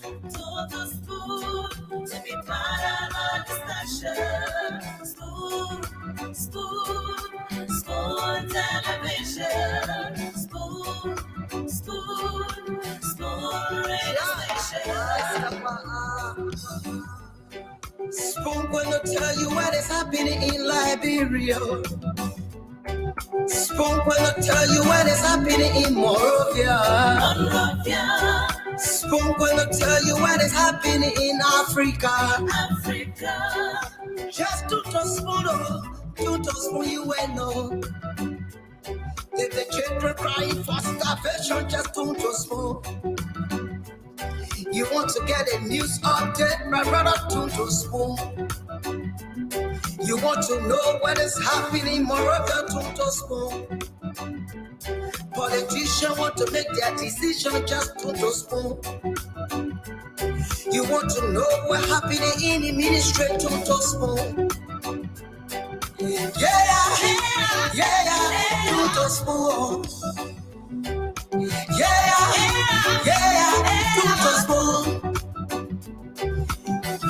To the spoon, to be part of our discussion. Spoon television. Spoon radio station. Spoon gonna tell you what is happening in Liberia. Spoon gonna tell you what is happening in Monrovia. Spoon gonna tell you what is happening in Africa. Just to spoon you will know. If the children crying for starvation, just to spoon. You want to get a news update, my brother, to spoon. You want to know what is happening in Moravia, to spoon. Politicians want to make their decision, just to spoon. You want to know what happening in the ministry, to spoon. Yeah, to spoon. Yeah, to spoon.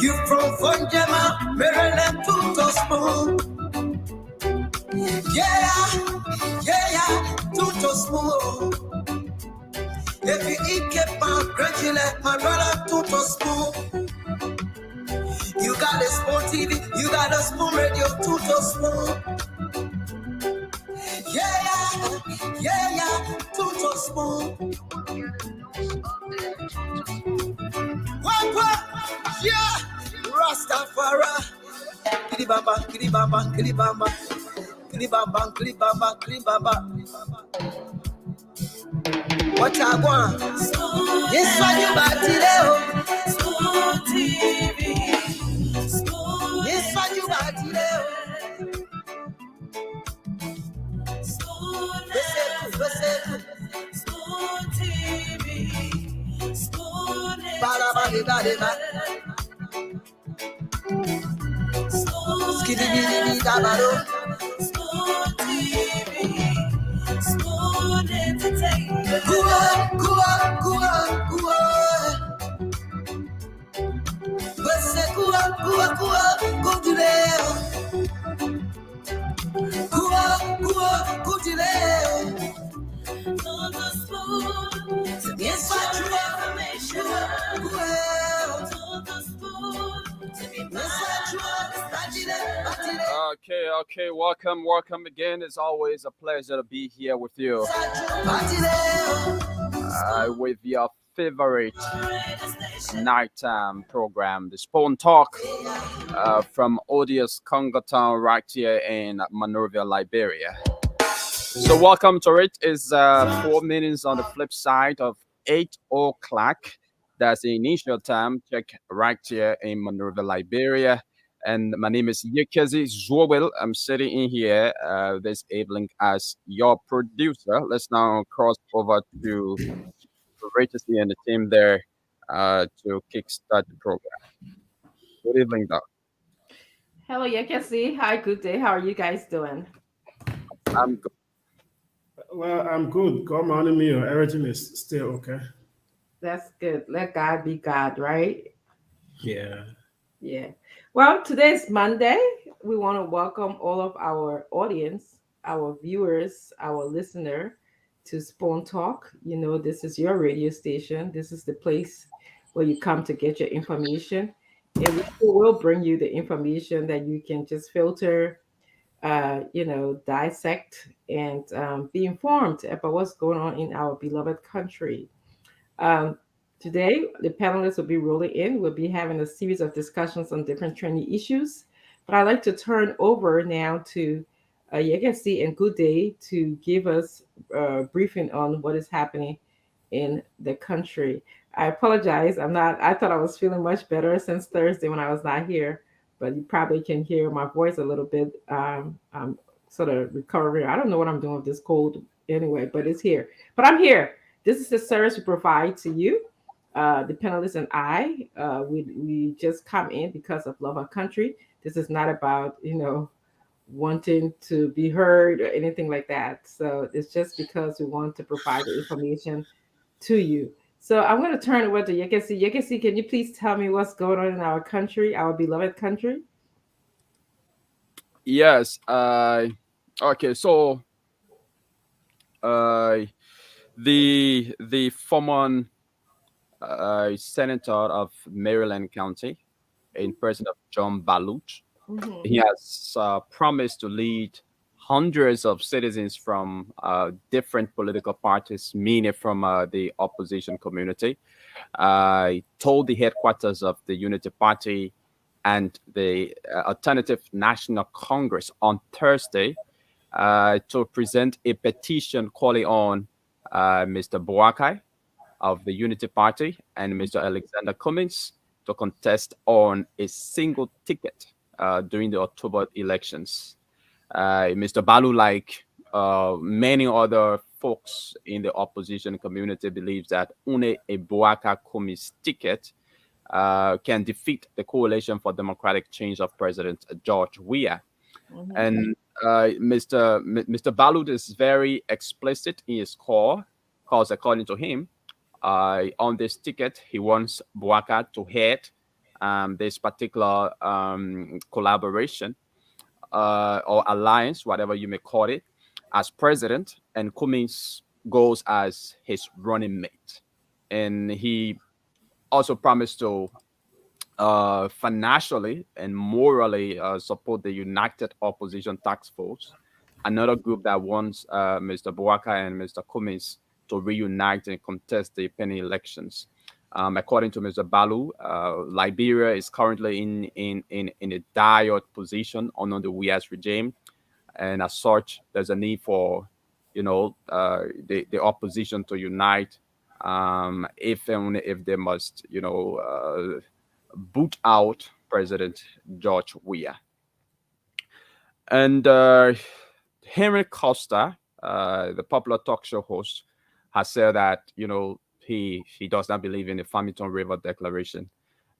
You from Funjama, Maryland, to spoon. Yeah, to spoon. If you eat keep on gradually, my brother, to spoon. You got a spoon TV, you got a spoon radio, to spoon. Yeah, to spoon. What? Yeah, Rastafari. Kilibamba, kilibamba, kilibamba. Kilibamba, kilibamba, kilibamba. What I want? This one you back today. Spoon TV. This one you back today. Spoon TV. Spoon TV. Skiddy dabado. Spoon TV. Spoon entertainment. Go to there. Go to there. On the spoon. Yes, information. On the spoon. To be Okay. Welcome again. It's always a pleasure to be here with you. With your favorite nighttime program, the Spawn Talk, from Odious Congotown right here in Monrovia, Liberia. So welcome to it. It's 4 minutes on the flip side of 8 o'clock. That's the initial time check right here in Monrovia, Liberia. And my name is Yekezi Zwobel. I'm sitting in here this evening as your producer. Let's now cross over to Ratisy and the team there to kickstart the program. Good evening, Doc. Hello, Yekezi. Hi, good day. How are you guys doing? I'm good. Well, I'm good. God morning me. Everything is still okay. That's good. Let God be God, right? Yeah. Yeah. Well, today's Monday. We want to welcome all of our audience, our viewers, our listener to Spawn Talk. You know, this is your radio station. This is the place where you come to get your information. And we will bring you the information that you can just filter, dissect and be informed about what's going on in our beloved country. Um, Today, the panelists will be rolling in. We'll be having a series of discussions on different trending issues. But I'd like to turn over now to Yegesi and Good Day to give us a briefing on what is happening in the country. I apologize. I thought I was feeling much better since Thursday when I was not here, but you probably can hear my voice a little bit. I'm sort of recovering. I don't know what I'm doing with this cold anyway, but it's here. But I'm here. This is the service we provide to you. The panelists and I, we just come in because of love our country. This is not about, wanting to be heard or anything like that. So it's just because we want to provide the information to you. So I'm going to turn it over to Yekesi. Yekesi, can you please tell me what's going on in our country, our beloved country? Yes. Okay. So, uh, the former senator of Maryland County, in person of John Balut, Mm-hmm. he has promised to lead hundreds of citizens from different political parties, meaning from the opposition community. I told the headquarters of the Unity Party and the Alternative National Congress on Thursday to present a petition calling on Mr. Boakai of the Unity Party and Mr. Alexander Cummings to contest on a single ticket during the October elections. Mr. Balu, like many other folks in the opposition community, believes that only a Boaka Cummings ticket can defeat the Coalition for Democratic Change of President George Weah. Mm-hmm. And Mr. Balut is very explicit in his call, because according to him, on this ticket, he wants Boaka to head this particular collaboration or alliance, whatever you may call it, as president, and Cummings goes as his running mate. And he also promised to financially and morally support the United Opposition Task Force, another group that wants Mr. Boaka and Mr. Cummings to reunite and contest the pending elections. According to Mr. Balu, Liberia is currently in a dire position under the Weah's regime, and as such, there's a need for the opposition to unite, if and only if they must boot out President George Weah. And Henry Costa, the popular talk show host, has said that he does not believe in the Farmington River Declaration.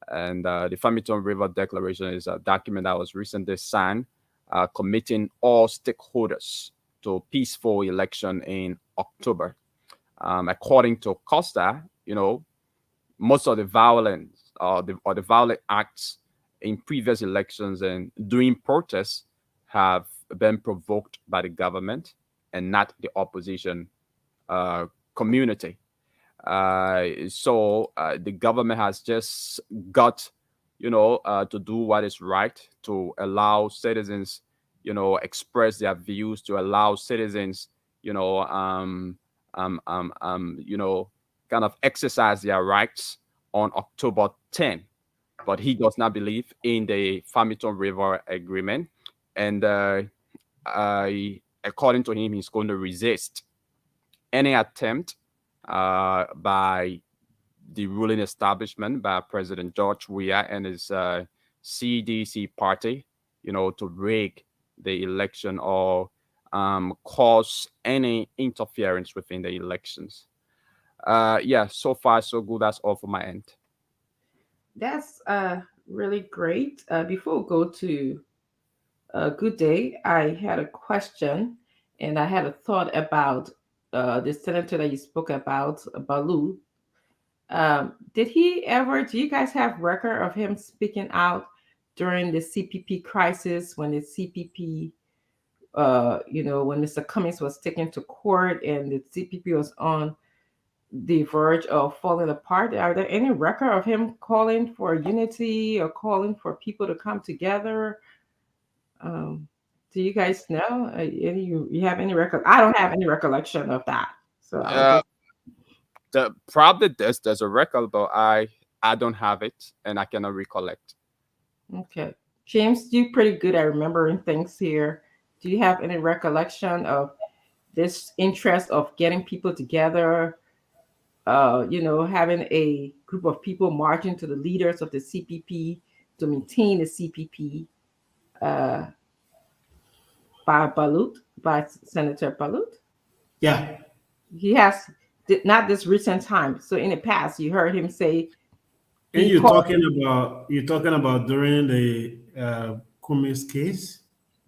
And the Farmington River Declaration is a document that was recently signed, committing all stakeholders to peaceful election in October. According to Costa, most of the violence or the violent acts in previous elections and during protests have been provoked by the government and not the opposition community. So the government has just got, to do what is right, to allow citizens, express their views, to allow citizens, you know, um, you know, kind of exercise their rights on October 10th. But he does not believe in the Farmington River Agreement, and according to him, he's going to resist any attempt by the ruling establishment, by President George Weah and his CDC party, to rig the election or cause any interference within the elections. Yeah, so far so good. That's all for my end. That's really great. Before we go to Good Day, I had a question and I had a thought about the senator that you spoke about, Balu. Did he ever, do you guys have record of him speaking out during the CPP crisis when the CPP, when Mr. Cummings was taken to court and the CPP was on the verge of falling apart? Are there any record of him calling for unity or calling for people to come together? Um, do you guys know? You have any record? I don't have any recollection of that. So I was Uh, just probably there's a record, but I don't have it and I cannot recollect. okay. James, you pretty good at remembering things here. Do you have any recollection of this interest of getting people together? Having a group of people marching to the leaders of the CPP to maintain the CPP uh, by Senator Balut. Yeah. He has not this recent time. So in the past, you heard him say And he called. you're talking about during the Cummings case.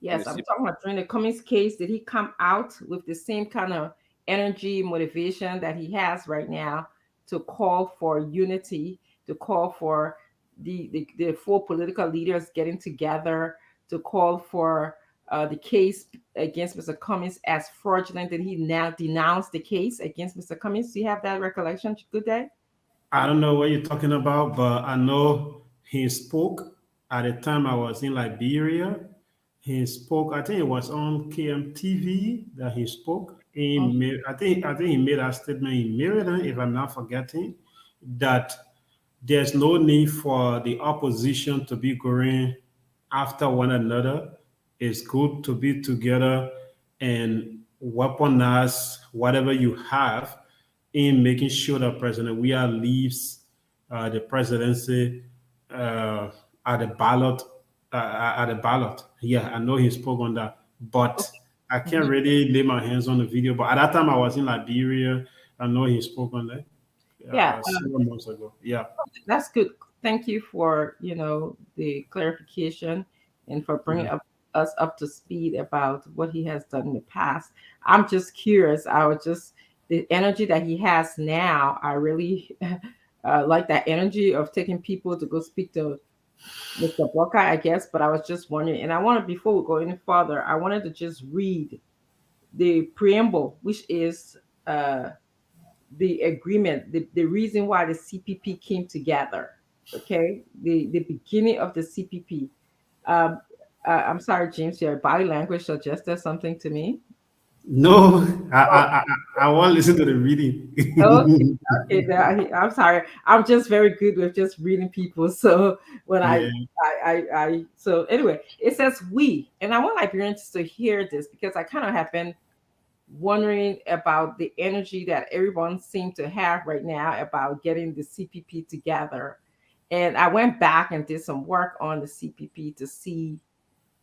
In the Yes, I'm C- talking about during the Cummings case. Did he come out with the same kind of energy, motivation that he has right now to call for unity, to call for the four political leaders getting together to call for the case against Mr. Cummings as fraudulent, and he now denounced the case against Mr. Cummings. Do you have that recollection? Good day. I don't know what you're talking about, but I know he spoke at the time I was in Liberia. He spoke. I think it was on KMTV that he spoke. Mm. I think he made a statement in Maryland, if I'm not forgetting, that there's no need for the opposition to be going after one another. It's good to be together and weaponize whatever you have in making sure that President Weah leaves the presidency uh, at the ballot. At the ballot, yeah, I know he spoke on that, but I can't Mhm. really lay my hands on the video. But at that time, I was in Liberia. I know he spoke on that Yeah, several months ago. Yeah. that's good. Thank you for the clarification and for bringing Mhm. us up to speed about what he has done in the past. I'm just curious. I was just the energy that he has now. I really like that energy of taking people to go speak to Mr. Buckeye, I guess. But I was just wondering, and I wanted before we go any further, I wanted to just read the preamble, which is the agreement, the reason why the CPP came together. Okay, the beginning of the CPP. Um, I'm sorry, James, your body language suggested something to me. No, I, I, Oh, I, I want to listen to the okay, reading. okay. I'm sorry. I'm just very good with just reading people. So when Yeah. so anyway, it says we, and I want Liberians to hear this because I kind of have been wondering about the energy that everyone seemed to have right now about getting the CPP together. And I went back and did some work on the CPP to see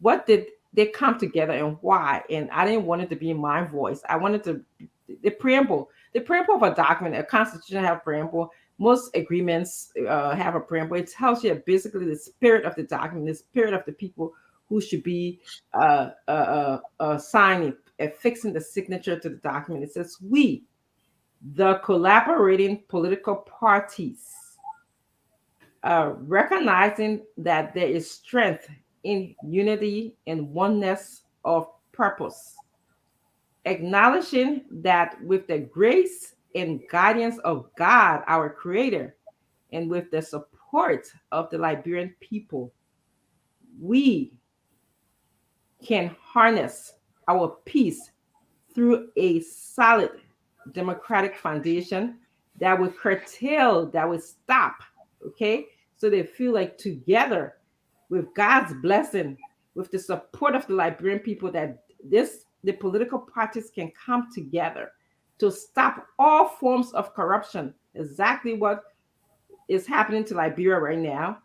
what did they come together and why. And I didn't want it to be my voice. I wanted to the preamble of a document, a constitution have a preamble. Most agreements have a preamble. It tells you basically the spirit of the document, the spirit of the people who should be signing, affixing the signature to the document. It says, we, the collaborating political parties, recognizing that there is strength in unity and oneness of purpose, acknowledging that with the grace and guidance of God, our Creator, and with the support of the Liberian people, we can harness our peace through a solid democratic foundation that will curtail, that will stop, okay? So they feel like together with God's blessing, with the support of the Liberian people, that the political parties can come together to stop all forms of corruption. Exactly what is happening to Liberia right now.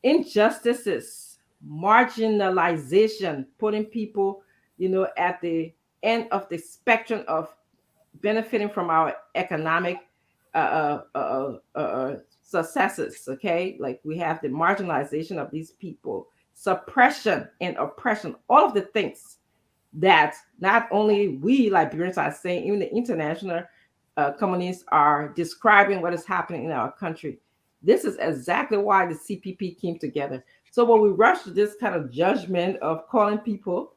Injustices, marginalization, putting people, at the end of the spectrum of benefiting from our economic uh, uh, uh, successes. Okay, like we have the marginalization of these people, suppression and oppression, all of the things that not only we Liberians are saying, even the international companies are describing what is happening in our country. This is exactly why the CPP came together. So when we rush to this kind of judgment of calling people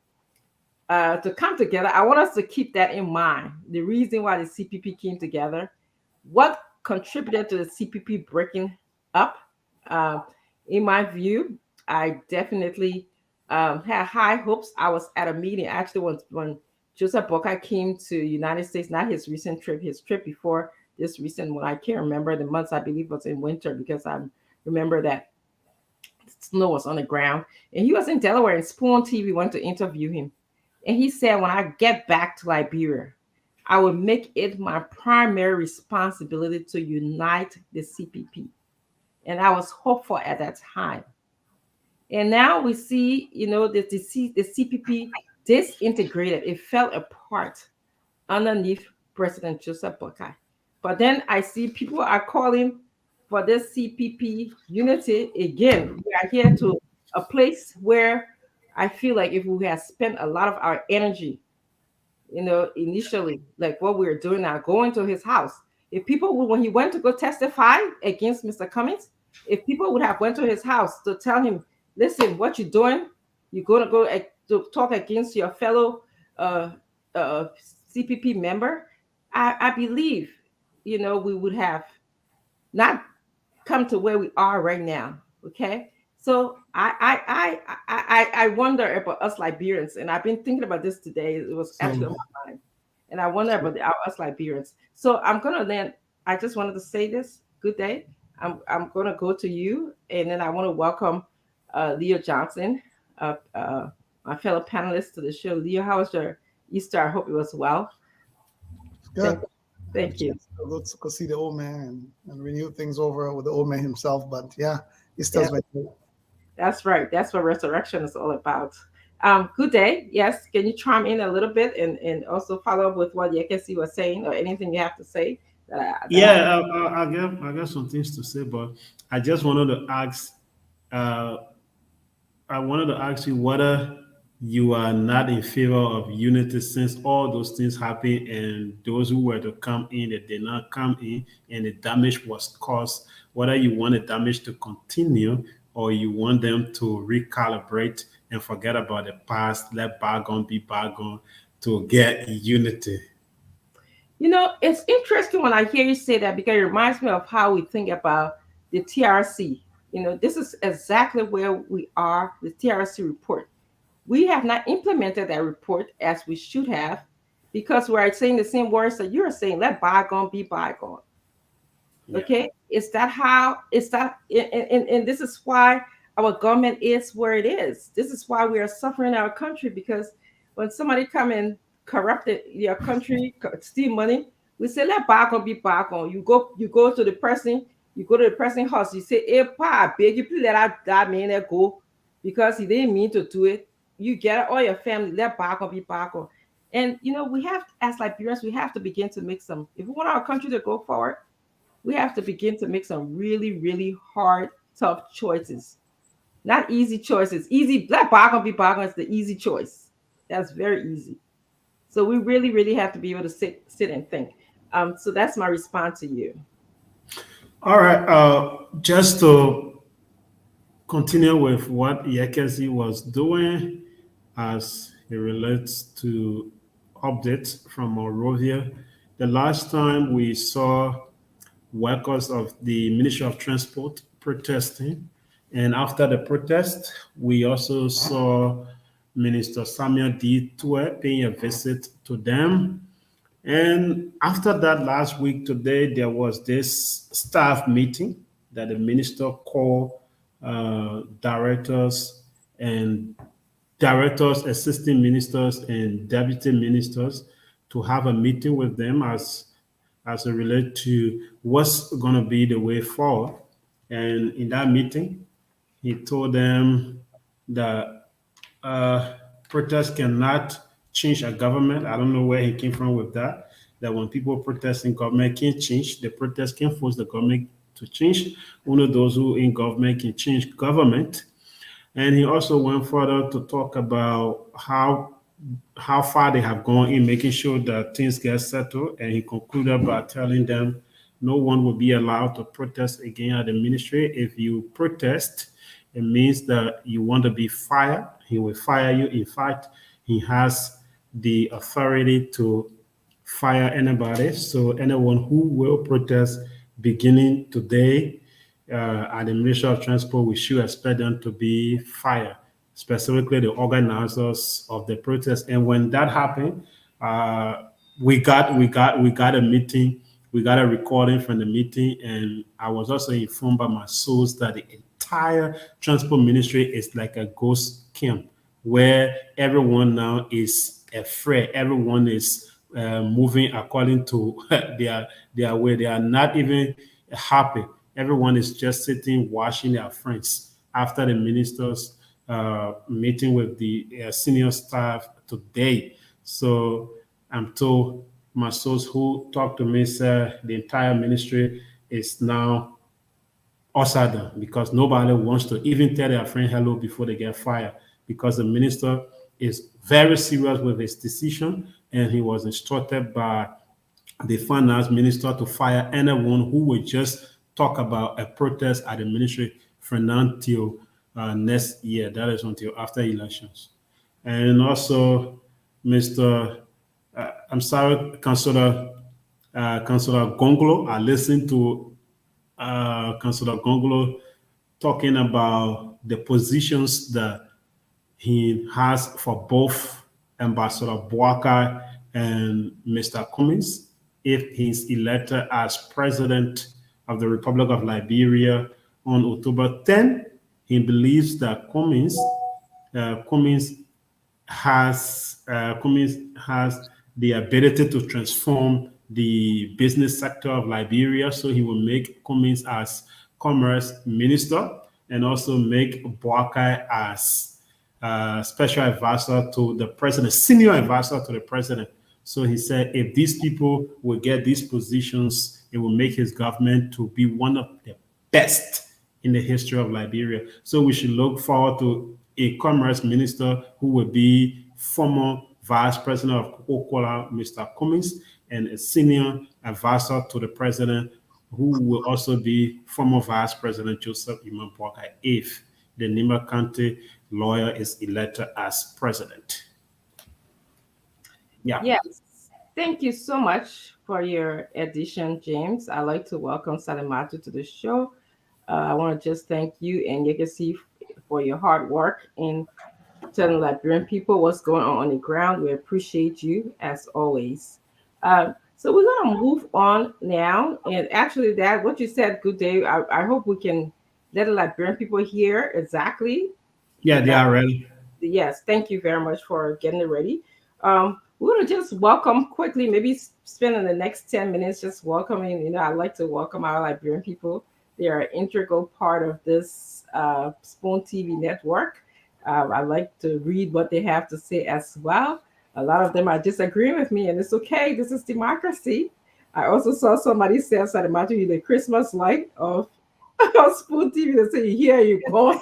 to come together, I want us to keep that in mind. The reason why the CPP came together, what contributed to the CPP breaking up. Uh, in my view, I definitely had high hopes. I was at a meeting actually when Joseph Boca came to United States, not his recent trip, his trip before this recent one. I can't remember the months. I believe was in winter because I remember that snow was on the ground. And he was in Delaware, and Spoon TV went to interview him. And he said, when I get back to Liberia, I will make it my primary responsibility to unite the CPP. And I was hopeful at that time. And now we see, that the CPP disintegrated. It fell apart underneath President Joseph Boakai. But then I see people are calling for this CPP unity again. We are here to a place where I feel like if we had spent a lot of our energy, initially, like what we are doing now, going to his house, If people would, when he went to go testify against Mr. Cummings, if people would have went to his house to tell him, listen, what you're doing, you're going to go to talk against your fellow uh, uh, CPP member, I believe, we would have not come to where we are right now. Okay. So I wonder about us Liberians, and I've been thinking about this today. It was actually on So, my mind, and I wonder about us Liberians. So I'm gonna then. I just wanted to say this. Good day. I'm gonna go to you, and then I want to welcome Leo Johnson, my fellow panelist to the show. Leo, how was your Easter? I hope it was well. Good. Thank you. Let's go see the old man and renew things over with the old man himself. But yeah, he still Yeah. That's right. That's what resurrection is all about. Good day. Yes. Can you chime in a little bit and also follow up with what Yekesi was saying or anything you have to say? yeah, I got some things to say, but I just wanted to ask. Uh, I wanted to ask you whether you are not in favor of unity since all those things happened and those who were to come in that did not come in and the damage was caused, whether you want the damage to continue or you want them to recalibrate and forget about the past, let bygone be bygone to get unity. It's interesting when I hear you say that because it reminds me of how we think about the TRC. This is exactly where we are, the TRC report. We have not implemented that report as we should have because we're saying the same words that you're saying, let bygone be bygone. Yeah. Okay, is that how? Is that and this is why our government is where it is. This is why we are suffering our country because when somebody come and corrupt your country, steal money, we say let back on be back on. You go to the person, you go to the person's house, you say, hey pa, I beg you, please let that man there go because he didn't mean to do it. You get all your family, let back on be back on. And we have, as Liberians, we have to begin to make some, if we want our country to go forward, we have to begin to make some really, really hard, tough choices. Not easy choices. Easy, let bargain be bargain is the easy choice. That's very easy. So we really, really have to be able to sit and think. So that's my response to you. All right. Just to continue with what Yekesi was doing as it relates to updates from Monrovia. The last time we saw workers of the Ministry of Transport protesting, and after the protest, we also saw Minister Samuel D. Tue paying a visit to them. And after that last week, today, there was this staff meeting that the minister called directors and directors, assistant ministers, and deputy ministers to have a meeting with them as it relates to what's going to be the way forward. And in that meeting, he told them that protest cannot change a government. I don't know where he came from with that. That when people protest in government can't change, the protest can force the government to change. Only those who in government can change government. And he also went further to talk about how far they have gone in making sure that things get settled. And he concluded by telling them no one will be allowed to protest again at the ministry. If you protest, it means that you want to be fired. He will fire you. In fact, he has the authority to fire anybody. So anyone who will protest beginning today at the Ministry of Transport, we should expect them to be fired, specifically the organizers of the protest. And when that happened, we got a meeting, we got a recording from the meeting, and I was also informed by my source that the entire transport ministry is like a ghost camp where everyone now is afraid. Everyone is moving according to their way. They are not even happy. Everyone is just sitting watching their friends after the minister's meeting with the senior staff today. So I'm told my source who talked to me said the entire ministry is now usher because nobody wants to even tell their friend hello before they get fired because the minister is very serious with his decision and he was instructed by the finance minister to fire anyone who would just talk about a protest at the ministry from now till next year. That is until after elections. And also, Mr. I'm sorry, Councillor Gonglo. I listened to Councillor Gonglo talking about the positions that he has for both Ambassador Boakai and Mr. Cummins if he's elected as president of the Republic of Liberia on October 10. He believes that Cummins Cummins has the ability to transform the business sector of Liberia. So he will make Cummins as commerce minister and also make Boakai as special advisor to the president, senior advisor to the president. So he said if these people will get these positions, it will make his government to be one of the best in the history of Liberia. So we should look forward to a commerce minister who will be former vice president of Coca-Cola, Mr. Cummins, and a senior advisor to the president who will also be former vice president Joseph Iman Boakai if the Nima County lawyer is elected as president. Yeah. Yes. Thank you so much for your addition, James. I'd like to welcome Salimatu to the show. I want to just thank you and Legacy for your hard work in telling Liberian people what's going on the ground. We appreciate you as always. So we're going to move on now. And actually, that what you said, good day. I hope we can let the Liberian people hear exactly. Yeah, they are ready. Yes, thank you very much for getting it ready. We're going to just welcome quickly, maybe spend the next 10 minutes just welcoming. I'd like to welcome our Liberian people. They are an integral part of this Spoon TV network. I like to read what they have to say as well. A lot of them are disagreeing with me, and it's okay. This is democracy. I also saw somebody say, "I imagine you the Christmas light of Spoon TV." They say, "Here you go."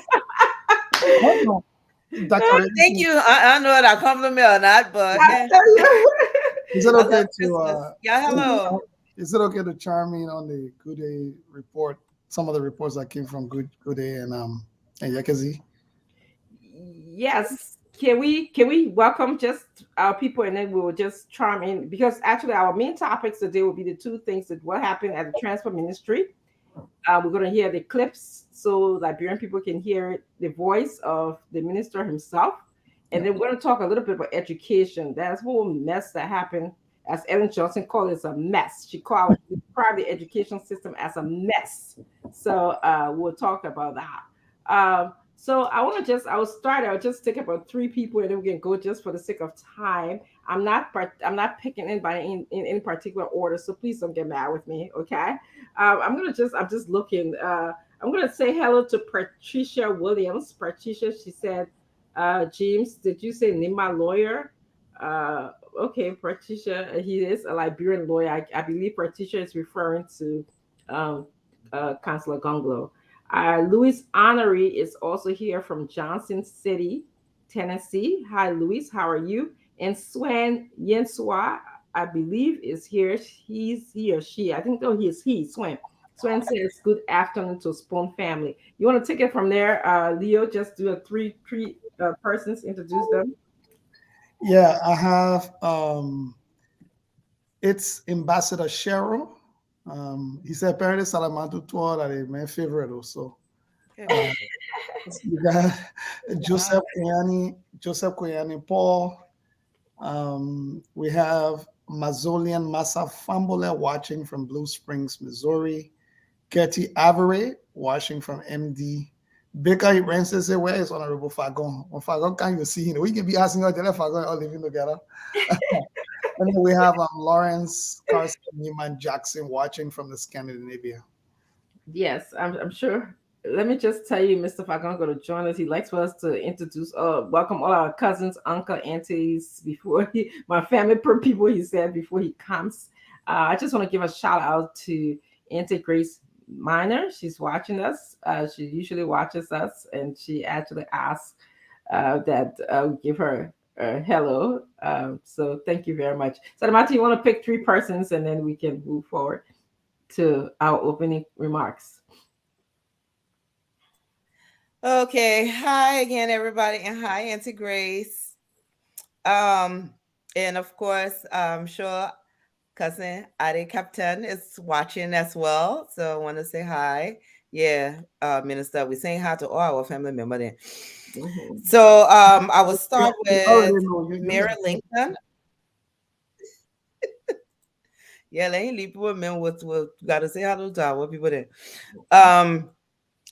Thank you. I don't know if I compliment or not, but is it okay hello. Is it okay to chime in on the Good Day report? Some of the reports that came from Good Day and Yakazi. Yes. Can we welcome just our people and then we will just chime in because actually our main topics today will be the two things that what happened at the transport ministry. We're going to hear the clips so Liberian people can hear the voice of the minister himself. And then we're going to talk a little bit about education. That whole mess that happened, as Ellen Johnson called it, a mess. She described the education system as a mess. So we'll talk about that. So I'll just take about 3 people and then we can go just for the sake of time. I'm not picking anybody in any particular order, so please don't get mad with me, okay? I'm just looking. I'm gonna say hello to Patricia Williams. Patricia, she said, James, did you say Nima lawyer? Okay, Patricia, he is a Liberian lawyer. I believe Patricia is referring to Councillor Gonglo. Louis Honoré is also here from Johnson City, Tennessee. Hi, Louis. How are you? And Swen Yensua, I believe, is here. He or she. I think though he is he. Swen. Swen says, "Good afternoon to Spoon family." You want to take it from there, Leo? Just do a three persons, introduce them. Yeah, I have. It's Ambassador Cheryl. He said apparently Salamatu tour that is my favorite also. You got Joseph Koyani Paul. We have Mazolian Massa Fambole watching from Blue Springs, Missouri. Ketty Avery watching from MD. Baker Rances say, where is Honorable Fagon? When Fagon can you see him? We can be asking her to Fagon all living together. And then we have Lawrence Carson Neiman Jackson watching from the Scandinavia. Yes, I'm sure. Let me just tell you, Mr. Fagon going to join us. He likes for us to introduce, welcome all our cousins, uncle, aunties, my family people, he said, before he comes. I just want to give a shout out to Auntie Grace Miner. She's watching us. She usually watches us, and she actually asked that we give her hello. So thank you very much. So Mati, you want to pick three persons and then we can move forward to our opening remarks. Okay. Hi again, everybody, and hi, Auntie Grace. Um, and of course, I'm sure cousin Ade Captain is watching as well. So I want to say hi. Yeah, Minister, we're saying hi to all our family members then. Mhm. So I will start You with already know. Mary Lincoln. Yeah, let him leave people men what gotta say hello to our people there. Um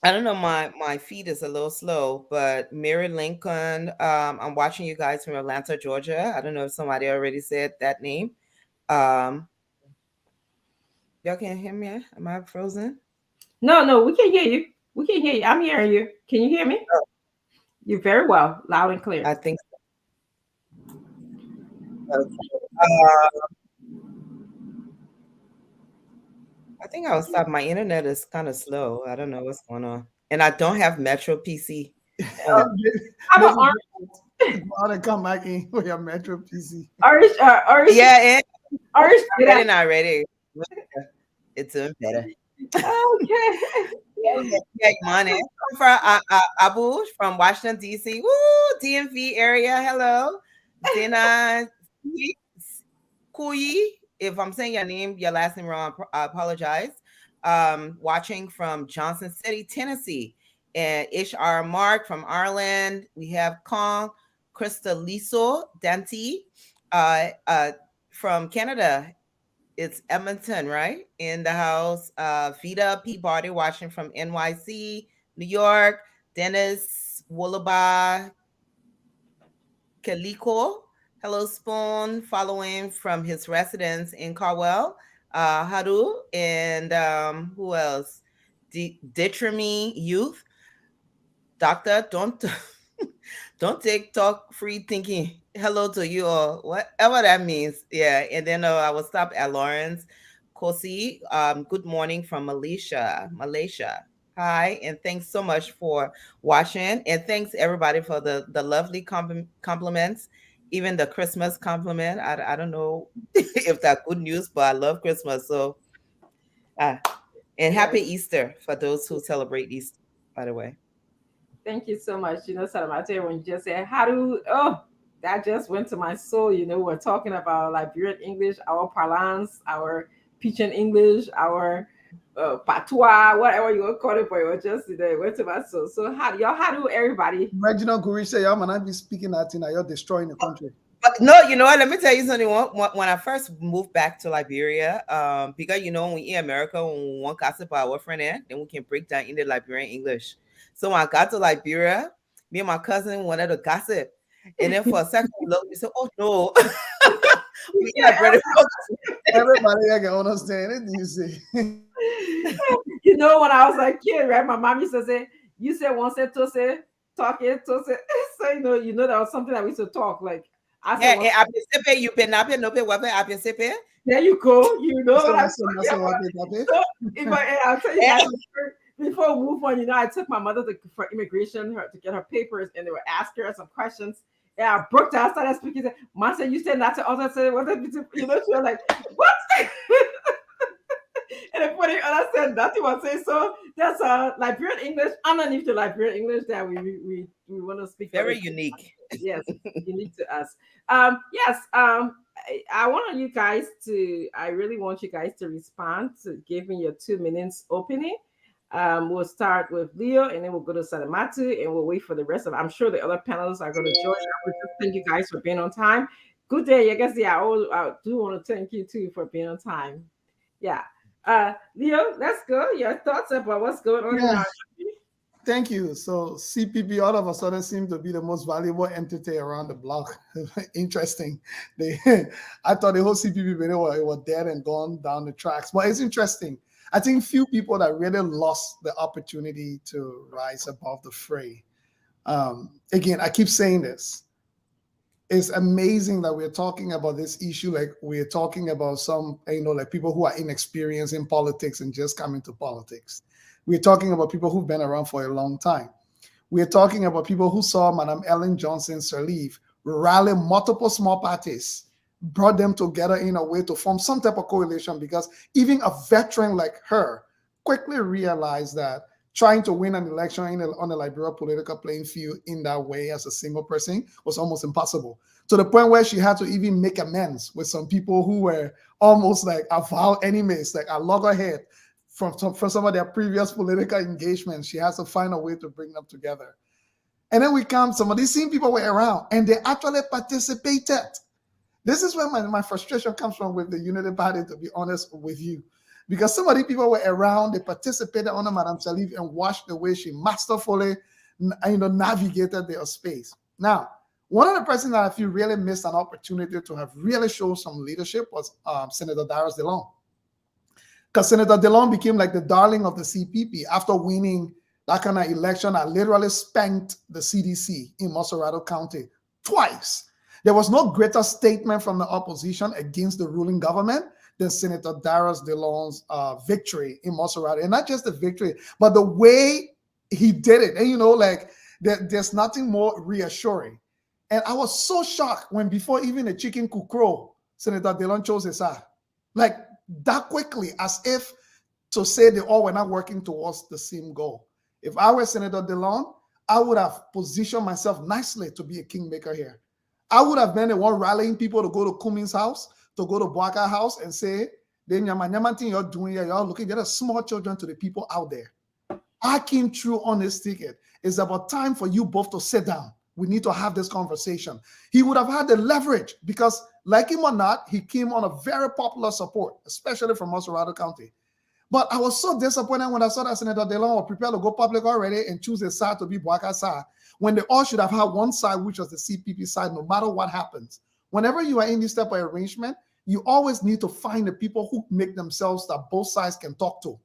I don't know, my feed is a little slow, but Mary Lincoln, I'm watching you guys from Atlanta, Georgia. I don't know if somebody already said that name. Um y'all can't hear me? Am I frozen? No, no, we can hear you. We can hear you. I'm hearing you. Can you hear me? You're very well, loud and clear. I think so. Uh, I think I'll stop. My internet is kind of slow. I don't know what's going on. And I don't have Metro PC. So How about Go out and come back in with your Metro PC. Orange? Orange? yeah, and Orange? Did I? ready not ready. It's doing better. Okay. Yeah, money. I'm from Abu from Washington D.C. Woo, DMV area. Hello, Dina Kuyi. If I'm saying your name, your last name wrong, I apologize. Watching from Johnson City, Tennessee, and Ish Mark from Ireland. We have Kong, Krista Liso Dante, from Canada. It's Edmonton, right? In the house. Vita Peabody watching from NYC, New York. Dennis Woolaba Kaliko. Hello, Spoon, following from his residence in Carwell. Haru, and who else? Detrimi Youth. Doctor, don't don't take talk free thinking hello to you or whatever that means. Yeah. And then I will stop at Lawrence Kosi. Good morning from Malaysia. Malaysia. Hi, and thanks so much for watching. And thanks everybody for the lovely compliments, even the Christmas compliment. I don't know if that's good news, but I love Christmas. So, uh, and Yes. happy Easter for those who celebrate Easter, by the way. Thank you so much. Salamate, when you just said, how do, oh, that just went to my soul. We're talking about Liberian English, our parlance, our Pidgin English, our patois, whatever you want to call it, but it was just, it went to my soul. So, how do everybody? Reginald Guri say, "Yeah, man, I be speaking that thing. You're destroying the country." But no, you know what? Let me tell you something. When I first moved back to Liberia, because when we in America, when we want gossip about our friend there, then we can break down into Liberian English. So when I got to Liberia, me and my cousin wanted to gossip, and then for a second we looked, we said, "Oh no, we got brother." Everybody I can understand it. You see, When I was a kid, right? My mom used to say, "You say one say, two say, talk it, two say." So that was something that we used to talk. Like I said, Yeah, well, and I sipping, you been not no pay what I sipping. there you go. You know so what I'm listen, talking about. So I'll tell you guys before we move on. I took my mother for immigration to get her papers, and they were asking her some questions. And I broke down, started speaking. Mom said, "You said not to." Also said, "What?" She was like, "What?" And the funny, and I said nothing was saying. So that's Liberian English underneath the Liberian English that we want to speak. Very unique. Yes, unique to us. Yes. I want you guys to. I really want you guys to respond to give me your 2 minutes opening. We'll start with Leo, and then we'll go to Salamatu, and we'll wait for the rest of. I'm sure the other panelists are going to join. I would just thank you guys for being on time. Good day. I guess I do want to thank you too for being on time. Yeah. Leo, let's go. Your thoughts about what's going on in yeah, our thank you. So CPP all of a sudden seem to be the most valuable entity around the block. Interesting. They, I thought the whole CPP was dead and gone down the tracks, but it's interesting. I think few people that really lost the opportunity to rise above the fray. Again, I keep saying this. It's amazing that we're talking about this issue like we're talking about some, like people who are inexperienced in politics and just coming to politics. We're talking about people who've been around for a long time. We're talking about people who saw Madam Ellen Johnson Sirleaf rally multiple small parties, brought them together in a way to form some type of coalition, because even a veteran like her quickly realized that trying to win an election on the Liberia political playing field in that way as a single person was almost impossible, to the point where she had to even make amends with some people who were almost like avowed enemies, like a loggerhead from some of their previous political engagements. She has to find a way to bring them together. And then some of these same people were around and they actually participated. This is where my frustration comes from with the Unity Party, to be honest with you. Because some of these people were around, they participated under Madame Salif and watched the way she masterfully navigated their space. Now, one of the persons that I feel really missed an opportunity to have really shown some leadership was Senator Darius DeLong. Because Senator DeLong became like the darling of the CPP after winning that kind of election that literally spanked the CDC in Montserrado County twice. There was no greater statement from the opposition against the ruling government than Senator Darius DeLong's victory in Montserrado. And not just the victory, but the way he did it. And there's nothing more reassuring. And I was so shocked when before even a chicken could crow, Senator DeLong chose his side. Like that quickly, as if to say they all were not working towards the same goal. If I were Senator DeLong, I would have positioned myself nicely to be a kingmaker here. I would have been the one rallying people to go to Kumi's house, to go to Boaka's house and say, the nyama thing you're doing here, you're looking at the small children to the people out there. I came through on this ticket. It's about time for you both to sit down. We need to have this conversation. He would have had the leverage because, like him or not, he came on a very popular support, especially from Montserrado County. But I was so disappointed when I saw that Senator DeLong was prepared to go public already and choose a side to be Boaka's side, when they all should have had one side, which was the CPP side, no matter what happens. Whenever you are in this type of arrangement, you always need to find the people who make themselves that both sides can talk to.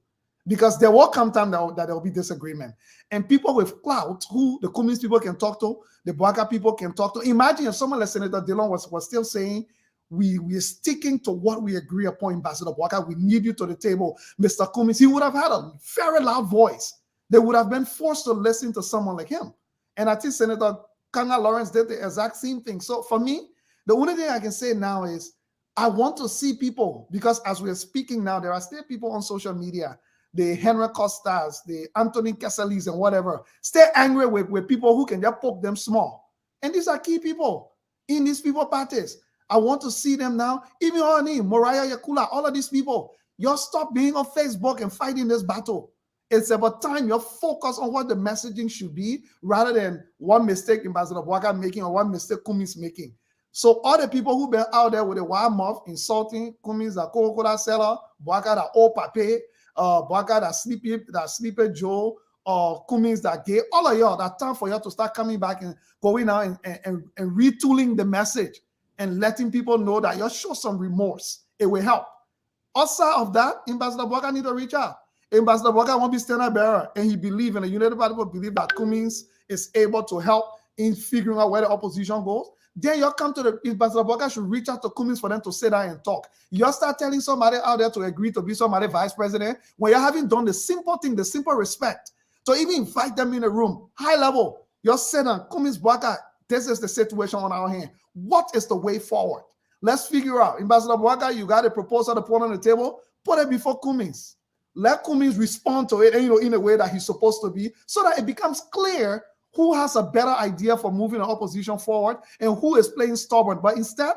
Because there will come time that there will be disagreement. And people with clout, who the communist people can talk to, the Boaka people can talk to. Imagine if someone like Senator DeLong was still saying, we are sticking to what we agree upon, Ambassador Boaka. We need you to the table, Mr. Cummins. He would have had a very loud voice. They would have been forced to listen to someone like him. And I think Senator Kanga Lawrence did the exact same thing. So for me, the only thing I can say now is I want to see people, because as we're speaking now, there are still people on social media, the Henry Costas, the Anthony Casalis and whatever, stay angry with people who can just poke them small. And these are key people in these people parties. I want to see them now. Even Oni, Moriah Yakula, all of these people, you stop being on Facebook and fighting this battle. It's about time you focus on what the messaging should be rather than one mistake Ambassador Boaka making or one mistake Kumi's making. So all the people who've been out there with a wild mouth insulting Kumi's the Coca-Cola seller, Boaka the old pape, Boaka the sleepy Joe, or Kumi's that gay, all of y'all, that time for y'all to start coming back and going out and retooling the message and letting people know that you show some remorse. It will help. Outside of that, Ambassador Boaka need to reach out. Ambassador Boaka won't be standard bearer, and he believe, and the United Party will believe that Cummings is able to help in figuring out where the opposition goes. Then you come to the Ambassador Boaka should reach out to Cummings for them to sit down and talk. You start telling somebody out there to agree to be somebody vice president when you haven't done the simple thing, the simple respect. To even invite them in a room, high level, you sit down, Cummings Boaka, this is the situation on our hand. What is the way forward? Let's figure out. Ambassador Boaka, you got a proposal to put on the table, put it before Cummings. Let Cummings respond to it, in a way that he's supposed to be, so that it becomes clear who has a better idea for moving the opposition forward and who is playing stubborn. But instead,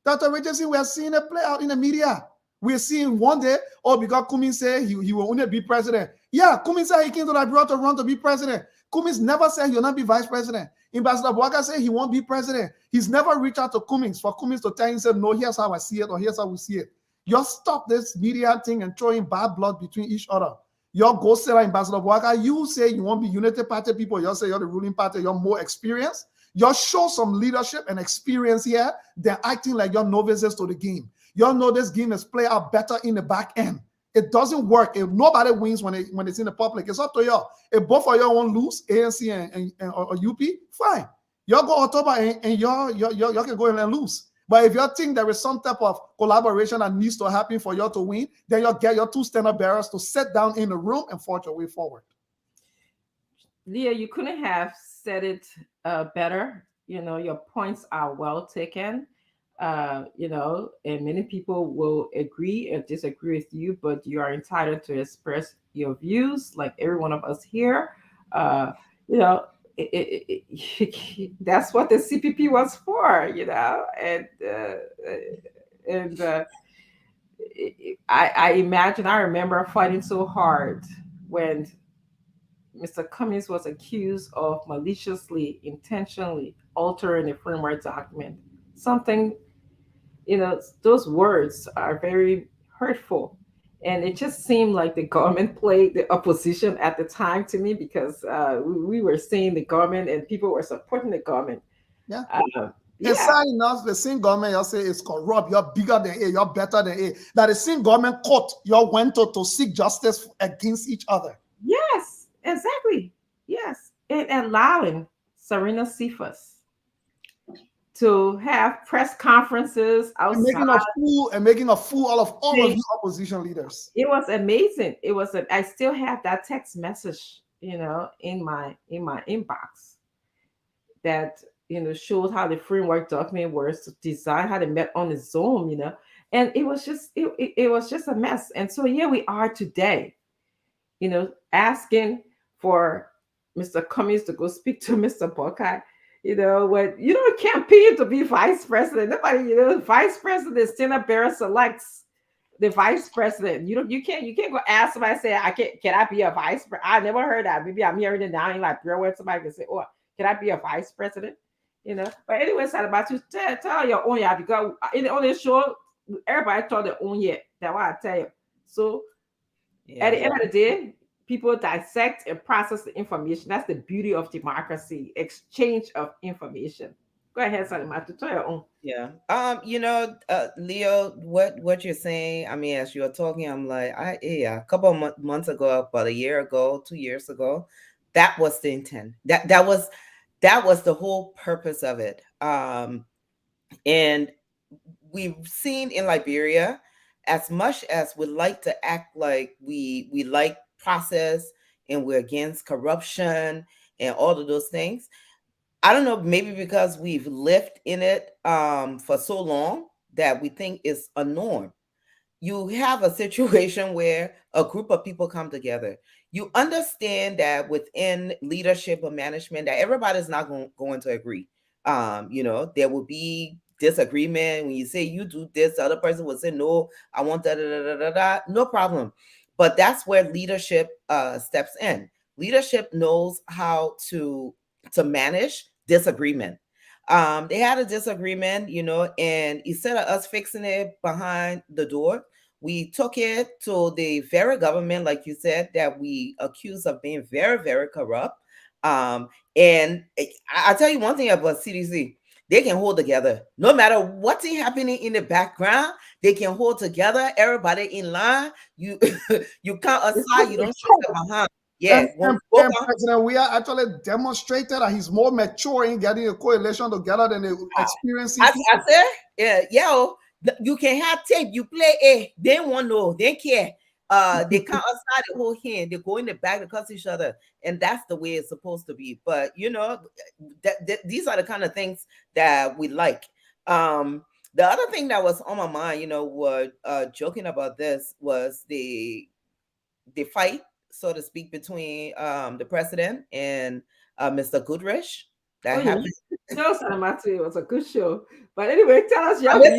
Dr. Richardson, we are seeing it play out in the media. We're seeing one day, because Cummings said he will only be president. Yeah, Cummings said he came to Liberia to run to be president. Cummings never said he'll not be vice president. Ambassador Boaka said he won't be president. He's never reached out to Cummings for Cummings to tell him, said, no, here's how I see it, or here's how we see it. You stop this media thing and throwing bad blood between each other. You go say, Ambassador Boaka, you say you won't be Unity Party people. You say you're the ruling party. You're more experienced. You show some leadership and experience here than acting like you're novices to the game. You know this game is play out better in the back end. It doesn't work. If nobody wins when it's in the public, it's up to you. If both of you won't lose, ANC or UP, fine. You go October and you can go in and lose. But if you think there is some type of collaboration that needs to happen for you to win, then you get your two standard bearers to sit down in the room and forge your way forward. Leah, you couldn't have said it better. your points are well taken. And many people will agree or disagree with you, but you are entitled to express your views, like every one of us here. Uh, you know, that's what the CPP was for, and I imagine I remember fighting so hard when Mr. Cummings was accused of maliciously, intentionally altering a framework document. Something, those words are very hurtful. And it just seemed like the government played the opposition at the time to me, because we were seeing the government and people were supporting the government. Yeah. Uh, It's yeah, sad enough the same government you say is corrupt, you're bigger than A, you're better than A. That the same government court you went to seek justice against each other. yes, exactly. Yes. And allowing Serena Cephas to have press conferences And outside. making a fool out of all of They- you opposition leaders. It was amazing. I still have that text message, in my inbox that showed how the framework document was designed, how they met on the Zoom, and it was just a mess. And so here we are today, asking for Mr. Cummings to go speak to Mr. Buckeye. When you don't campaign to be vice president, nobody, vice president, Senate bearer selects the vice president. You can't go ask somebody, say, can I be a vice president? I never heard that. Maybe I'm hearing it now in Liberia where somebody can say, oh, can I be a vice president? But anyway, it's about to tell your own, yeah, because in the only show, everybody told their own yet. That's why I tell you. So at the end of the day, people dissect and process the information. That's the beauty of democracy, exchange of information. Go ahead, Salima, to tell your own. Yeah. Leo, what you're saying, I mean, as you're talking, I'm like, a couple of months ago, about a year ago, 2 years ago, that was the intent. That was the whole purpose of it. And we've seen in Liberia, as much as we like to act like we like process and we're against corruption and all of those things, I don't know, maybe because we've lived in it for so long that we think it's a norm. You have a situation where a group of people come together. You understand that within leadership or management that everybody's not going to agree. There will be disagreement. When you say you do this, the other person will say, no, I want da da da da da da. No problem. But that's where leadership steps in. Leadership knows how to manage disagreement. They had a disagreement, and instead of us fixing it behind the door, we took it to the very government, like you said, that we accuse of being very, very corrupt. And I'll tell you one thing about CDC. They can hold together. No matter what's happening in the background, they can hold together. Everybody in line. You you count aside. You don't sit behind. Yeah. And President Weah actually demonstrated that he's more mature in getting a coalition together than the experienced. I said, you can have tape. You play they won't know. They care. They can't outside the whole hand. They go in the back to cuss each other, and that's the way it's supposed to be. But these are the kind of things that we like. The other thing that was on my mind, was joking about this was the fight, so to speak, between the president and Mr. Goodrich. That happened. No, Salamatu, it was a good show. But anyway, tell us your views.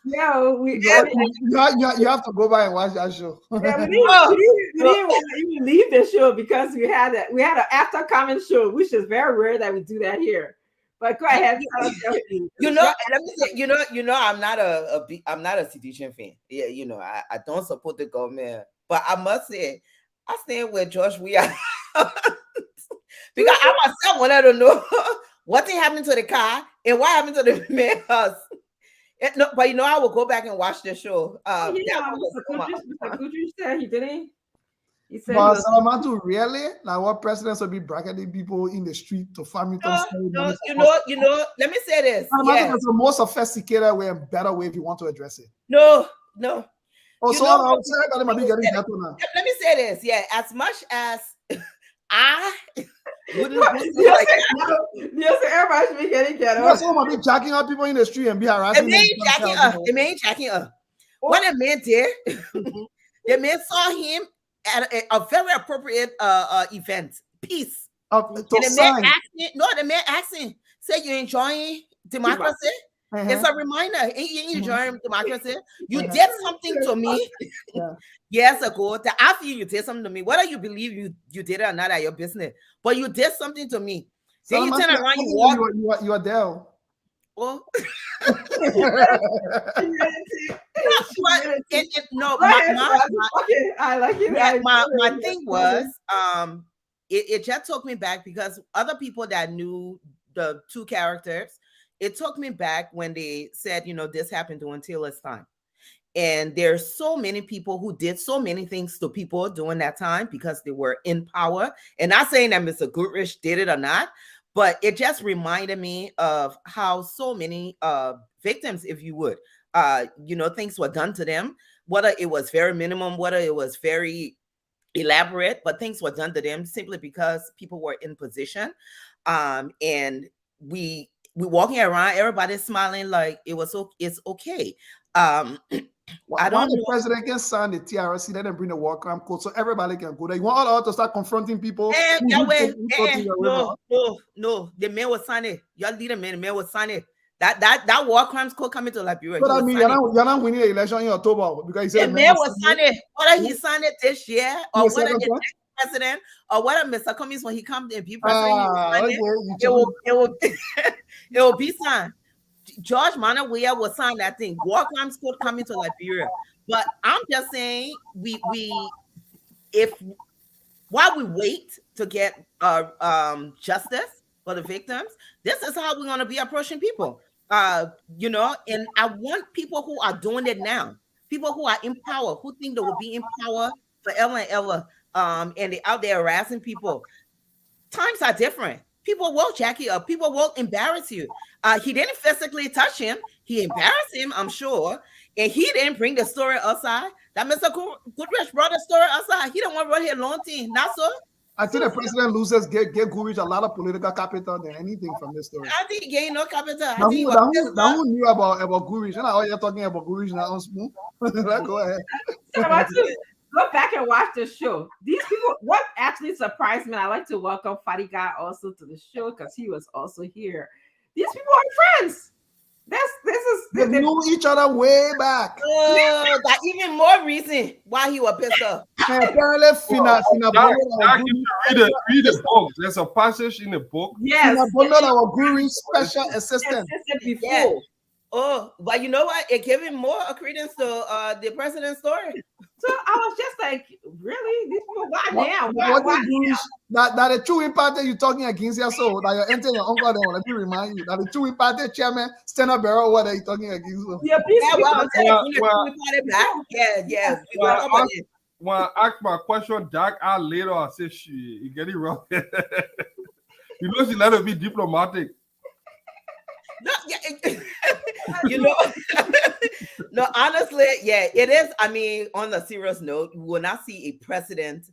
Yeah, you have to go back and watch that show. Yeah, we didn't want to even leave the show because we had an after comment show, which is very rare that we do that here. But go ahead. Let me say, I'm not a sedition fan. Yeah, I don't support the government, but I must say, I stand with George Weah because I myself wanted to know what happened to the car and what happened to the mayor's house. No, but I will go back and watch the show. Mr. Goodrich said he didn't. He said, but Salamatu, really? Like, what presidents will be bracketing people in the street to Farmington? No, let me say this. Salamatu is a more sophisticated way and better way if you want to address it. No. Oh, so let me say this. Yeah, as much as I Wouldn't like that. Yes, everybody should be getting ghetto. Someone be jacking up people in the street and be The harassing man them. jacking up. The man jacking up. What the man did, the man saw him at a very appropriate event. Peace. The man asking, say you enjoying democracy? It's a reminder. You enjoying democracy? You did something to me years ago that I feel you did something to me. Whether you believe you did it or not, at your business, but you did something to me. Then you turn around, you walk. You are there. Oh. I like it. My thing was, it just took me back because other people that knew the two characters, it took me back when they said, this happened during Taylor's time. And there's so many people who did so many things to people during that time because they were in power. And not saying that Mr. Goodrich did it or not, but it just reminded me of how so many victims, if you would, things were done to them, whether it was very minimum, whether it was very elaborate, but things were done to them simply because people were in position. And we walking around, everybody's smiling like it's okay. I don't know. The president can sign the TRC, let them bring the war crime code so everybody can go there. You want all to start confronting people? No. The man was signing. Y'all lead a man. The man was signing. That war crimes code coming to Liberia. But I mean, you're not winning the election in October because he said the man was signing. Whether he signed it this year or whether the next president or whether Mr. Cummings when he comes and be president, it will be signed. George Manawea will sign that thing. War crimes code coming to Liberia. But I'm just saying, while we wait to get justice for the victims, this is how we're going to be approaching people. And I want people who are doing it now, people who are in power, who think they will be in power forever and ever, and they're out there harassing people. Times are different. People will jack you up. People will embarrass you. He didn't physically touch him. He embarrassed him, I'm sure. And he didn't bring the story outside. That Mr. Goodrich brought the story outside. He don't want to run here alone team. Not so. I think the president loses get Goodrich a lot of political capital than anything from this story. I think he gained no capital. Who knew about Goodrich? And all you're talking about Goodrich now on Spoon. Go ahead. Go back and watch the show. These people, what actually surprised me, I like to welcome Fadiga also to the show because he was also here. These people are friends. They knew each other way back. Oh, that even more reason why he was pissed off. Apparently, read the book. There's a passage in the book. Yes. Our Guru special assistant. Before. Yeah. Oh, but you know what? It gave him more credence to the president's story. So I was just like, really? These people, why now? That the true party you talking against your soul, that you're entering your uncle, let me remind you that the true party chairman, stand up, barrel, what are you talking against? Yeah, when I ask my question, Doc, I later I say, shit, you get it wrong. You know, she let her be diplomatic. No, no, honestly, yeah, it is. I mean, on a serious note, we will not see a president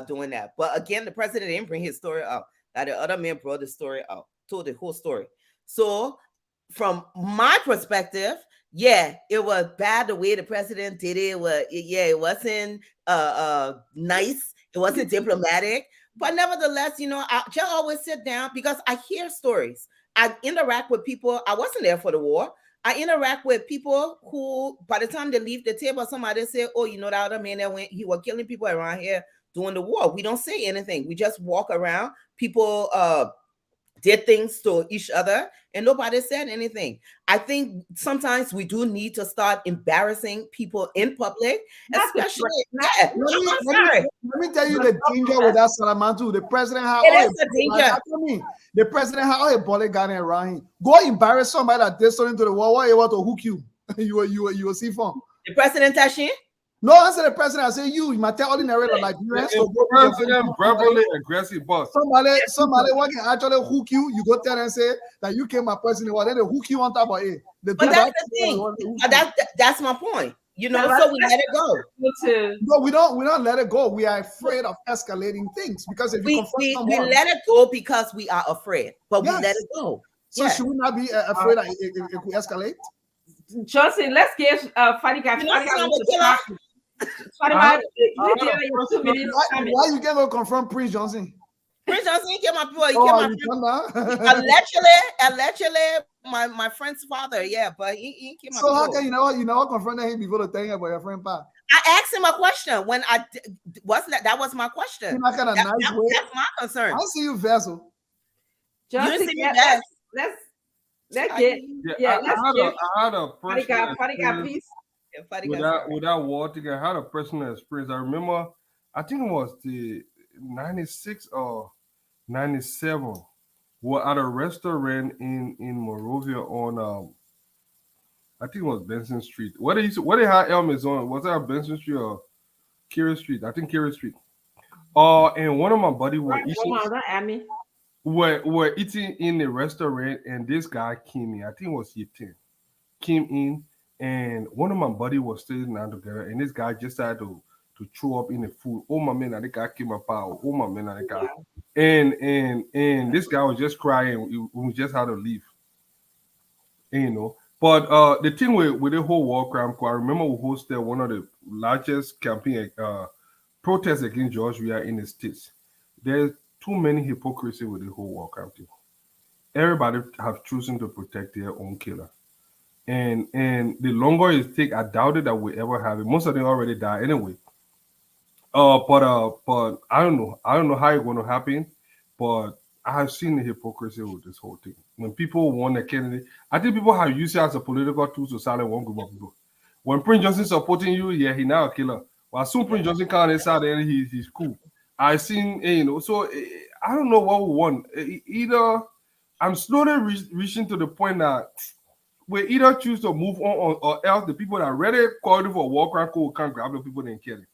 doing that. But again, the president didn't bring his story out. That the other man brought the story out, told the whole story. So, from my perspective, yeah, it was bad the way the president did it. It wasn't nice. It wasn't diplomatic. But nevertheless, I just always sit down because I hear stories. I interact with people. I wasn't there for the war. I interact with people who, by the time they leave the table, somebody say, "Oh, that other man that he was killing people around here during the war." We don't say anything. We just walk around. People did things to each other, and nobody said anything. I think sometimes we do need to start embarrassing people in public, especially. Let me tell you the danger with that Salamantu. The president had the president had all a bullet gun around him. Go embarrass somebody that did something to the war. Why you want to hook you? you will see from the president touching. No, I said the president. I said you might tell ordinary Liberians. The president verbally aggressive boss. Somebody working actually hook you. You go tell and say that you came my president. Well, then they hook you on top of it. But that's the thing. That's my point. You know, so we let it go. No, we don't let it go. We are afraid of escalating things because if you confront We someone, let it go because we are afraid, but yes. we let it go. So should we not be afraid that it could escalate? Johnson, let's give Fadiga. Why you can't go confront Prince Johnson? Prince Johnson came my people. He came my allegedly my friend's father. Yeah, but he came. So how can you know confronted him before the thing about your friend Pa? I asked him a question when I wasn't that was my question. That's my concern. I see you vessel. Johnson, let's get I had a personal please. With that war thing, I had a personal experience. I remember, I think it was the 96 or 97. We're at a restaurant in Monrovia on I think it was Benson Street. What they had helmets on? Was that Benson Street or Kerry Street? I think Kerry Street. And one of my buddies were eating. We're eating in the restaurant, and this guy came in. I think it was Yitin. Came in, and one of my buddy was sitting down together, and this guy just started to throw up in the food. Oh my man, I think I came up out. Oh my man, I think I. And this guy was just crying. We just had to leave. And, you know. But the thing with the whole war crime, I remember we hosted one of the largest campaign protests against Georgia in the States. There's too many hypocrisy with the whole war crime thing. Everybody have chosen to protect their own killer. And the longer it take, I doubt it that we ever have it. Most of them already died anyway. But I don't know how it's going to happen. But I have seen the hypocrisy with this whole thing. When people want a candidate, I think people have used it as a political tool to silence one group of people. When Prince Johnson supporting you, yeah, he now a killer. Well, soon Prince Johnson comes inside and he's cool. I seen, so I don't know what we want. Either I'm slowly reaching to the point that we either choose to move on or else the people that already called for war crime code can't grab the people and kill it.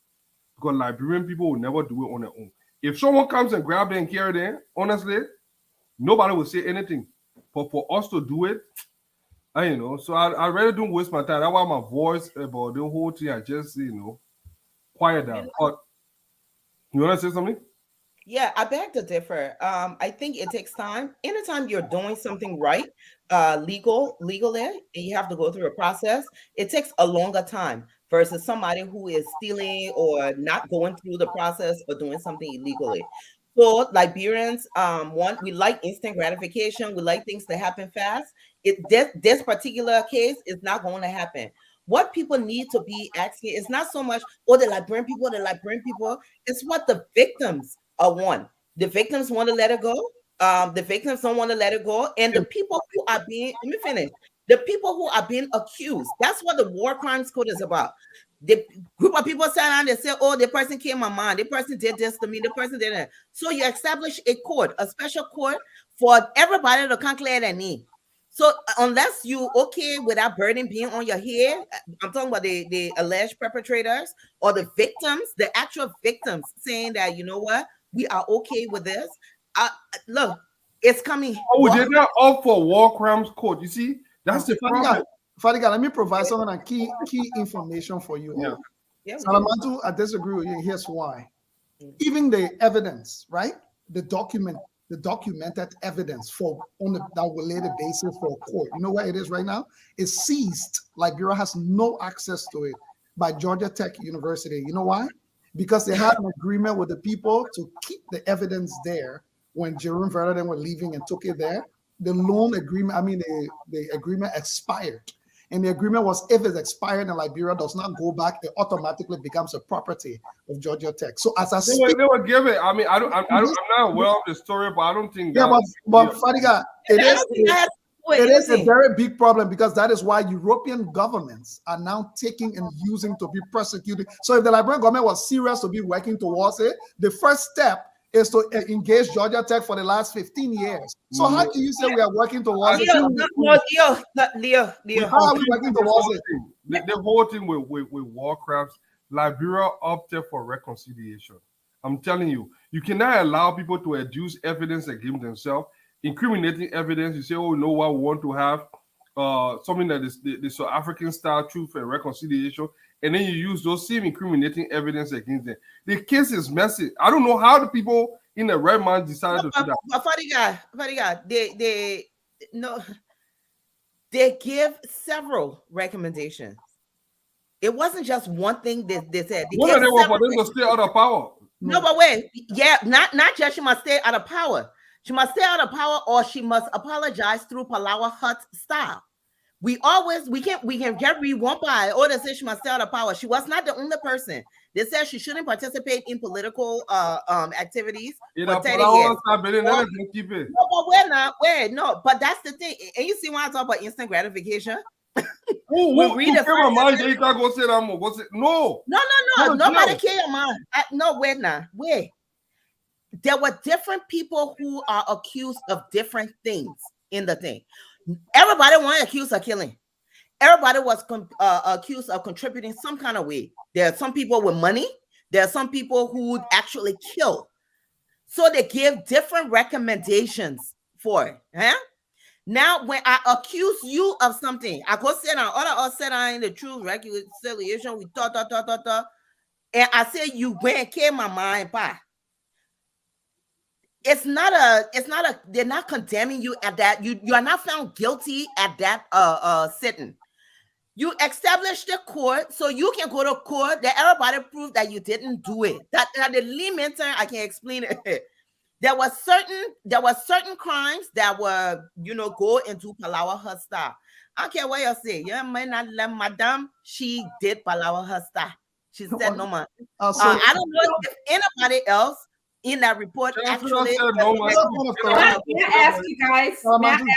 Because Liberian people will never do it on their own. If someone comes and grab them and carry them, honestly, nobody will say anything. But for us to do it, so I really don't waste my time. That's why my voice about the whole thing, I just, quiet down. But you want to say something? Yeah, I beg to differ. I think it takes time. Anytime you're doing something right, legally, and you have to go through a process, it takes a longer time versus somebody who is stealing or not going through the process or doing something illegally. So Liberians, we like instant gratification. We like things to happen fast. This particular case is not going to happen. What people need to be asking is not so much, the Liberian people. It's what the victims are want. The victims want to let it go. The victims don't want to let it go. And the people who are being, let me finish. The people who are being accused, that's what the war crimes code is about. The group of people sat down and say, oh, the person came my mind, the person did this to me, the person did that. So you establish a court, a special court for everybody to come clear their name. So unless you okay with that burden being on your head, I'm talking about the alleged perpetrators or the victims, the actual victims saying that, you know what, we are okay with this. Look, it's coming. Oh, they're not up for war crimes court. You see, that's the problem. Fadiga, let me provide some of key information for you. Yeah. Salamantu, I disagree with you. Here's why. Even the evidence, right? The documented evidence that will lay the basis for a court. You know where it is right now? It's seized. Liberia has no access to it by Georgia Tech University. You know why? Because they had an agreement with the people to keep the evidence there when Jerome Verladen were leaving and took it there. The loan agreement, the agreement expired. And the agreement was if it's expired and Liberia does not go back, it automatically becomes a property of Georgia Tech. So as I speak, they were given. I'm not aware of the story, but I don't think. Yeah, but Fadiga, it is a very big problem because that is why European governments are now taking and using to be prosecuted. So if the Liberian government was serious to be working towards it, the first step is to engage Georgia Tech for the last 15 years. So how can you say we are working towards it? Leo. How are we working towards it? The whole thing with war crimes, Liberia opted for reconciliation. I'm telling you, you cannot allow people to adduce evidence against themselves, incriminating evidence. You say, oh, you know what, we want to have something that is the South African style truth and reconciliation, and then you use those same incriminating evidence against them. The case is messy. I don't know how the people in the right mind decided to do that. But Fadiga, they give several recommendations. It wasn't just one thing that they said. One of them was for them to stay out of power. No, but wait, not just she must stay out of power. She must stay out of power, or she must apologize through Palawa Hut style. We can just read one by or they say she must stay out of power. She was not the only person. They said she shouldn't participate in political activities for 30 years. No, but that's the thing. And you see when I talk about instant gratification. No. Nobody care your mind. No, wait now. Wait. There were different people who are accused of different things in the thing. Everybody was accused of killing. Everybody was accused of contributing some kind of way. There are some people with money. There are some people who would actually kill. So they give different recommendations for it. Huh? Now, when I accuse you of something, I go sit down, all sit down in the truth reconciliation, we talk, and I say you went and came my mind by. It's not they're not condemning you at that. You are not found guilty at that sitting. You established the court so you can go to court that everybody proved that you didn't do it. That the limit, I can explain it. There were certain crimes that were, go into Palawa Hut style. I don't care what you say. You might not let Madame, she did Palawa Hut style. She said no man. I don't know if anybody else in that report actually. Can I ask you guys?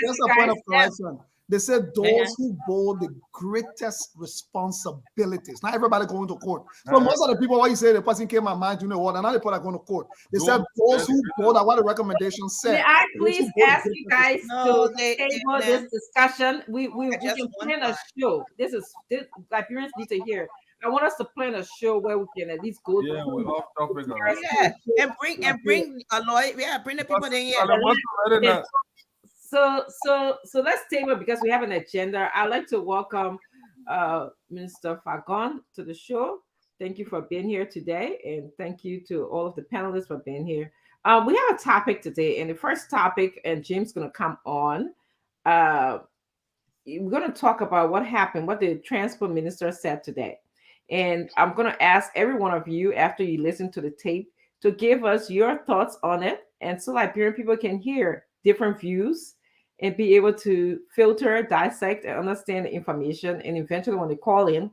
Just a point of correction. They said those who bore the greatest responsibilities. Not everybody going to court. So most of the people, what you say, the person came and mind, and now the people are going to court. They said those who bore that, what the recommendation said. May I please ask you guys to table this discussion? We can plan a show. This Liberians need to hear. I want us to plan a show where we can at least go through. And bring a lawyer. Yeah, bring the people in here. So let's table because we have an agenda. I'd like to welcome Minister Fagon to the show. Thank you for being here today, and thank you to all of the panelists for being here. We have a topic today, and the first topic, and Jim's is going to come on. We're going to talk about what happened, what the transport minister said today. And I'm going to ask every one of you, after you listen to the tape, to give us your thoughts on it. And so Liberian people can hear different views and be able to filter, dissect, and understand the information. And eventually when they call in,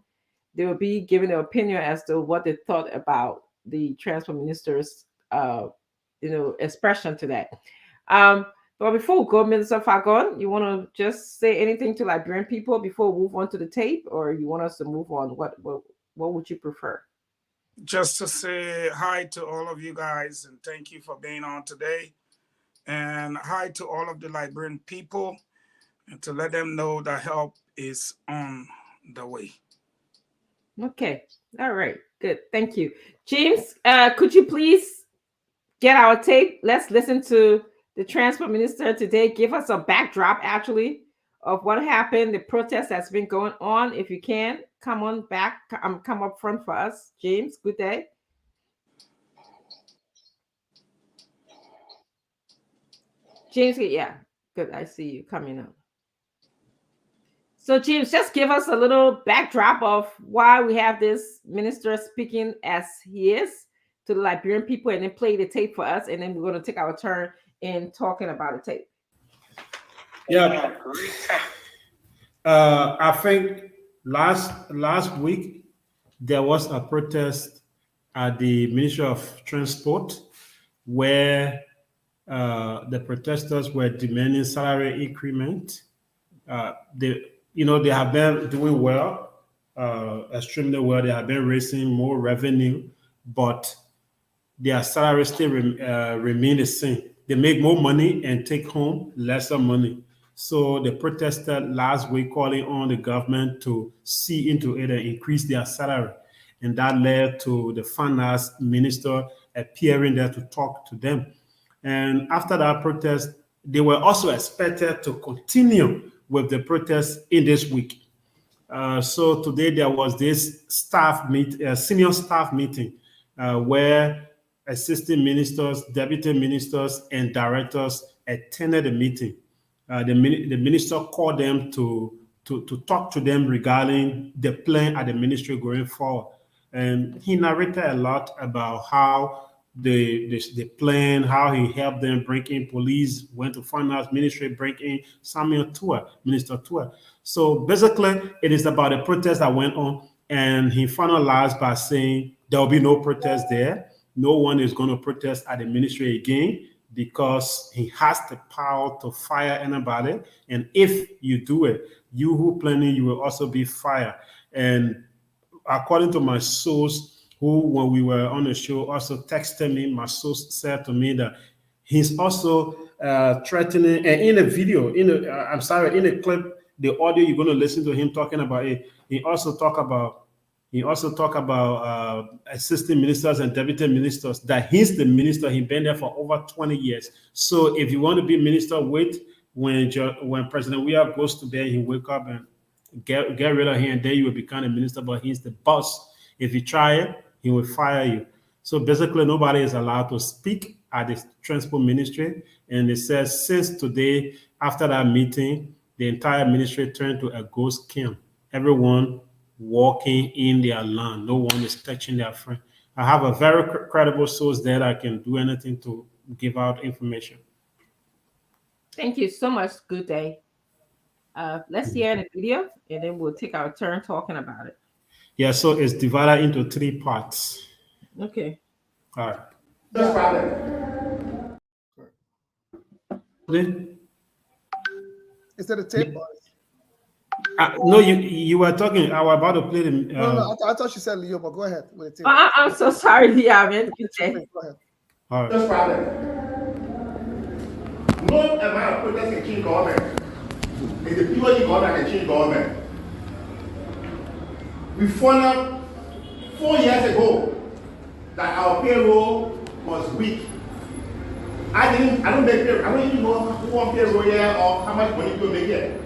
they will be giving their opinion as to what they thought about the transport minister's expression to that. But before we go, Minister Fagon, you want to just say anything to Liberian people before we move on to the tape, or you want us to move on? What would you prefer? Just to say hi to all of you guys and thank you for being on today. And hi to all of the Liberian people and to let them know that help is on the way. Okay. All right. Good. Thank you. James, could you please get our tape? Let's listen to the transport minister today. Give us a backdrop, actually, of what happened, the protest that's been going on. If you can, come on back. Come up front for us. James, good day. James, yeah, good. I see you coming up. So, James, just give us a little backdrop of why we have this minister speaking as he is to the Liberian people, and then play the tape for us, and then we're going to take our turn in talking about the tape. Yeah, I think last week there was a protest at the Ministry of Transport where the protesters were demanding salary increment. They have been doing well, extremely well. They have been raising more revenue, but their salary still remain the same. They make more money and take home lesser money. So they protested last week, calling on the government to see into it and increase their salary. And that led to the finance minister appearing there to talk to them. And after that protest, they were also expected to continue with the protest in this week. So today there was this senior staff meeting where assistant ministers, deputy ministers, and directors attended the meeting. The minister called them to talk to them regarding the plan at the ministry going forward. And he narrated a lot about how the plan, how he helped them bring in police, went to finance ministry, bring in Minister Tour. So basically, it is about the protest that went on, and he finalized by saying there will be no protest there. No one is going to protest at the ministry again because he has the power to fire anybody. And if you do it, you who planning, you will also be fired. And according to my source, who, when we were on the show, also texted me, my source said to me that he's also threatening, and in the video, in the clip, the audio you're going to listen to him talking about it, he also talk about assistant ministers and deputy ministers, that he's the minister. He's been there for over 20 years. So if you want to be minister, wait when President Weah goes to bed, he wake up and get rid of him, and then you will become a minister, but he's the boss. If you try it, he will fire you. So basically, nobody is allowed to speak at the transport ministry. And it says since today, after that meeting, the entire ministry turned to a ghost camp. Everyone walking in their land. No one is touching their friend. I have a very credible source that I can do anything to give out information. Thank you so much. Good day. Let's hear the video, and then we'll take our turn talking about it. Yeah, so it's divided into 3 parts. Okay. All right. No problem. Is that a tape? No, you were talking. I was about to play the. No, I thought you said Leo, but go ahead with the tape. I'm so sorry, Leah, man. Good day. Go ahead. All right. No problem. No amount of protest can change government. It's the people in government that can change government. We found out 4 years ago that our payroll was weak. I don't make payroll. I don't even know who on payroll here or how much money people make here.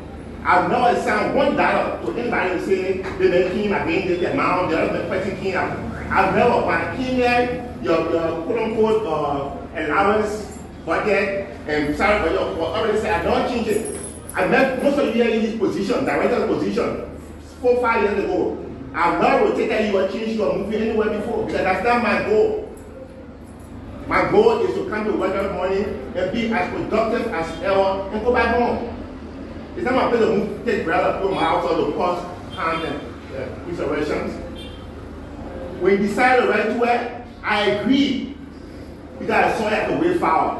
I've never signed $1 to anybody to say they making against this amount, the other person came out. I've never bought here your quote unquote allowance budget and salary for your already say I don't change it. I met most of you here in this position, director position, 4 or 5 years ago. I've never rotated you or changed you or moved you anywhere before because that's not my goal. My goal is to come to work every morning and be as productive as ever and go back home. It's not my place to move, take bread, put my house or to cause harm and reservations. When you decided to write to it, I agreed because I saw you have to wait forward.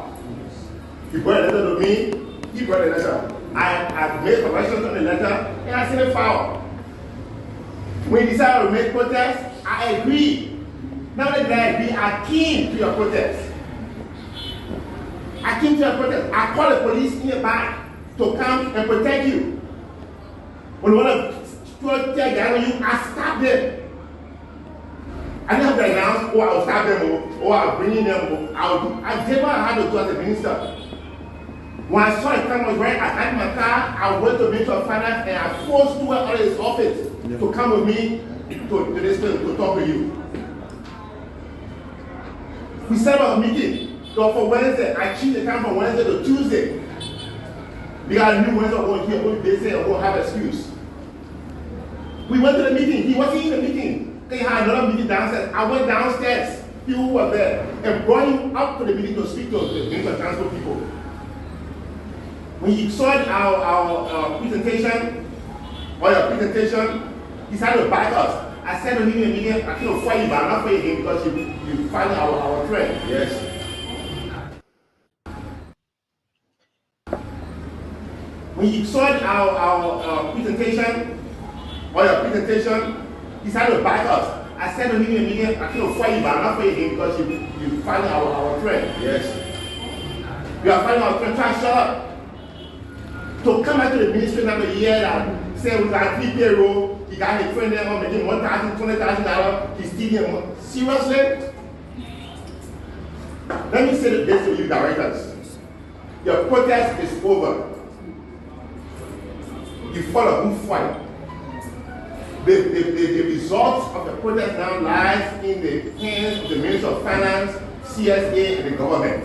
You brought a letter to me, he brought a letter. I made corrections on the letter and I sent it forward. When you decided to make protests, I agreed. Not only did I agree, I came to your protest. I came to your protest. I called the police in your back to come and protect you. When one of the tear gas on you, I stopped them. I didn't have to announce, I will stop them, or I will bring them, I did what I had to do as a minister. When I saw the car was right, I had my car, I went to Minister of Finance and I forced Stuart out of his office to come with me to this place to talk to you. We set up a meeting. So for Wednesday, I changed the time from Wednesday to Tuesday. Because I knew Wednesday was going to hear what they say or going to have an excuse. We went to the meeting. He wasn't in the meeting. They had another meeting downstairs. I went downstairs, people who were there, and brought him up to the meeting to speak to the Minister of Transport people. When you saw our presentation, or your presentation, he started to back us. I said to him in the meeting, I can't fire you, but I'm not firing him because you fired our friend. Yes. When you saw our presentation, or your presentation, he started to back us. I said to him in the meeting, I can't fire you, but I'm not firing him because you fired our friend. Yes. You are firing our friend, try to shut up. To come back to the ministry now to hear that, say we got 3 payroll, he got his friend there on making $1,000, $20,000, he's stealing money. Seriously? Let me say this to you directors. Your protest is over. You fought a good fight. The results of the protest now lies in the hands of the Ministry of Finance, CSA, and the government.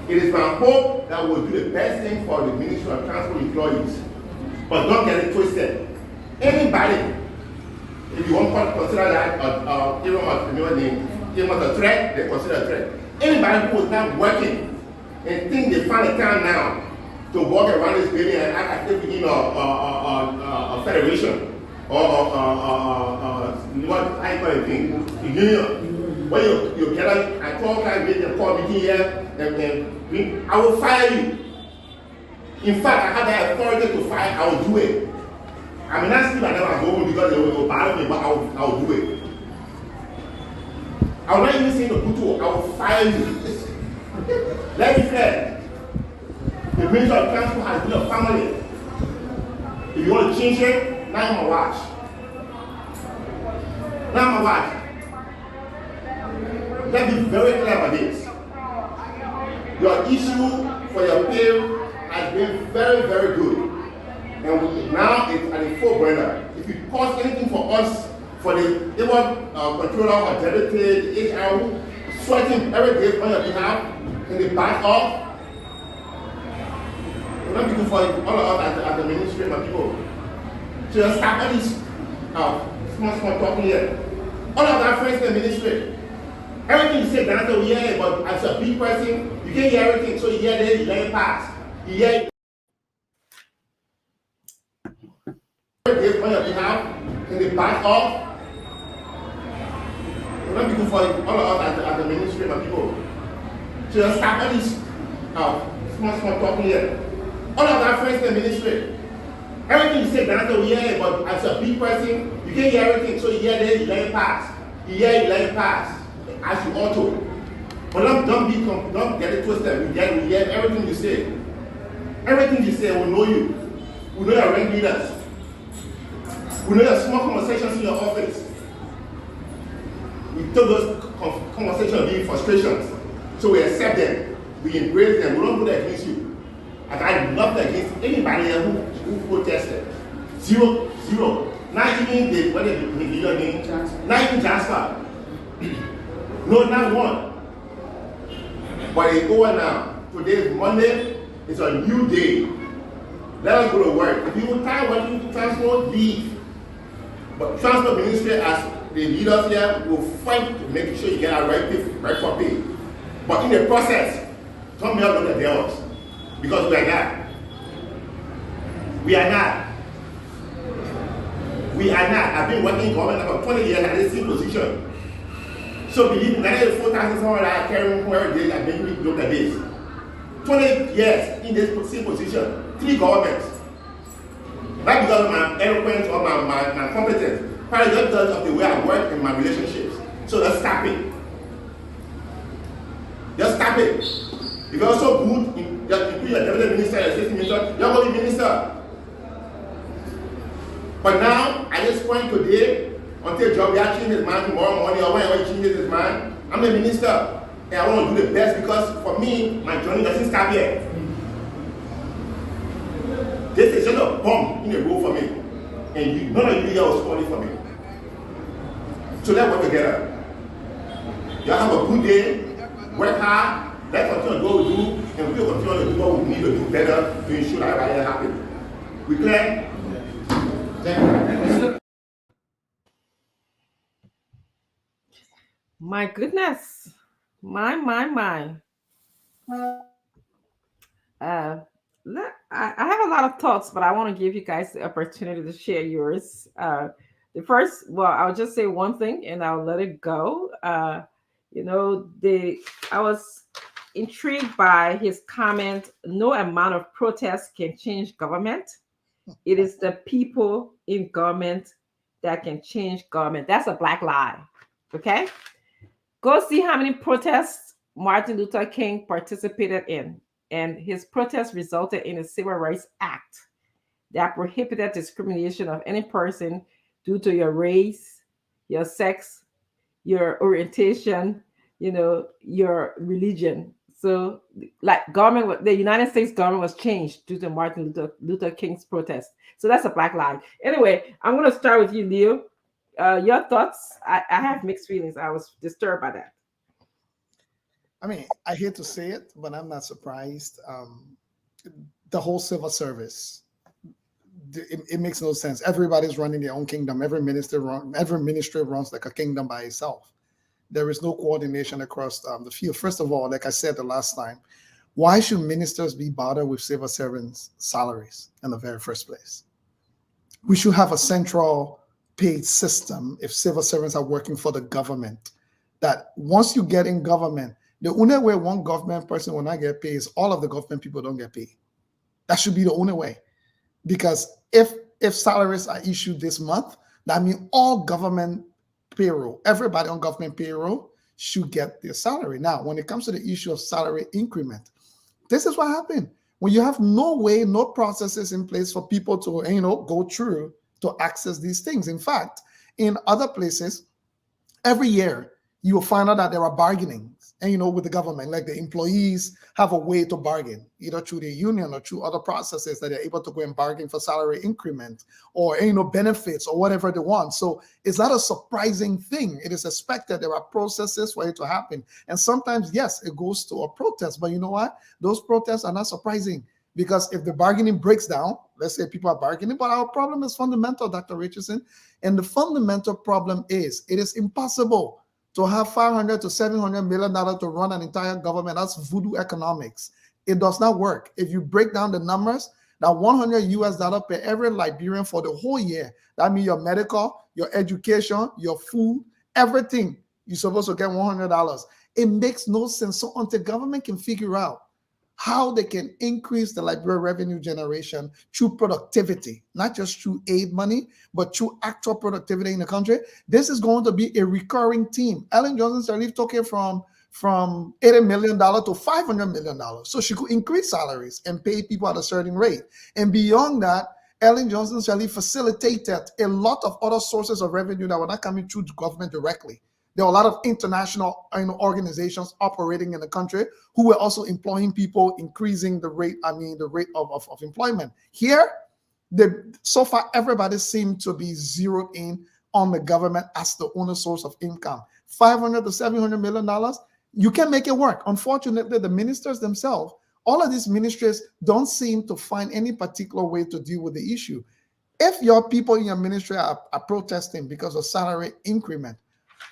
It is my hope that we'll do the best thing for the Ministry of Transport employees. But don't get it twisted. Anybody, if you want to consider that even a threat, they consider a threat. Anybody who is not working and think they find a time now to walk around this building and act as if we in a federation or what I call it thing, a union. When you get up at 12 times, make them call meeting here, and I will fire you. In fact, I have the authority to fire, I will do it. I mean, not still I never go home because they will battle me, but I will do it. I will not even say the Kutu, I will fire you. Let me clear. The Ministry of Transport has been a family. If you want to change it, now I'm going to watch. Now I'm going to watch. Let's be very clear about this. Your issue for your pay has been very, very good. And now it's at a full burner. If it costs anything for us, for the controller or deputy, the HR, sweating every day on your behalf, and they back off, we're not people for all of us as the ministry of people. So just stop all this small talking here. All of our friends in the ministry. Everything you say, that's what we hear, but as a big person, you can't hear everything, so you hear this, you let it pass. You hear every day on your behalf, and they back off. We're not people for all of us as the ministry of people. So just stop all this small talking here. All of our friends in the ministry. Everything you say, that's what we hear, but as a big person, you can't hear everything, so you hear this, you let it pass. You hear, you let it pass. As you ought to. But don't get it twisted. We get everything you say. Everything you say will know you. We know your rank leaders. We know your small conversations in your office. We took those conversations being frustrations. So we accept them. We embrace them. We don't put that against you. And I love that against anybody who protested. Zero. Not even the leader named Jasper. Not even Jasper. No, not one. But it's over now. Today is Monday. It's a new day. Let us go to work. If you time working to transport, leave. But transport ministry, as the leaders here, will fight to make sure you get our right for pay. But in the process, don't be out of the devils. Because we are not. We are not. We are not. I've been working in government about 20 years at the same position. So believe me, that is 4,000 someone that I carry where they are making me look at this. 20 years in this same position, 3 governments. Not because of my eloquence or my competence, but just because of the way I work and my relationships. So let's stop it. Just stop it. If you're so good, include your deputy minister, your assistant minister, you're going to be minister. But now, at this point today, until Job changes his mind tomorrow morning or whenever he changes his mind, I'm the minister. And I want to do the best because for me, my journey doesn't stop here. This is just a bump in the road for me. And none of you here was calling for me. So let's work together. Y'all have a good day, work hard, let's continue to do what we do, and we'll continue to do what we need to do better to ensure that everybody is happy. We clear? Thank you. My goodness. My. I have a lot of thoughts, but I want to give you guys the opportunity to share yours. I'll just say one thing and I'll let it go. I was intrigued by his comment, no amount of protest can change government. It is the people in government that can change government. That's a black lie. Okay? Go see how many protests Martin Luther King participated in. And his protest resulted in a Civil Rights Act that prohibited discrimination of any person due to your race, your sex, your orientation, your religion. So, like the United States government was changed due to Martin Luther King's protest. So that's a black lie. Anyway, I'm going to start with you, Leo. Your thoughts? I have mixed feelings. I was disturbed by that. I mean, I hate to say it, but I'm not surprised. The whole civil service, it makes no sense. Everybody's running their own kingdom. Every ministry runs like a kingdom by itself. There is no coordination across the field. First of all, like I said the last time, why should ministers be bothered with civil servants' salaries in the very first place? We should have a central paid system if civil servants are working for the government. That once you get in government, the only way one government person will not get paid is all of the government people don't get paid. That should be the only way. Because if salaries are issued this month, that means all government payroll, everybody on government payroll should get their salary. Now, when it comes to the issue of salary increment, this is what happened. When you have no way, no processes in place for people to, go through to access these things. In fact, in other places, every year you will find out that there are bargainings, and with the government, like the employees have a way to bargain, either through the union or through other processes that they're able to go and bargain for salary increment or benefits or whatever they want. So it's not a surprising thing. It is expected. There are processes for it to happen. And sometimes, yes, it goes to a protest, but you know what? Those protests are not surprising. Because if the bargaining breaks down, let's say people are bargaining, but our problem is fundamental, Dr. Richardson. And the fundamental problem is it is impossible to have $500 to $700 million to run an entire government. That's voodoo economics. It does not work. If you break down the numbers, that $100 per every Liberian for the whole year, that means your medical, your education, your food, everything, you're supposed to get $100. It makes no sense. So until government can figure out how they can increase the Liberian revenue generation through productivity, not just through aid money, but through actual productivity in the country. This is going to be a recurring theme. Ellen Johnson Sirleaf took it from $80 million to $500 million. So she could increase salaries and pay people at a certain rate. And beyond that, Ellen Johnson Sirleaf facilitated a lot of other sources of revenue that were not coming through the government directly. There are a lot of international organizations operating in the country who were also employing people, increasing the rate of employment. Here, so far, everybody seemed to be zeroed in on the government as the only source of income. $500 to $700 million, you can make it work. Unfortunately, the ministers themselves, all of these ministries don't seem to find any particular way to deal with the issue. If your people in your ministry are protesting because of salary increment,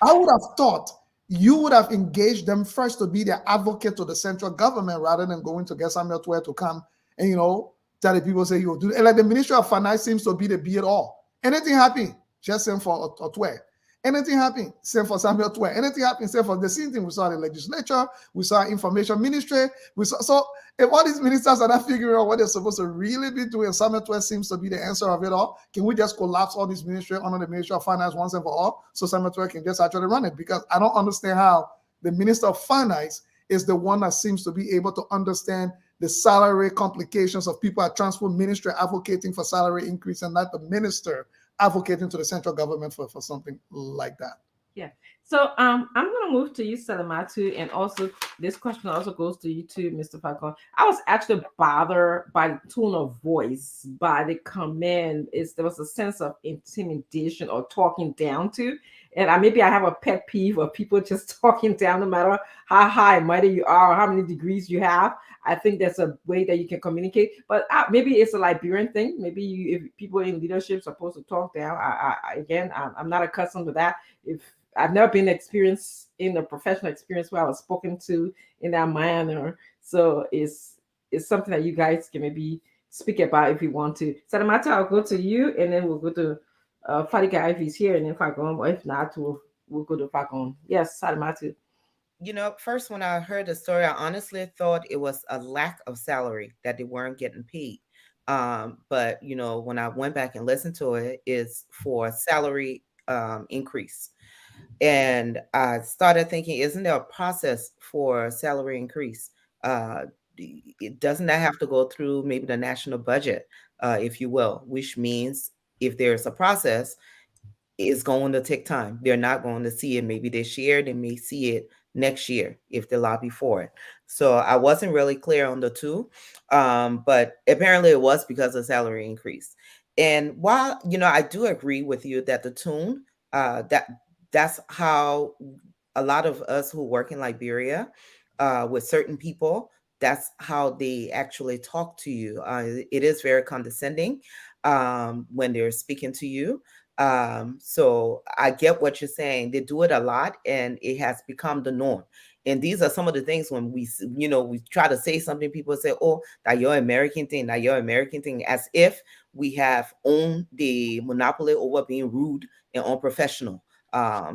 I would have thought you would have engaged them first to be their advocate to the central government rather than going to get Samuel Twer to come and, tell the people, say, you do. And like the Ministry of Finance seems to be the be it all. Anything happen, just send for Twer. Anything happen, send for Samuel Twer. Anything happen, send for the same thing we saw in the legislature, we saw information ministry. So if all these ministers are not figuring out what they're supposed to really be doing, Samuel Twer seems to be the answer of it all. Can we just collapse all these ministry under the Ministry of Finance once and for all so Samuel Twer can just actually run it? Because I don't understand how the Minister of Finance is the one that seems to be able to understand the salary complications of people at Transport Ministry advocating for salary increase and not the minister advocating to the central government for something like that. Yeah. So I'm going to move to you, Salamatu, and also this question also goes to you too, Mr. Falcon. I was actually bothered by the tone of voice, by the command. There was a sense of intimidation or talking down to. And maybe I have a pet peeve of people just talking down, no matter how high and mighty you are or how many degrees you have. I think there's a way that you can communicate, but maybe it's a Liberian thing. Maybe if people in leadership are supposed to talk down. I'm not accustomed to that. If I've never been experienced in a professional experience where I was spoken to in that manner, so it's something that you guys can maybe speak about if you want to. Salamata, I'll go to you, and then we'll go to Fadika if he's here, and then Falcon. Or if not, we'll go to Falcon. Yes, Salamata. First, when I heard the story, I honestly thought it was a lack of salary that they weren't getting paid. But when I went back and listened to it, it's for salary increase. And I started thinking, isn't there a process for salary increase? It doesn't that have to go through maybe the national budget, if you will, which means if there's a process, it's going to take time. They're not going to see it maybe this year. They may see it next year if they lobby for it. So I wasn't really clear on the two, but apparently it was because of salary increase. And while I do agree with you that the tune, that's how a lot of us who work in Liberia, with certain people, that's how they actually talk to you. It is very condescending when they're speaking to you. So I get what you're saying. They do it a lot, and it has become the norm. And these are some of the things when we try to say something, people say, "Oh, that your American thing, that your American thing," as if we have owned the monopoly over being rude and unprofessional.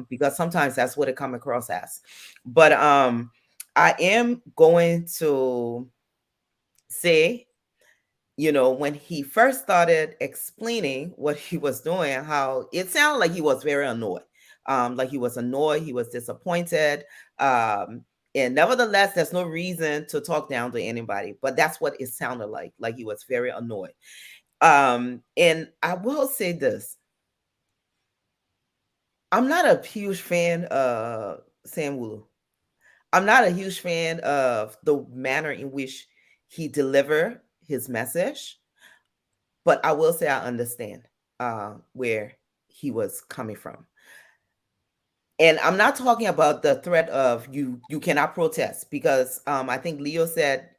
Because sometimes that's what it come across as. But I am going to say, when he first started explaining what he was doing, how it sounded like he was very annoyed. Like he was annoyed, he was disappointed. And nevertheless, there's no reason to talk down to anybody, but that's what it sounded like he was very annoyed. And I will say this. I'm not a huge fan of Sam Wulu. I'm not a huge fan of the manner in which he delivered his message, but I will say I understand where he was coming from. And I'm not talking about the threat of you cannot protest, because I think Leo said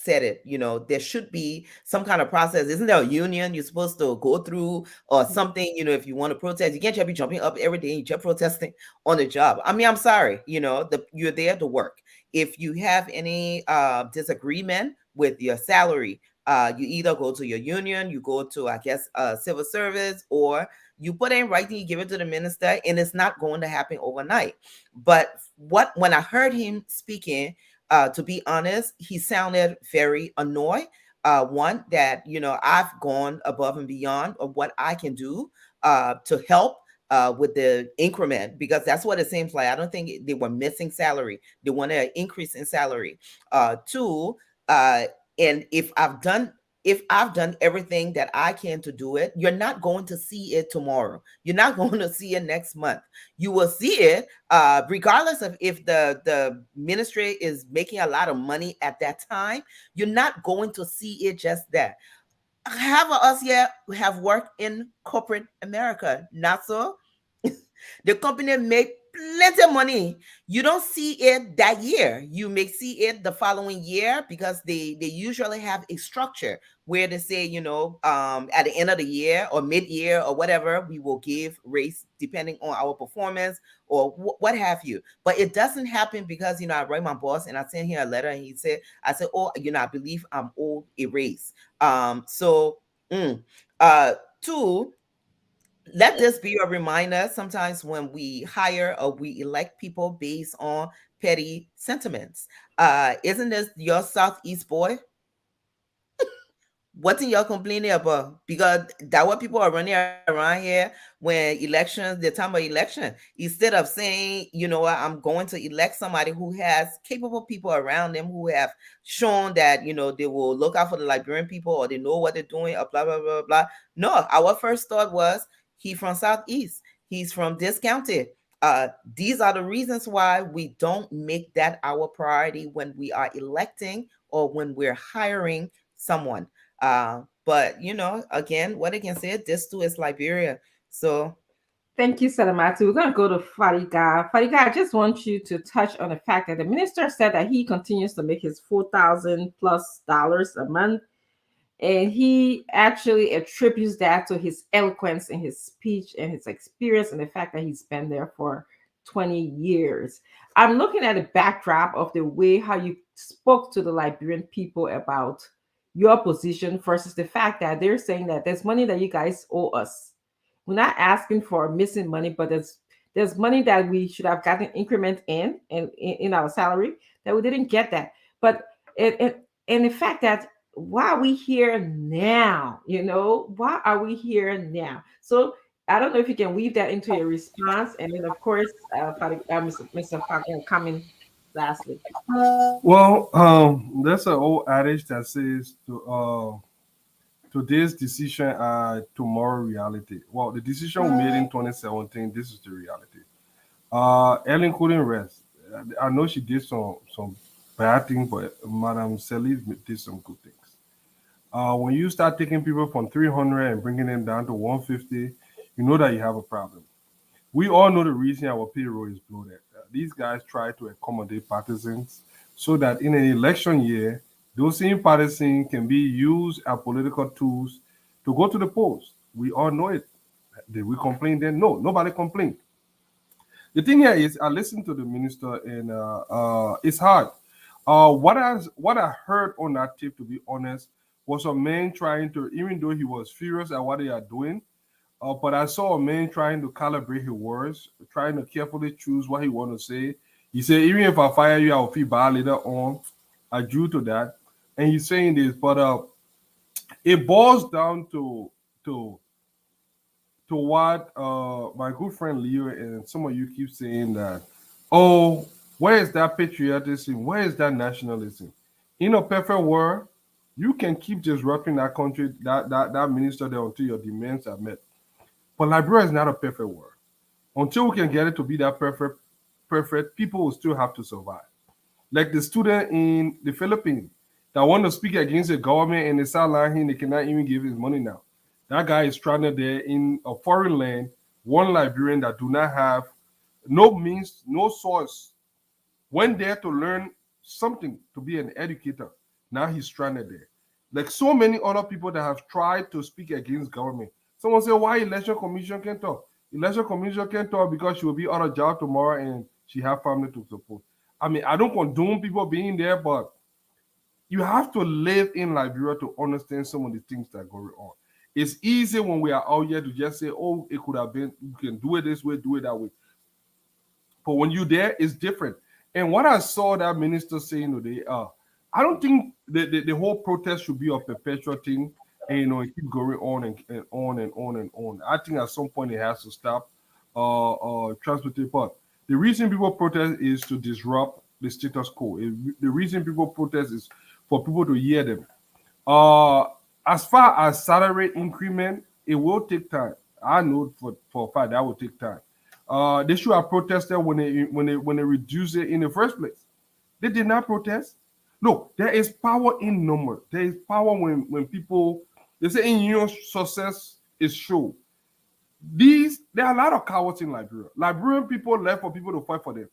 it. There should be some kind of process. Isn't there a union you're supposed to go through or something? If you want to protest, you can't just be jumping up every day and just protesting on the job. I mean, I'm sorry, you're there to work. If you have any disagreement with your salary, you either go to your union, you go to, I guess, civil service, or you put in writing, you give it to the minister, and it's not going to happen overnight. But when I heard him speaking, to be honest, he sounded very annoyed. One, that I've gone above and beyond of what I can do to help with the increment, because that's what it seems like. I don't think they were missing salary. They wanted an increase in salary. Two, and if I've done everything that I can to do it, you're not going to see it tomorrow. You're not going to see it next month. You will see it regardless of if the ministry is making a lot of money at that time. You're not going to see it just that. Half of us here have worked in corporate America, not so. The company make plenty of money. You don't see it that year. You may see it the following year, because they usually have a structure where they say, at the end of the year or mid-year or whatever, we will give raise depending on our performance or what have you. But it doesn't happen because, I write my boss and I send him a letter and I said, "Oh, I believe I'm owed a raise." So, two, let this be a reminder sometimes when we hire or we elect people based on petty sentiments. Isn't this your Southeast boy? What are y'all complaining about? Because that what people are running around here when elections, the time of election, instead of saying, what, I'm going to elect somebody who has capable people around them who have shown that, they will look out for the Liberian people, or they know what they're doing, or blah, blah, blah, blah. No, our first thought was he from Southeast. He's from this county. These are the reasons why we don't make that our priority when we are electing or when we're hiring someone. But again, what I can say, this too is Liberia. So Thank you, Salamatu. We're going to go to Fariga. Fariga, I just want you to touch on the fact that the minister said that he continues to make his $4,000+ a month. And he actually attributes that to his eloquence in his speech and his experience and the fact that he's been there for 20 years. I'm looking at the backdrop of the way how you spoke to the Liberian people about your position versus the fact that they're saying that there's money that you guys owe us. We're not asking for missing money, but there's money that we should have gotten increment in our salary that we didn't get that. But and the fact that why are we here now? Why are we here now? So I don't know if you can weave that into your response, and then of course, Mr. Falcon coming lastly. Well, there's an old adage that says today's decision are tomorrow reality. Well, the decision we made in 2017, this is the reality. Ellen couldn't rest. I know she did some bad things, but Madame Celie did some good things. When you start taking people from 300 and bringing them down to 150, you know that you have a problem. We all know the reason our payroll is bloated. These guys try to accommodate partisans so that in an election year, those same partisans can be used as political tools to go to the polls. We all know it. Did we complain then? No, nobody complained. The thing here is, I listened to the minister, and it's hard. What I heard on that tape, to be honest, was a man trying to, even though he was furious at what they are doing, but I saw a man trying to calibrate his words, trying to carefully choose what he want to say. He said, even if I fire you, I'll feel bad later on. I drew to that, and he's saying this, but it boils down to what my good friend Leo and some of you keep saying that, oh, where is that patriotism? Where is that nationalism? In a perfect world, you can keep disrupting that country, that minister there until your demands are met. But Liberia is not a perfect world. Until we can get it to be that perfect, people will still have to survive. Like the student in the Philippines that want to speak against the government and they start lying, they cannot even give his money now. That guy is stranded there in a foreign land, one Liberian that do not have no means, no source, went there to learn something, to be an educator. Now he's stranded there. Like so many other people that have tried to speak against government. Someone say, why election commission can't talk? Election commission can't talk because she will be out of job tomorrow and she have family to support. I mean, I don't condone people being there, but you have to live in Liberia to understand some of the things that are going on. It's easy when we are out here to just say, oh, it could have been, you can do it this way, do it that way. But when you're there, it's different. And what I saw that minister saying today, I don't think the whole protest should be a perpetual thing, and it keep going on and on and on and on. I think at some point it has to stop. Transportation. But the reason people protest is to disrupt the status quo. The reason people protest is for people to hear them. As far as salary increment, it will take time. I know for a fact that will take time. They should have protested when they reduced it in the first place. They did not protest. Look, there is power in number. There is power when people, they say in union success is show. There are a lot of cowards in Liberia. Liberian people left for people to fight for them.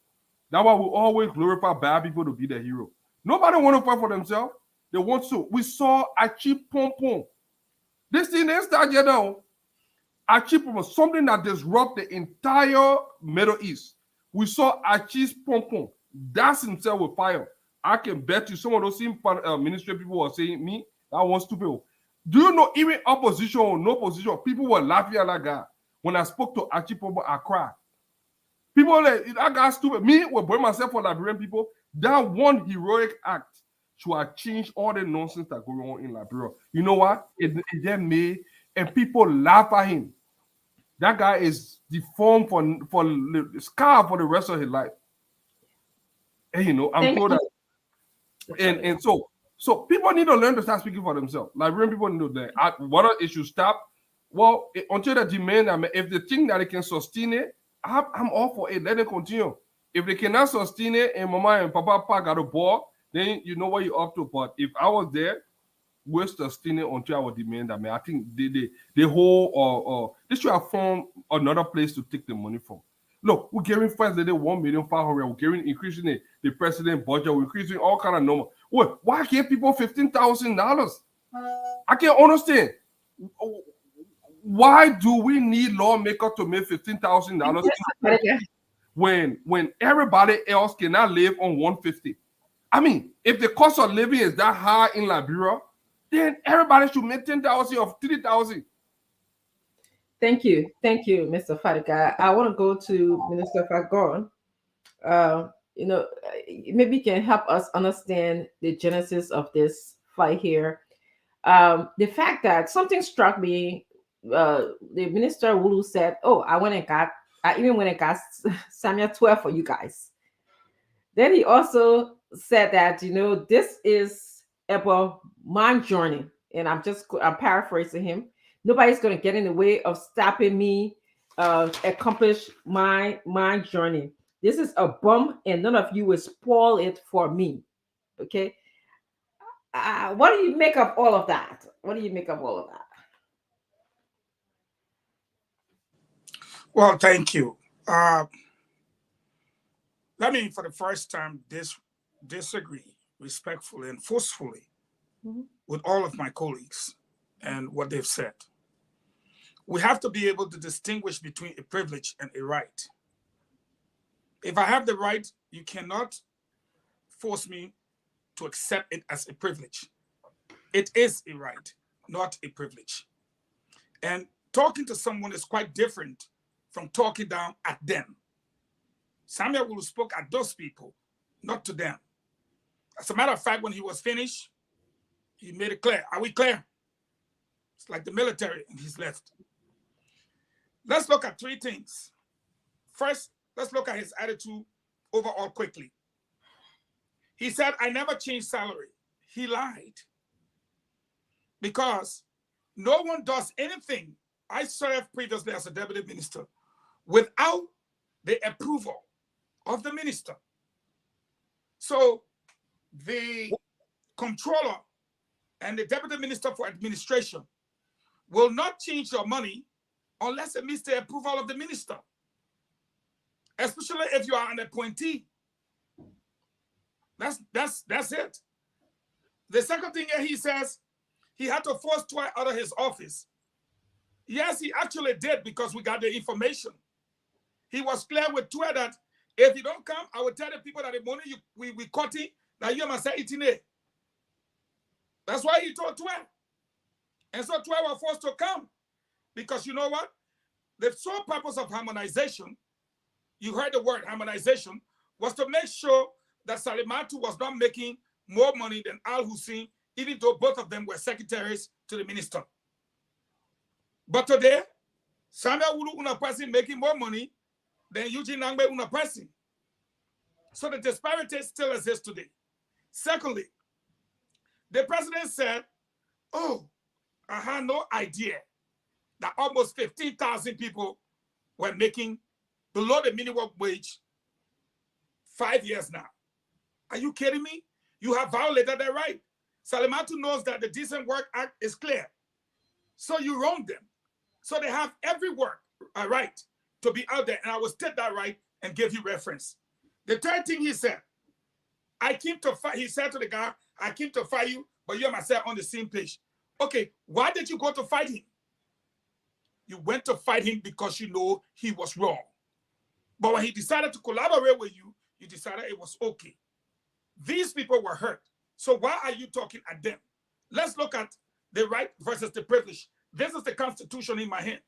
That's why we always glorify bad people to be the hero. Nobody want to fight for themselves. They want to. We saw Achi Pompom. This thing they start here now. Achi Pompom, something that disrupt the entire Middle East. We saw Achi's Pompom. That's himself with fire. I can bet you some of those same ministry people were saying me, that was stupid. Do you know even opposition or no opposition, people were laughing at that guy. When I spoke to Achi Pompom, I cried. People were like, that guy's stupid. Me, will blame myself for Liberian people. That one heroic act should have changed all the nonsense that going on in Liberia. You know what? It then made, and people laugh at him. That guy is deformed for scar for the rest of his life. And I'm told that. And so people need to learn to start speaking for themselves. Liberian people need to learn. Whether it should stop, well, until the demand, if they think that they can sustain it, I'm all for it. Let it continue. If they cannot sustain it and mama and papa got a ball, then you know what you're up to. But if I was there, we're sustaining until our demand. I think the whole they should have found another place to take the money from. Look, we're giving first lady 1,500,000. We're giving increasing the president budget. We're increasing all kind of number. Wait, why give people $15,000? I can't understand. Why do we need lawmakers to make $15,000 when everybody else cannot live on 150? I mean, if the cost of living is that high in Liberia, then everybody should make 10,000 or 3,000. Thank you, Mr. Fadiga. I want to go to Minister Fagon. Maybe you can help us understand the genesis of this fight here. The fact that something struck me, the Minister Wulu said, "Oh, I even went and got Samuel 12 for you guys." Then he also said that this is about my journey, and I'm paraphrasing him. Nobody's going to get in the way of stopping me accomplish my journey. This is a bum, and none of you will spoil it for me. Okay. What do you make of all of that? What do you make of all of that? Well, thank you. Let me, for the first time, disagree respectfully and forcefully with all of my colleagues and what they've said. We have to be able to distinguish between a privilege and a right. If I have the right, you cannot force me to accept it as a privilege. It is a right, not a privilege. And talking to someone is quite different from talking down at them. Samuel would have spoke at those people, not to them. As a matter of fact, when he was finished, he made it clear. Are we clear? It's like the military, and he's left. Let's look at three things. First, let's look at his attitude overall quickly. He said, I never changed salary. He lied. Because no one does anything. I served previously as a deputy minister without the approval of the minister. So the comptroller and the deputy minister for administration will not change your money unless it meets the approval of the minister, especially if you are an appointee. That's it. The second thing here, he says he had to force Twy out of his office. Yes, he actually did, because we got the information. He was clear with Twy that if you don't come, I will tell the people that the money we cut it, that you must say it in it. That's why he told Twy. And so Twy was forced to come. Because you know what? The sole purpose of harmonization, you heard the word harmonization, was to make sure that Salimatu was not making more money than Al Hussein, even though both of them were secretaries to the minister. But today, Samuel Wulu una person making more money than Eugene Nangbe una person. So the disparity still exists today. Secondly, the president said, oh, I had no idea that almost 15,000 people were making below the minimum wage 5 years now. Are you kidding me? You have violated their right. Salimatu knows that the Decent Work Act is clear. So you wronged them. So they have every right to be out there. And I will state that right and give you reference. The third thing he said, I came to fight. He said to the guy, I came to fight you, but you and myself on the same page. Okay, why did you go to fight him? You went to fight him because you know he was wrong. But when he decided to collaborate with you, you decided it was okay. These people were hurt. So why are you talking at them? Let's look at the right versus the privilege. This is the Constitution in my hand.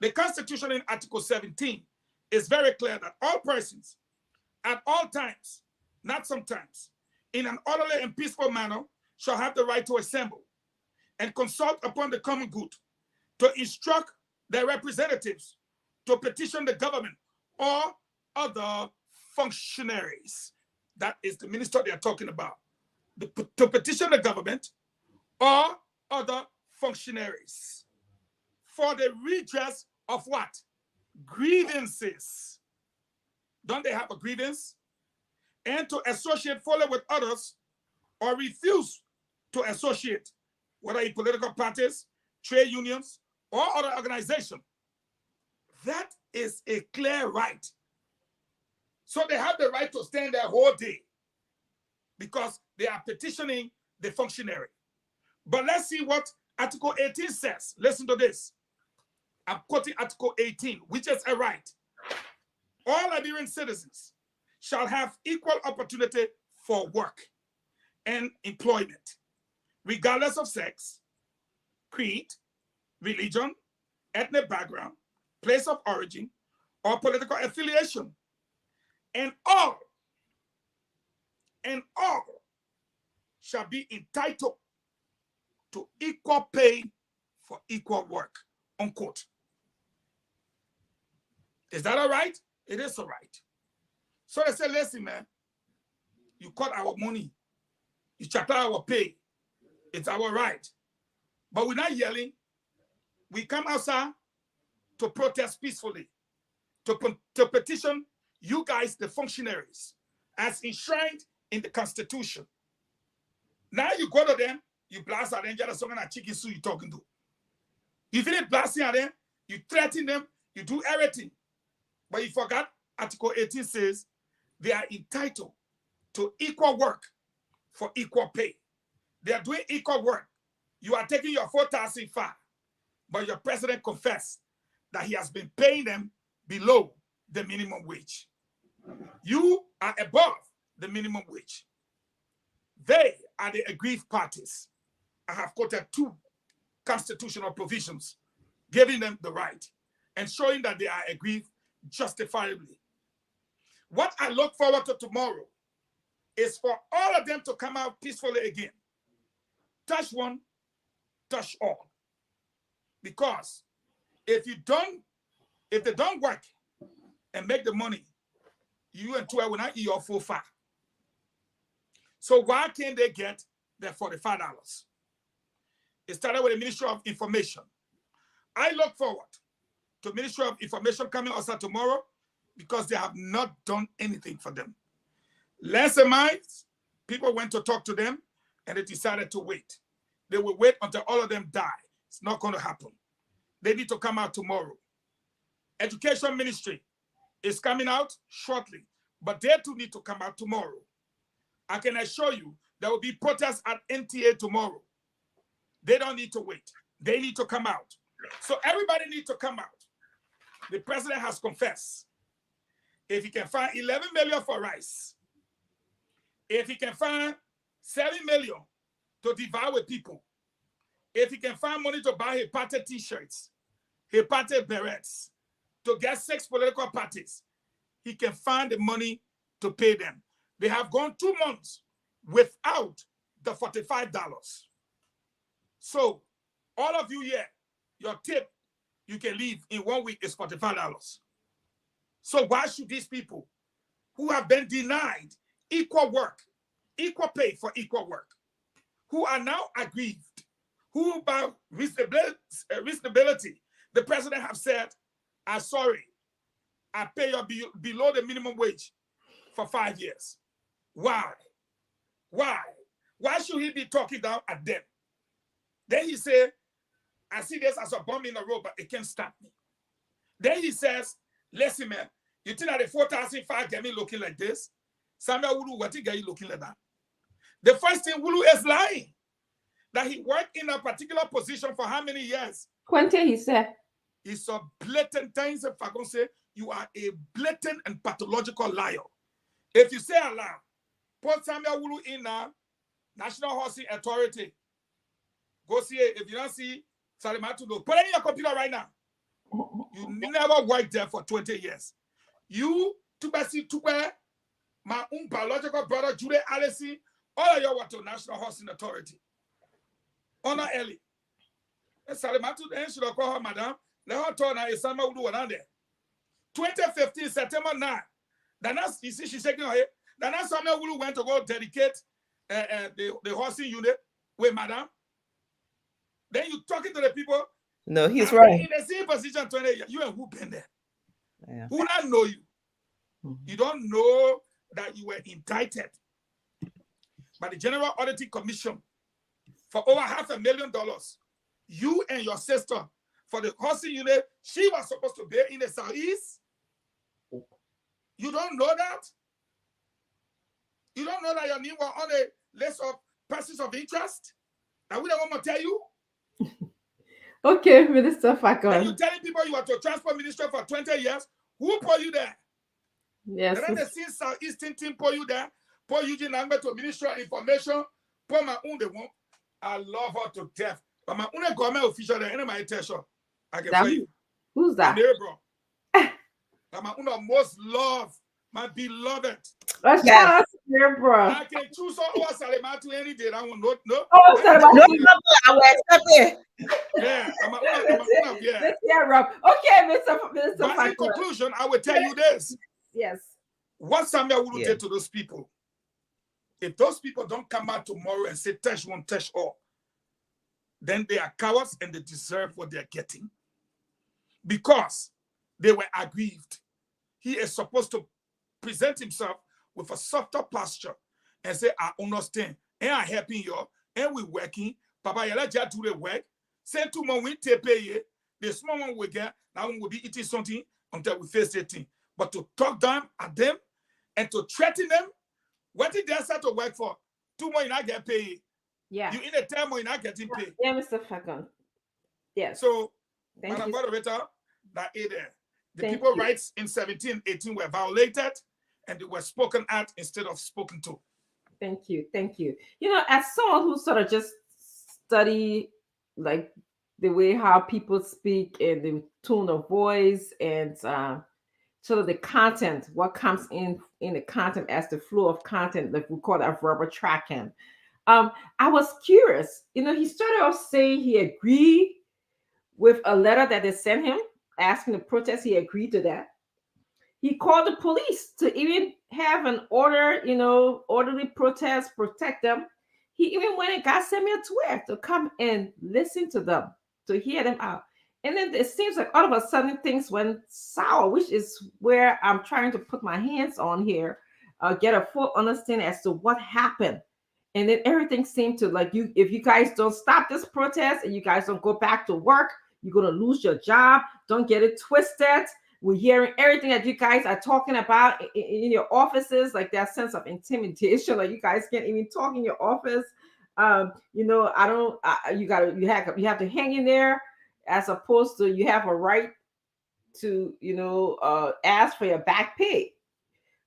The Constitution in Article 17 is very clear that all persons at all times, not sometimes, in an orderly and peaceful manner, shall have the right to assemble and consult upon the common good, to instruct their representatives, to petition the government or other functionaries. That is the minister they are talking about. To petition the government or other functionaries for the redress of what? Grievances. Don't they have a grievance? And to associate fully with others or refuse to associate, whether in political parties, trade unions, or other organizations. That is a clear right. So they have the right to stand there whole day because they are petitioning the functionary. But let's see what Article 18 says. Listen to this. I'm quoting Article 18, which is a right. All Liberian citizens shall have equal opportunity for work and employment, regardless of sex, creed, religion, ethnic background, place of origin, or political affiliation. And all shall be entitled to equal pay for equal work, unquote. Is that all right? It is all right. So they say, listen, man, you cut our money, you chapter our pay, it's our right. But we're not yelling. We come outside to protest peacefully, to petition you guys, the functionaries, as enshrined in the Constitution. Now you go to them, you blast at them, you're someone at chicken soup you talking to. You finish blasting at them, you threaten them, you do everything. But you forgot Article 18 says they are entitled to equal work for equal pay. They are doing equal work. You are taking your 4,000 far, but your president confessed that he has been paying them below the minimum wage. You are above the minimum wage. They are the aggrieved parties. I have quoted 2 constitutional provisions giving them the right and showing that they are aggrieved justifiably. What I look forward to tomorrow is for all of them to come out peacefully again. Touch one, touch all. Because if they don't work and make the money, you and 12 will not eat your full fat. So why can't they get their $45? It started with the Ministry of Information. I look forward to Ministry of Information coming also tomorrow because they have not done anything for them. Last night, people went to talk to them and they decided to wait. They will wait until all of them die. It's not going to happen. They need to come out tomorrow. Education Ministry is coming out shortly, but they too need to come out tomorrow. I can assure you there will be protests at NTA tomorrow. They don't need to wait. They need to come out. So everybody needs to come out. The president has confessed. If he can find 11 million for rice, if he can find 7 million to divide with people, if he can find money to buy his party t-shirts, his party berets, to get 6 political parties, he can find the money to pay them. They have gone 2 months without the $45. So all of you here, your tip you can leave in 1 week is $45. So why should these people who have been denied equal work, equal pay for equal work, who are now aggrieved, who by reasonability, the president have said, I'm sorry, I pay you below the minimum wage for 5 years. Why? Why? Why should he be talking down at them? Then he said, I see this as a bomb in the road, but it can't stop me. Then he says, listen, man, you think that the 4,005 get me looking like this? Samuel Wulu, what get you looking like that? The first thing, Wulu is lying. That he worked in a particular position for how many years? 20, he said. It's a blatant things. If I can say, you are a blatant and pathological liar. If you say a lie, put Samuel Wulu in a National Housing Authority. Go see it. If you don't see Salimatu, put it in your computer right now. You never worked there for 20 years. You, my own biological brother, Jude Allison, all of you were to National Housing Authority. Honor Ellie. Salimatu, then should have called her madam. Let her turn her son who were there. 2015, September 9. Then you see, she's shaking her head. Then Samuel Wulu went to go dedicate the housing unit with madam. Then you talking to the people. No, he's right. In the same position 20 years. You and who been there? Yeah. Who not know you? You don't know that you were indicted by the General Auditing Commission for over $500,000. You and your sister for the housing unit she was supposed to be in the Southeast. You don't know that? You don't know that your name was on the list of persons of interest? That we don't want to tell you? Okay, Minister Fakon. And you telling people you are to transport minister for 20 years? Who put you there? Yes. And then the Southeastern team put you there, put Eugene Angbe to Ministry of Information, put my own the one. I love her to death. But my own government official there, any my attention. I can tell you. Who's that? Bro. My own most love, my beloved. Yes. Bro. I can choose all over Salimatu any day. I want no. Oh, Salimatu. No, I will accept it. Yeah, yeah. Let's hear Rob. Okay, Mr. But in conclusion, I will tell you this. Yes. What Samuel Wulu did to those people, if those people don't come out tomorrow and say touch one, touch all, then they are cowards and they deserve what they're getting. Because they were aggrieved. He is supposed to present himself with a softer posture and say, I understand, and I'm helping you, and we're working. Papa, you let you do the work. Send 2 more we take pay. The small one we get, now we will be eating something until we face the thing. But to talk down at them and to threaten them, what did they start to work for? 2 more you not get paid. Yeah. You in a time you're not getting paid. Yeah, Mr. Fagan. Yes. So, thank Madam you. Moderator, that is there. The Thank people you. rights in 1718 were violated and they were spoken at instead of spoken to. Thank you. Thank you. You know, as someone who sort of just study like the way how people speak and the tone of voice and sort of the content, what comes in the content as the flow of content, like we call that verbal tracking. I was curious. You know, he started off saying he agreed with a letter that they sent him asking to protest. He agreed to that. He called the police to even have an order, you know, orderly protest, protect them. He even went and got Samuel Twer to come and listen to them, to hear them out. And then it seems like all of a sudden things went sour, which is where I'm trying to put my hands on here, get a full understanding as to what happened. And then everything seemed to like you, if you guys don't stop this protest and you guys don't go back to work, you're going to lose your job. Don't get it twisted. We're hearing everything that you guys are talking about in your offices, like that sense of intimidation. Like you guys can't even talk in your office. You know, you have to hang in there, as opposed to you have a right to, you know, ask for your back pay.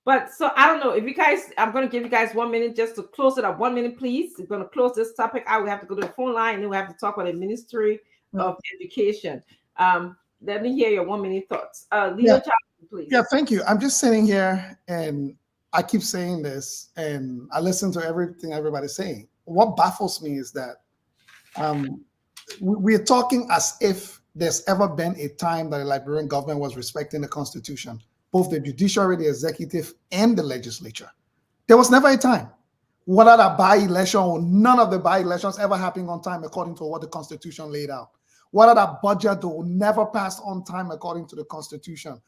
But so I don't know if you guys, I'm going to give you guys 1 minute just to close it up. 1 minute, please. We're going to close this topic out. We have to go to the phone line and then we have to talk about the Ministry of Education. Let me hear your 1 minute thoughts. Leo Johnson, please. Yeah, thank you. I'm just sitting here and I keep saying this and I listen to everything everybody's saying. What baffles me is that we're talking as if there's ever been a time that the Liberian government was respecting the Constitution, both the judiciary, the executive, and the legislature. There was never a time. Whether that by-election or none of the by-elections ever happened on time according to what the Constitution laid out. Whether that budget will never pass on time according to the Constitution.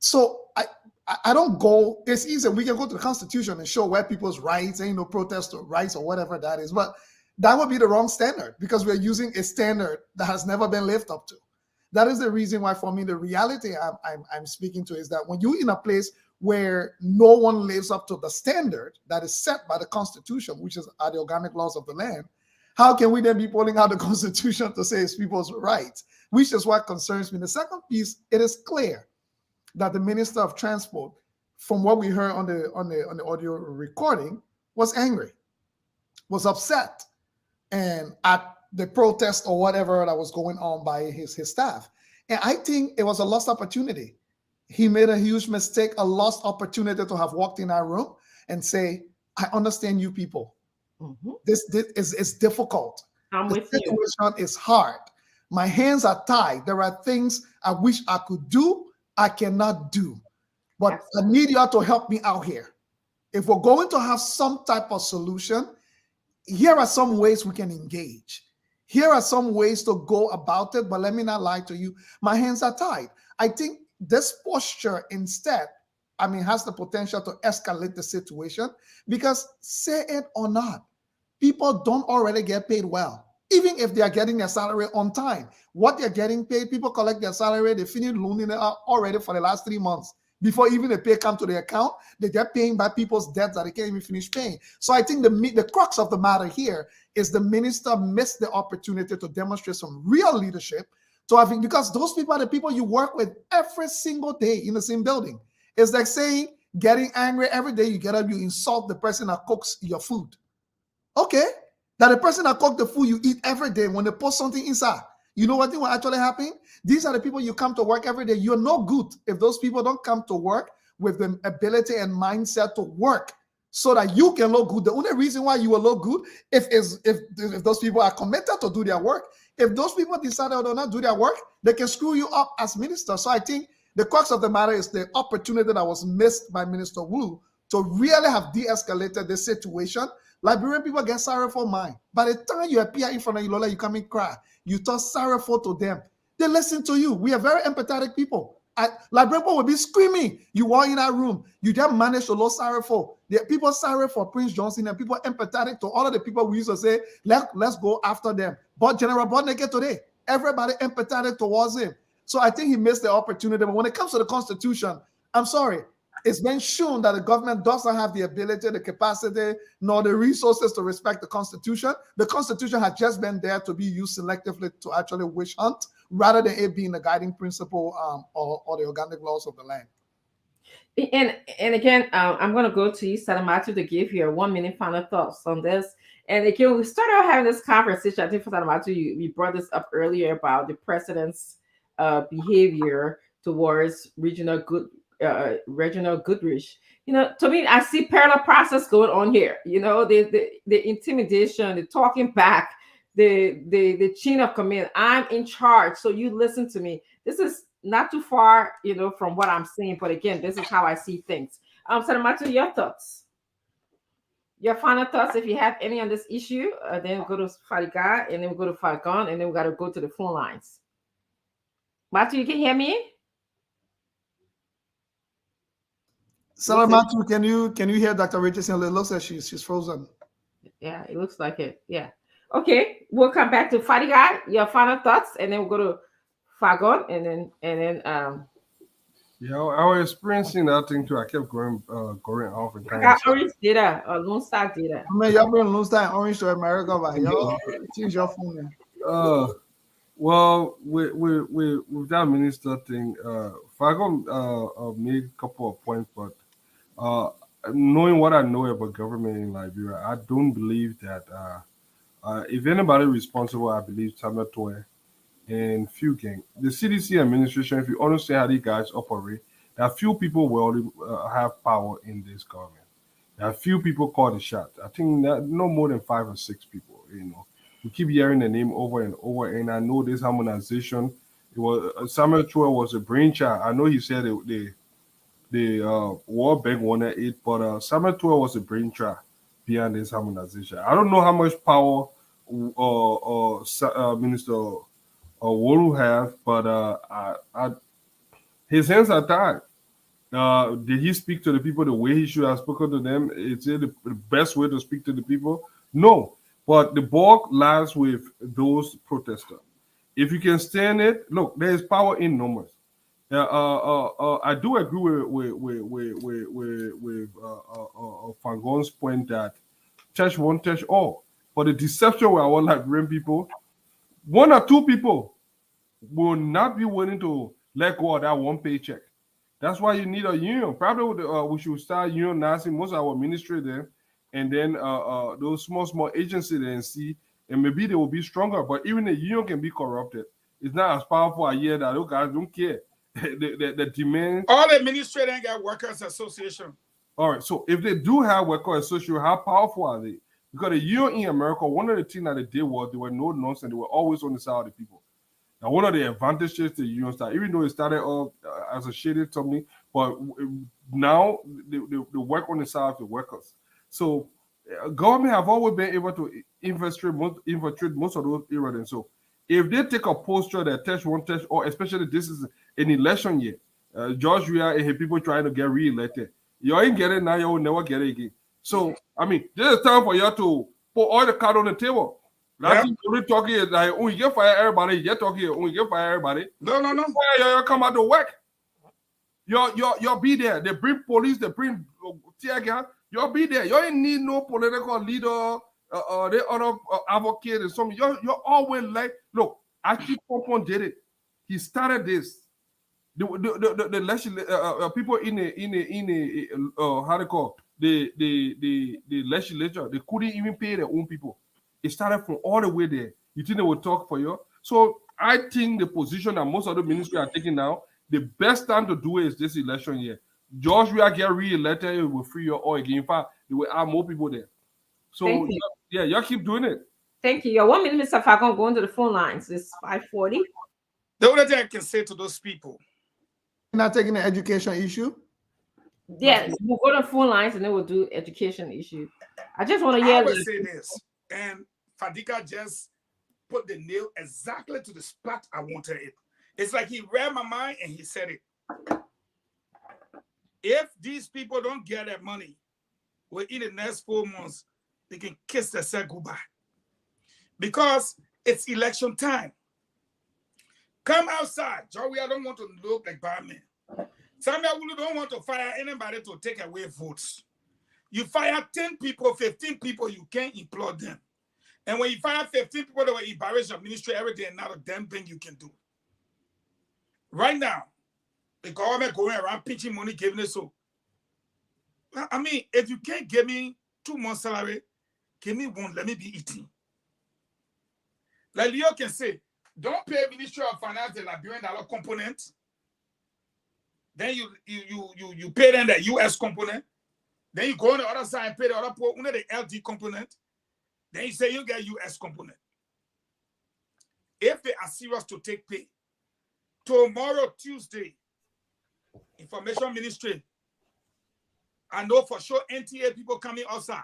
So I don't go, it's easy. We can go to the Constitution and show where people's rights, and, you know, protest rights or whatever that is. But that would be the wrong standard because we're using a standard that has never been lived up to. That is the reason why, for me, the reality I'm speaking to is that when you're in a place where no one lives up to the standard that is set by the Constitution, which are the organic laws of the land, how can we then be pulling out the Constitution to say it's people's rights? Which is what concerns me. The second piece, it is clear that the Minister of Transport, from what we heard on the audio recording, was angry, was upset, and at the protest or whatever that was going on by his staff. And I think it was a lost opportunity. He made a huge mistake, a lost opportunity to have walked in our room and say, I understand you people. Mm-hmm. This is difficult. The situation is hard. My hands are tied. There are things I wish I could do, I cannot do. But absolutely, I need you all to help me out here. If we're going to have some type of solution, here are some ways we can engage. Here are some ways to go about it, but let me not lie to you. My hands are tied. I think this posture instead, has the potential to escalate the situation because, say it or not, people don't already get paid well. Even if they are getting their salary on time, what they're getting paid, people collect their salary, they finish loaning it out already for the last 3 months. Before even the pay come to the account, they get paying by people's debts that they can't even finish paying. So I think the crux of the matter here is the minister missed the opportunity to demonstrate some real leadership because those people are the people you work with every single day in the same building. It's like saying, getting angry every day you get up, you insult the person that cooks your food. Okay, that the person that cooked the food you eat every day, when they put something inside, you know what will actually happen? These are the people you come to work every day. You're no good if those people don't come to work with the ability and mindset to work so that you can look good. The only reason why you will look good if those people are committed to do their work. If those people decide to not do their work, they can screw you up as minister. So I think the crux of the matter is the opportunity that was missed by Minister Wu to really have de-escalated the situation. Liberian people get sorrowful mind. By the time you appear in front of Ilola, you come and cry. You talk sorrowful to them. They listen to you. We are very empathetic people. Liberian people will be screaming. You walk in that room, you just managed to look sorry for. The people sorry for Prince Johnson and people empathetic to all of the people we used to say, let's go after them. But General Bodneke today, everybody empathetic towards him. So I think he missed the opportunity. But when it comes to the Constitution, I'm sorry, it's been shown that the government doesn't have the ability, the capacity, nor the resources to respect the Constitution. The Constitution has just been there to be used selectively to actually witch hunt, rather than it being the guiding principle or the organic laws of the land. And again, I'm going to go to you, Salamatu, to give your 1 minute final thoughts on this. And again, we started out having this conversation. I think for Salamatu, you brought this up earlier about the president's behavior towards regional Goodrich. To me, I see parallel process going on here. The intimidation, the talking back, the chain of command. I'm in charge, so you listen to me. This is not too far, from what I'm saying. But again, this is how I see things. Salamatu, your thoughts? Your final thoughts, if you have any on this issue, then we'll go to Fariga, and then we'll go to Fargon, and then we got to go to the phone lines. Matu, you can hear me? Salamatu, can you hear Dr. Richardson? It looks like she's frozen. Yeah, it looks like it. Yeah. Okay, we'll come back to Fariga, your final thoughts, and then we'll go to Fargon, and then Yeah, I was experiencing that thing too. I kept going off and I got orange data or Lone Star data. I mean, y'all bring Lone Star and Orange to America, but y'all change your phone now. Well, with that minister thing, Fargon made a couple of points, but knowing what I know about government in Liberia, I don't believe that if anybody responsible, I believe Samuel Toye and few gang. The CDC administration, if you understand how these guys operate, there are few people will have power in this government. There are few people call the shot. I think no more than 5 or 6 people. We keep hearing the name over and over, and I know this harmonization. It was Samuel Toye was a brainchild. I know he said the World Bank wanted it, but Samuel Toye was a brainchild behind this harmonization. I don't know how much power Minister Wolu have, but his hands are tied. Did he speak to the people the way he should have spoken to them? Is it the best way to speak to the people? No. But the bulk lies with those protesters. If you can stand it, look, there is power in numbers. I do agree with Fangon's point that church won't touch all. But the deception with our Liberian people, 1 or 2 people will not be willing to let go of that one paycheck. That's why you need a union. Probably we should start unionizing most of our ministry there, and then those small agencies there and see, and maybe they will be stronger. But even the union can be corrupted. It's not as powerful a year that those guys don't care. the demand. All the ministry ain't got workers association. All right, so if they do have workers association, how powerful are they? Because the union in America, one of the things that they did was they were no nonsense. They were always on the side of the people. Now, one of the advantages the union started, even though it started off as a shaded company, but now they work on the side of the workers. So government have always been able to infiltrate most of those areas. So if they take a posture that touch one touch, or especially this is an election year, George Weah and his people trying to get re-elected, you ain't get it now, you will never get it again. So, I mean, this is time for you to put all the cards on the table. That's only talking is like, oh, you get fire everybody. You're talking, oh, you get fire everybody. No. You come out to work. You'll be there. They bring police, they bring tear gas. You'll be there. You ain't need no political leader, the other advocate or something. You're always like, look, actually, Pompon did it. He started this. The people in the how they call the legislature, they couldn't even pay their own people. It started from all the way there. You think they will talk for you? So I think the position that most of the ministry are taking now, the best time to do it is this election year. George will get re-elected, it will free your oil again. In fact, they will add more people there. So yeah, y'all keep doing it. Thank you. 1 minute, Mr. Falcon, going to the phone lines. It's 5:40. The only thing I can say to those people. Not taking the education issue? Yes, we'll go to phone lines and then we'll do education issue. I just want to hear. I would say this, and Fadika just put the nail exactly to the spot I wanted it. It's like he read my mind and he said it. If these people don't get their money within the next 4 months, they can kiss themselves goodbye. Because it's election time. Come outside. Joey, I don't want to look like bad man. Some people don't want to fire anybody to take away votes. You fire 10 people, 15 people, you can't employ them. And when you fire 15 people that will embarrass your ministry every day, not a damn thing you can do. Right now, the government going around pinching money, giving it so. I mean, if you can't give me 2 months salary, give me one, let me be eating. Like Leo can say, don't pay Ministry of Finance the Liberian dollar component. Then you pay them the US component. Then you go on the other side and pay the other part under the LD component. Then you say you get US component. If they are serious to take pay, tomorrow, Tuesday, Information Ministry, I know for sure NTA people coming outside.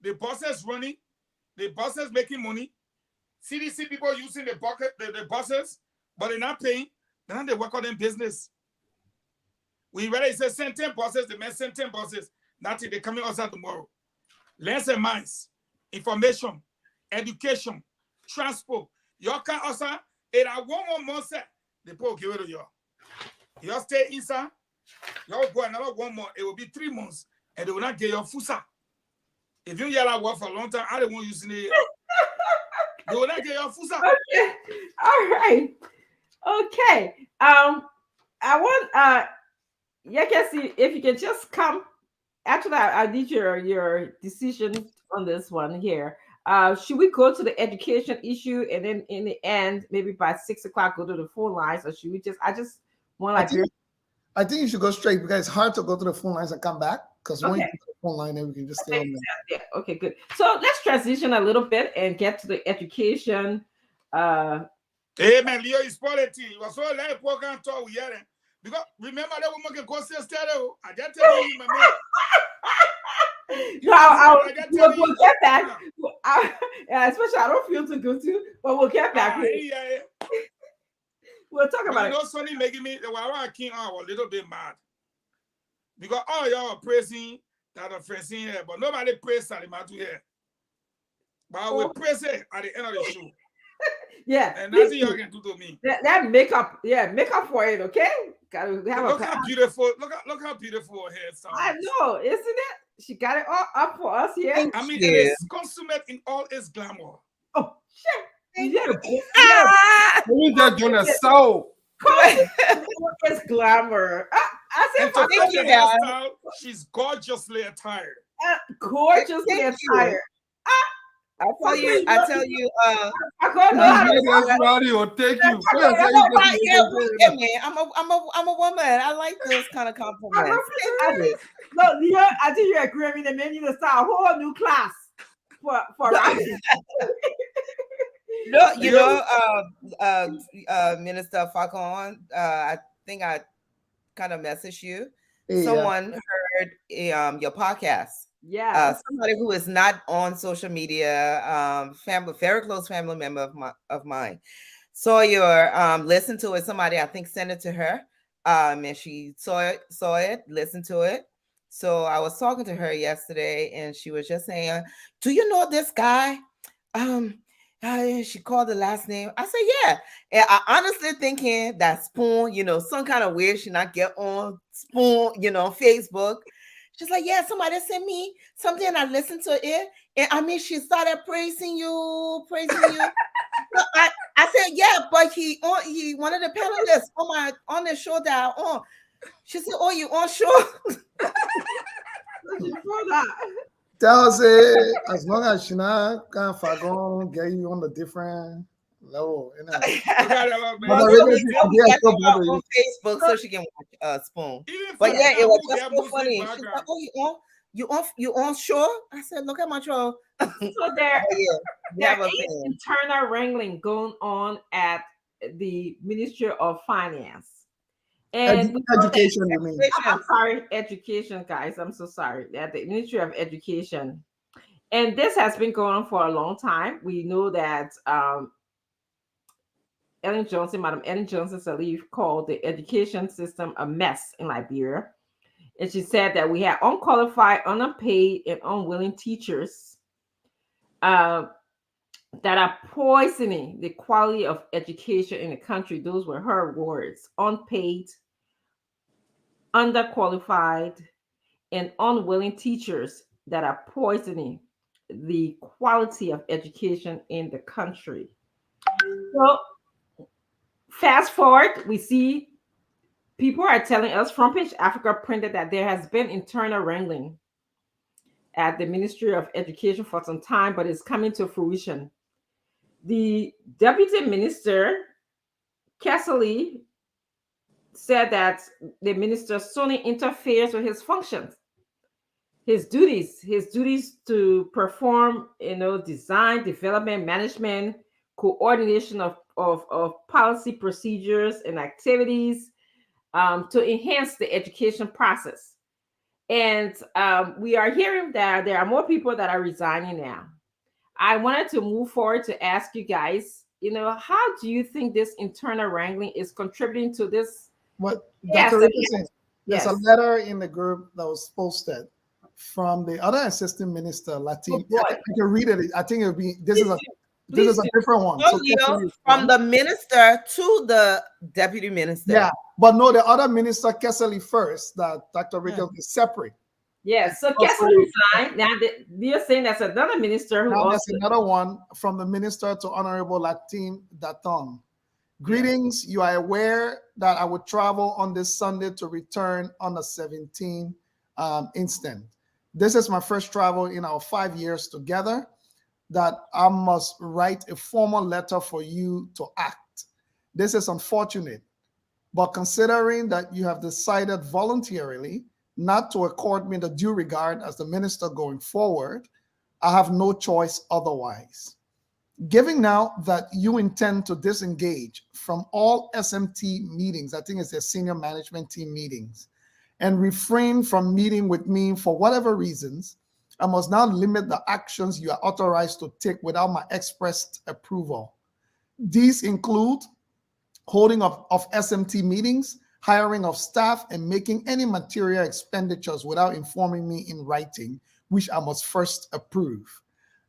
The buses running, the buses making money. CDC people using the buses, but they're not paying. Then they work on them business. We rather say send 10 buses, the men send 10 buses. Nothing, they're coming outside tomorrow. Less and minds, information, education, transport. Y'all come outside, and I want 1 more set. The people give it to y'all. Y'all stay inside, y'all go another 1 more. It will be 3 months, and they will not get your fusa. If you yell at work for a long time, I don't want you using it. They will not get your fusa. Okay. All right. Okay. I want you can see if you can just come. Actually, I need your decision on this one here. Should we go to the education issue and then in the end, maybe by 6 o'clock, go to the phone lines, or should we just? I just want like. I think you should go straight because it's hard to go to the phone lines and come back. Because when you go to the phone line, then we can just stay on there. Yeah. Okay. Good. So let's transition a little bit and get to the education. Hey man, Leo is politics. You was so like program talk we hearing. Because remember that woman can go say stereo. I just tell you, my man. No, we'll get back. Especially I don't feel too good too, but we'll get back. Yeah. We'll talk about it. You know, Sonny making me I came out a little bit mad. Because all y'all are praising that are praising here, but nobody praise Salimatu here. But I will praise it at the end of the show. Yeah. And nothing y'all can do to me. That makeup, make up for it, okay? Look how beautiful, look how beautiful her hair sounds. I know, isn't it? She got it all up for us here. I mean, it is consummate in all its glamour. Oh, shit. You just doing a soul. It's glamour. I said, for the hairstyle, she's gorgeously attired. Gorgeously attired. I tell you, I don't know how to take you. I'm a woman. I like those kind of compliments. No, Leo, I think you agree with me. They made you to start a whole new class for writing. No, you know, Minister Falcon, I think I kind of messaged you. Someone heard your podcast. Yeah, somebody who is not on social media, very close family member of mine, saw your listened to it. Somebody I think sent it to her, and she saw it, listened to it. So I was talking to her yesterday, and she was just saying, "Do you know this guy?" She called the last name. I said, "Yeah." And I honestly thinking that Spoon, some kind of weird she not get on Spoon, Facebook. She's like, "Yeah, somebody sent me something. I listened to it, and I mean, she started praising you." So I said, "Yeah, but he one of the panelists on the show that I'm on." She said, "Oh, you on show?" Tell us as long as she not can get you on the different level, on Facebook so she can watch Spoon. But yeah, it was just so funny. She's like, "Oh, you on show?" I said, "Look at my show." So there is internal wrangling going on at the Ministry of Finance. And education, you mean? I'm sorry, education, guys. I'm so sorry. At the Ministry of Education. And this has been going on for a long time. We know that Madam Ellen Johnson Sirleaf called the education system a mess in Liberia. And she said that we have unqualified, unpaid, and unwilling teachers that are poisoning the quality of education in the country. Those were her words: unpaid, underqualified, and unwilling teachers that are poisoning the quality of education in the country. So, fast forward, we see people are telling us Front Page Africa printed that there has been internal wrangling at the Ministry of Education for some time, but it's coming to fruition. The Deputy Minister, Kessley, said that the minister solely interferes with his functions, his duties to perform, design, development, management, coordination of policy procedures and activities to enhance the education process. And we are hearing that there are more people that are resigning now. I wanted to move forward to ask you guys, how do you think this internal wrangling is contributing to this? What Yes, Dr. Richardson, there's yes. a letter in the group that was posted from the other assistant minister, Latin. Oh, boy. I can read it. I think it'll be this is a different one. Oh, yeah, from the minister to the deputy minister. Yeah, but no, the other minister, Kessley first, that Dr. Richard is separate. Yes, so Kessley resigned. Now they're saying that's another minister who Now also. there's another one from the minister to Honorable Latin Datong. Greetings. You are aware that I would travel on this Sunday to return on the 17th instant. This is my first travel in our 5 years together, that I must write a formal letter for you to act. This is unfortunate, but considering that you have decided voluntarily not to accord me the due regard as the minister going forward, I have no choice otherwise. Given now that you intend to disengage from all SMT meetings, I think it's their senior management team meetings, and refrain from meeting with me for whatever reasons, I must now limit the actions you are authorized to take without my expressed approval. These include holding of SMT meetings, hiring of staff, and making any material expenditures without informing me in writing, which I must first approve.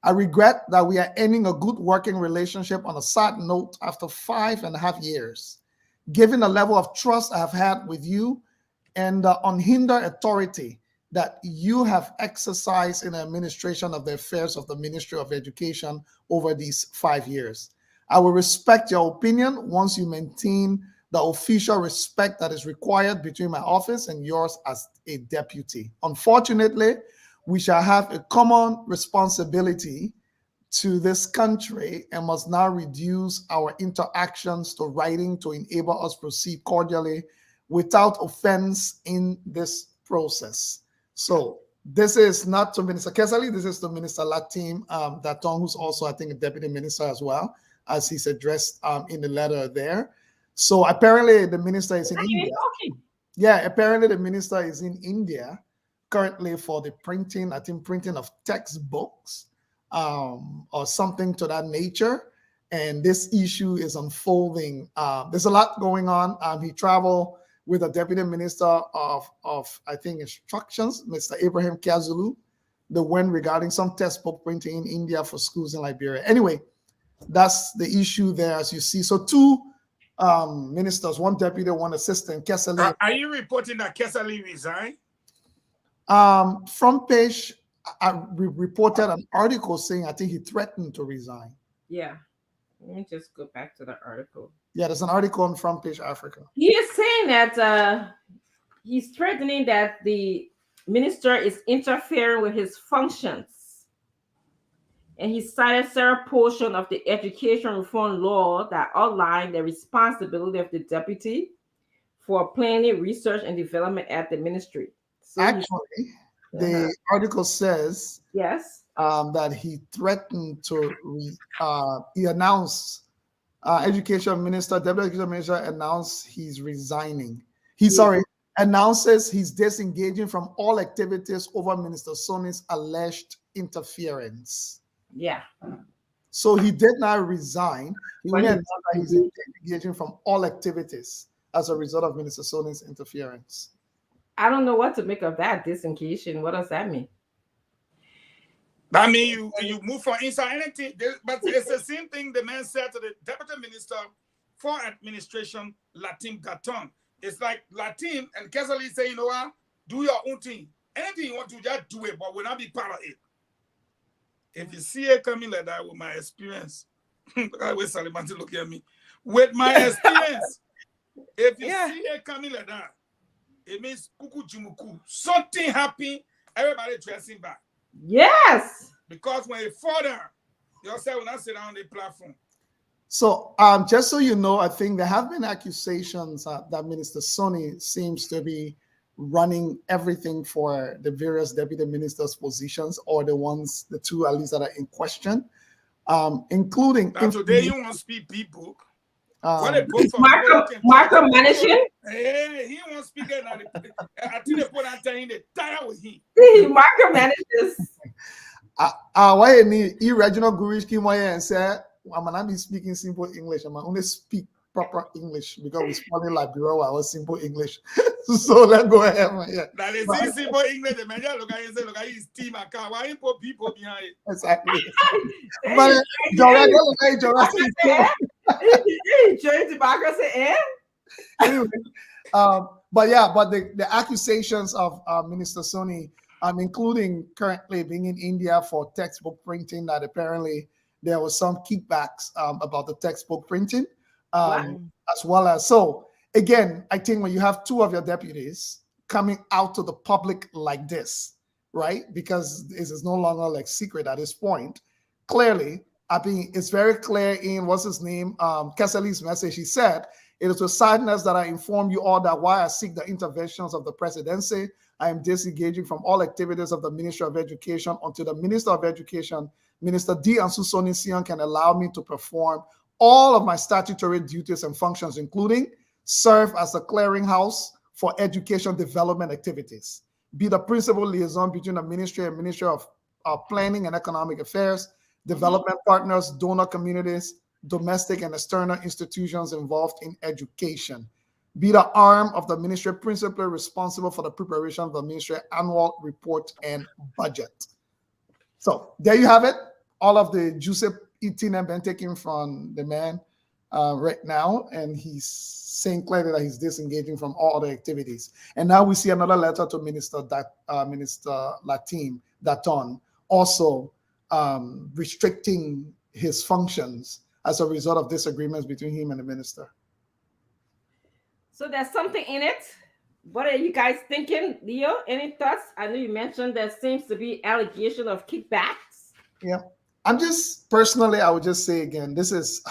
I regret that we are ending a good working relationship on a sad note after 5.5 years. Given the level of trust I have had with you and the unhindered authority that you have exercised in the administration of the affairs of the Ministry of Education over these 5 years, I will respect your opinion once you maintain the official respect that is required between my office and yours as a deputy. Unfortunately, we shall have a common responsibility to this country and must now reduce our interactions to writing to enable us proceed cordially without offense in this process. So this is not to Minister Kessley, this is to Minister Latim Datong, who's also, I think, a deputy minister as well, as he's addressed in the letter there. So apparently the minister is in India. Yeah, apparently the minister is in India currently for the printing of textbooks or something to that nature. And this issue is unfolding. There's a lot going on. He traveled with the deputy minister of I think, instructions, Mr. Abraham Kazulu, the one regarding some textbook printing in India for schools in Liberia. Anyway, that's the issue there, as you see. So two ministers, one deputy, one assistant. Kessley. Are you reporting that Kessley resigned? Front Page reported an article saying I think he threatened to resign. Yeah. Let me just go back to the article. Yeah, there's an article on Front Page Africa. He is saying that he's threatening that the minister is interfering with his functions. And he cited several portions of the education reform law that outline the responsibility of the deputy for planning, research, and development at the ministry. So actually, the article says yes that he threatened to, he announced, Education Minister, Deputy Education Minister announced he's resigning. Announces he's disengaging from all activities over Minister Soni's alleged interference. Yeah. So he did not resign. He only announced that he's disengaging from all activities as a result of Minister Soni's interference. I don't know what to make of that disengagement. What does that mean? That means you move from inside anything. But it's the same thing the man said to the deputy minister for administration, Latim Gaton. It's like Latim and Kesali say, you know what? Do your own thing. Anything you want to, just do it, but we'll not be part of it. If you see it coming like that with my experience, I wish Salimanti look at me. With my experience, if you see it coming like that, it means kuku jumuku. Something happen, everybody dressing back. Yes. Because when you fall down, yourself will not sit down on the platform. So just so you know, I think there have been accusations that Minister Sonny seems to be running everything for the various deputy ministers' positions, or the two at least that are in question, including. Now today you want to speak people. What a book for Marco managing? Hey, he won't speak it. I think they put out saying they tired with him. Marco manages. Why any regional guru came here and said, I'm not be speaking simple English. I'm only speak proper English because we're speaking like bureau or simple English. So let's go ahead. Yeah. That is simple English. The man look at him, look at his team account. Why you put people behind it? Exactly. But he joined democracy and anyway, but the accusations of Minister Sonny, including currently being in India for textbook printing, that apparently there was some kickbacks about the textbook printing, as well as. So again, I think when you have two of your deputies coming out to the public like this, right? Because this is no longer like secret at this point. Clearly, I mean, it's very clear in what's his name, Kesali's message. He said, "It is with sadness that I inform you all that while I seek the interventions of the presidency, I am disengaging from all activities of the Ministry of Education until the Minister of Education, Minister D. Ansusoni Sion, can allow me to perform all of my statutory duties and functions, including serve as a clearinghouse for education development activities, be the principal liaison between the Ministry and Ministry of Planning and Economic Affairs, development partners, donor communities, domestic and external institutions involved in education, be the arm of the ministry principally responsible for the preparation of the ministry annual report and budget." So there you have it. All of the juicy eating and been taken from the man right now, and he's saying clearly that he's disengaging from all other activities. And now we see another letter to Minister Latim Daton, also restricting his functions as a result of disagreements between him and the minister. So there's something in it. What are you guys thinking, Leo? Any thoughts? I know you mentioned there seems to be allegation of kickbacks. Yeah, I'm just personally, I would just say again, this is,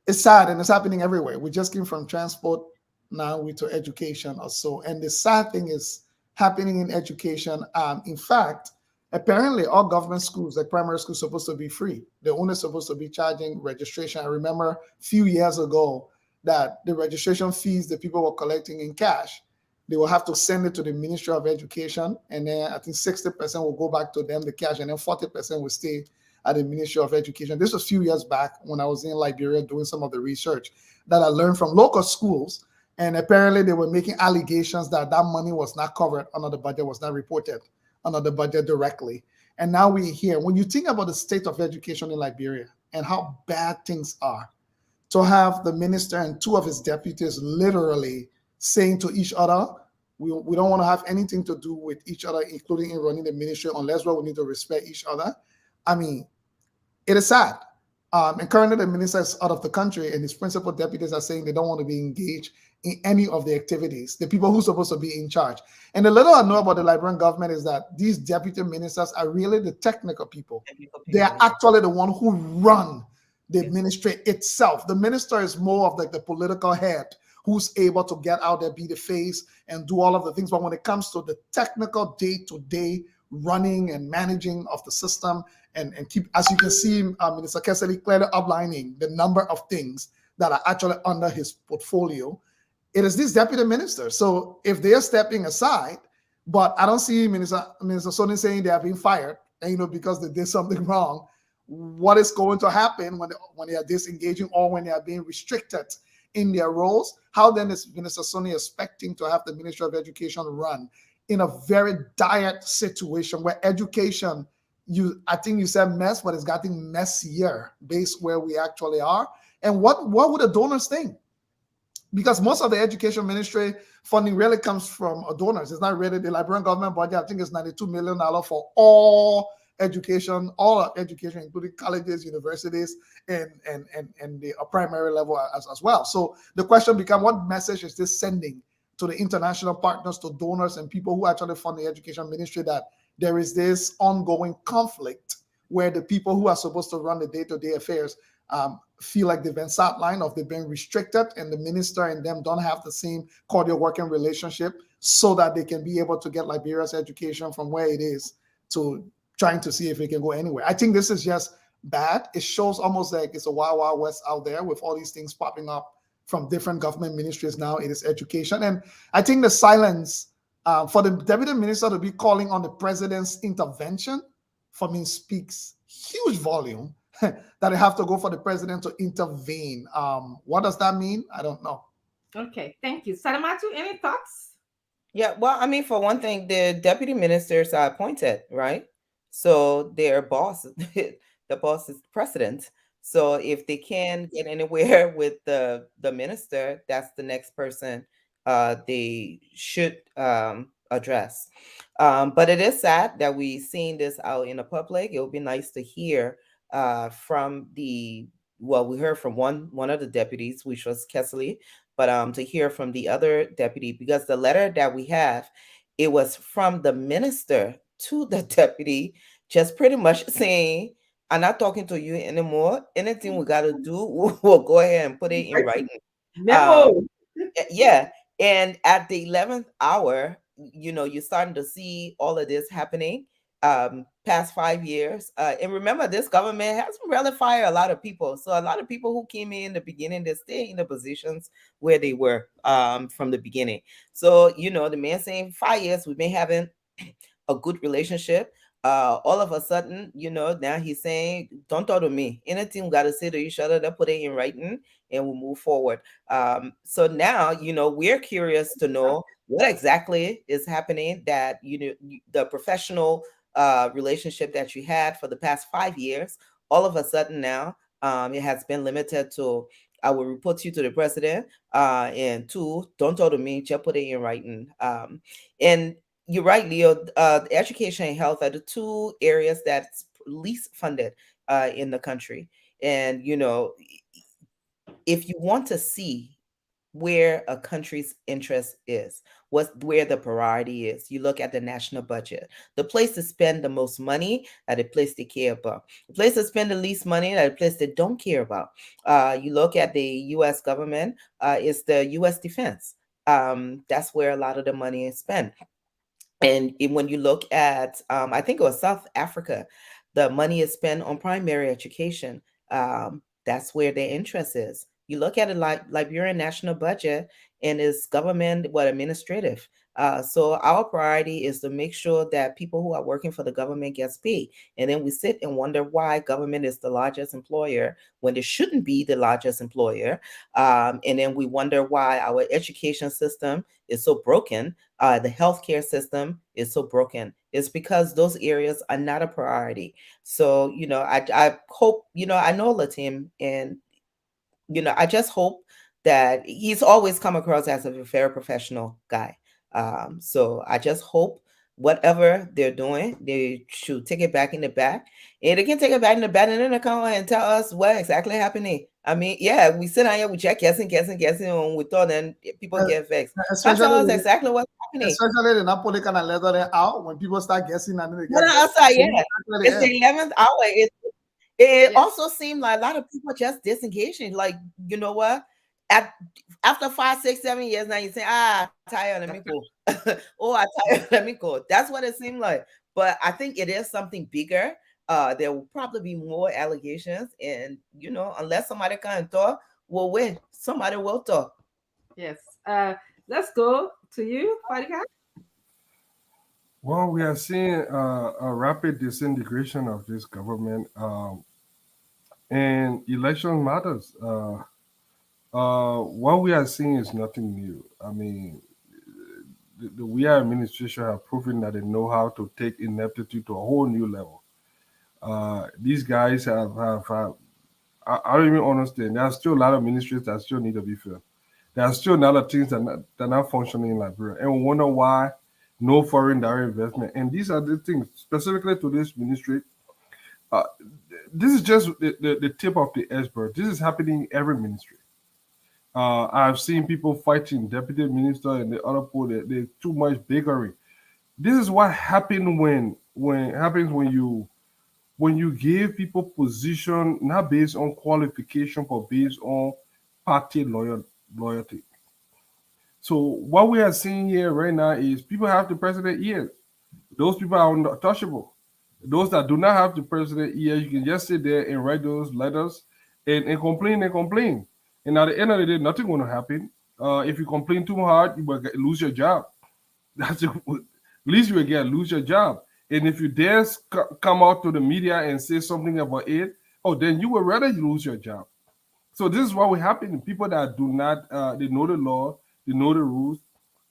it's sad and it's happening everywhere. We just came from transport, now we're to education or so. And the sad thing is happening in education. In fact, apparently all government schools, like primary schools, supposed to be free. They're only supposed to be charging registration. I remember a few years ago that the registration fees that people were collecting in cash, they will have to send it to the Ministry of Education, and then I think 60% will go back to them, the cash, and then 40% will stay at the Ministry of Education. This was a few years back when I was in Liberia doing some of the research that I learned from local schools, and apparently they were making allegations that that money was not covered under the budget, was not reported under the budget directly. And now we hear, when you think about the state of education in Liberia and how bad things are, to have the minister and two of his deputies literally saying to each other, we don't want to have anything to do with each other, including in running the ministry, unless we need to respect each other. I mean, it is sad. And currently the minister is out of the country and his principal deputies are saying they don't want to be engaged in any of the activities, the people who are supposed to be in charge. And the little I know about the Liberian government is that these deputy ministers are really the technical people. They are actually the one who run the ministry itself. The minister is more of like the political head who's able to get out there, be the face, and do all of the things. But when it comes to the technical day-to-day running and managing of the system, and keep, as you can see, Minister Kesali clearly outlining the number of things that are actually under his portfolio, it is this deputy minister. So if they're stepping aside, but I don't see Minister Sonny saying they are being fired, and, because they did something wrong. What is going to happen when they are disengaging or when they are being restricted in their roles? how then is Minister Sonny expecting to have the Ministry of Education run in a very dire situation where education, I think you said mess, but it's getting messier based where we actually are? And what would the donors think? Because most of the education ministry funding really comes from donors. It's not really the Liberian government budget. I think it's $92 million for all education, including colleges, universities, and the primary level as well. So the question becomes, what message is this sending to the international partners, to donors, and people who actually fund the education ministry, that there is this ongoing conflict where the people who are supposed to run the day-to-day affairs feel like they've been sidelined, or they've been restricted, and the minister and them don't have the same cordial working relationship, so that they can be able to get Liberia's education from where it is to trying to see if it can go anywhere. I think this is just bad. It shows almost like it's a wild, wild west out there with all these things popping up from different government ministries now. It is education. And I think the silence for the deputy minister to be calling on the president's intervention, for me, speaks huge volume that it have to go for the president to intervene. What does that mean? I don't know. Okay, thank you. Salamatu, any thoughts? Yeah, well, I mean, for one thing, the deputy ministers are appointed, right? So their boss, the boss is the president. So if they can get anywhere with the minister, that's the next person they should address. But it is sad that we seen this out in the public. It would be nice to hear from we heard from one of the deputies, which was Kesley, but to hear from the other deputy, because the letter that we have, it was from the minister to the deputy, just pretty much saying, I'm not talking to you anymore. Anything we got to do, we'll go ahead and put it in writing. Memo. Yeah. And at the 11th hour, you're starting to see all of this happening past 5 years. And remember, this government has really fired a lot of people. So a lot of people who came in the beginning, they stay in the positions where they were from the beginning. So, the man saying 5 years, we've been having a good relationship. All of a sudden, now he's saying, don't talk to me. Anything we got to say to each other, they'll put it in writing and we'll move forward. So now, we're curious to know what exactly is happening, that, the professional relationship that you had for the past 5 years, all of a sudden now, it has been limited to, I will report you to the president, and 2, don't talk to me, just put it in writing. And you're right, Leo. Education and health are the 2 areas that's least funded in the country. And, if you want to see where a country's interest is, where the priority is, you look at the national budget. The place to spend the most money are the place they care about. The place to spend the least money are the place they don't care about. You look at the U.S. government, it's the U.S. defense. That's where a lot of the money is spent. And when you look at, I think it was South Africa, the money is spent on primary education. That's where their interest is. You look at it like Liberian national budget, and it's government, administrative. So our priority is to make sure that people who are working for the government gets paid. And then we sit and wonder why government is the largest employer when it shouldn't be the largest employer. And then we wonder why our education system is so broken. The healthcare system is so broken. It's because those areas are not a priority. So, I hope, I know Latim, and, I just hope that he's always come across as a very professional guy. So I just hope whatever they're doing, they should take it back in the back. And they can take it back in the back and then they come and tell us what exactly happening. I mean, yeah, we sit out here, we check guessing, and we thought then people get vexed. Tell us exactly what's happening. Especially the Napoli kind of letter out when people start guessing and then they get outside, yeah. It's the 11th hour. It also seemed like a lot of people just disengaging. Like, you know what? After 5, 6, 7 years, now you say, tired, let me go. Oh, I'm tired, let me go. That's what it seemed like. But I think it is something bigger. There will probably be more allegations. And, unless somebody can talk, we'll win. Somebody will talk. Yes. Let's go to you, Fadika. Well, we are seeing a rapid disintegration of this government, and election matters. What we are seeing is nothing new. I mean, the we administration have proven that they know how to take ineptitude to a whole new level. These guys have I don't even understand. There are still a lot of ministries that still need to be filled. There are still a lot of things that are not functioning in Liberia. And we wonder why no foreign direct investment. And these are the things, specifically to this ministry. Uh, this is just the tip of the iceberg. This is happening in every ministry. I've seen people fighting deputy minister and the other people. There's too much bickering. This is what happened when happens when you give people position not based on qualification but based on party loyalty. So what we are seeing here right now is people have the president ears. Those people are untouchable. Those that do not have the president ears, you can just sit there and write those letters and complain and complain. And at the end of the day, nothing going to happen. If you complain too hard, you will lose your job. That's the least you will get, lose your job. And if you dare come out to the media and say something about it, oh, then you will rather you lose your job. So this is what will happen. People that do not, they know the law, they know the rules,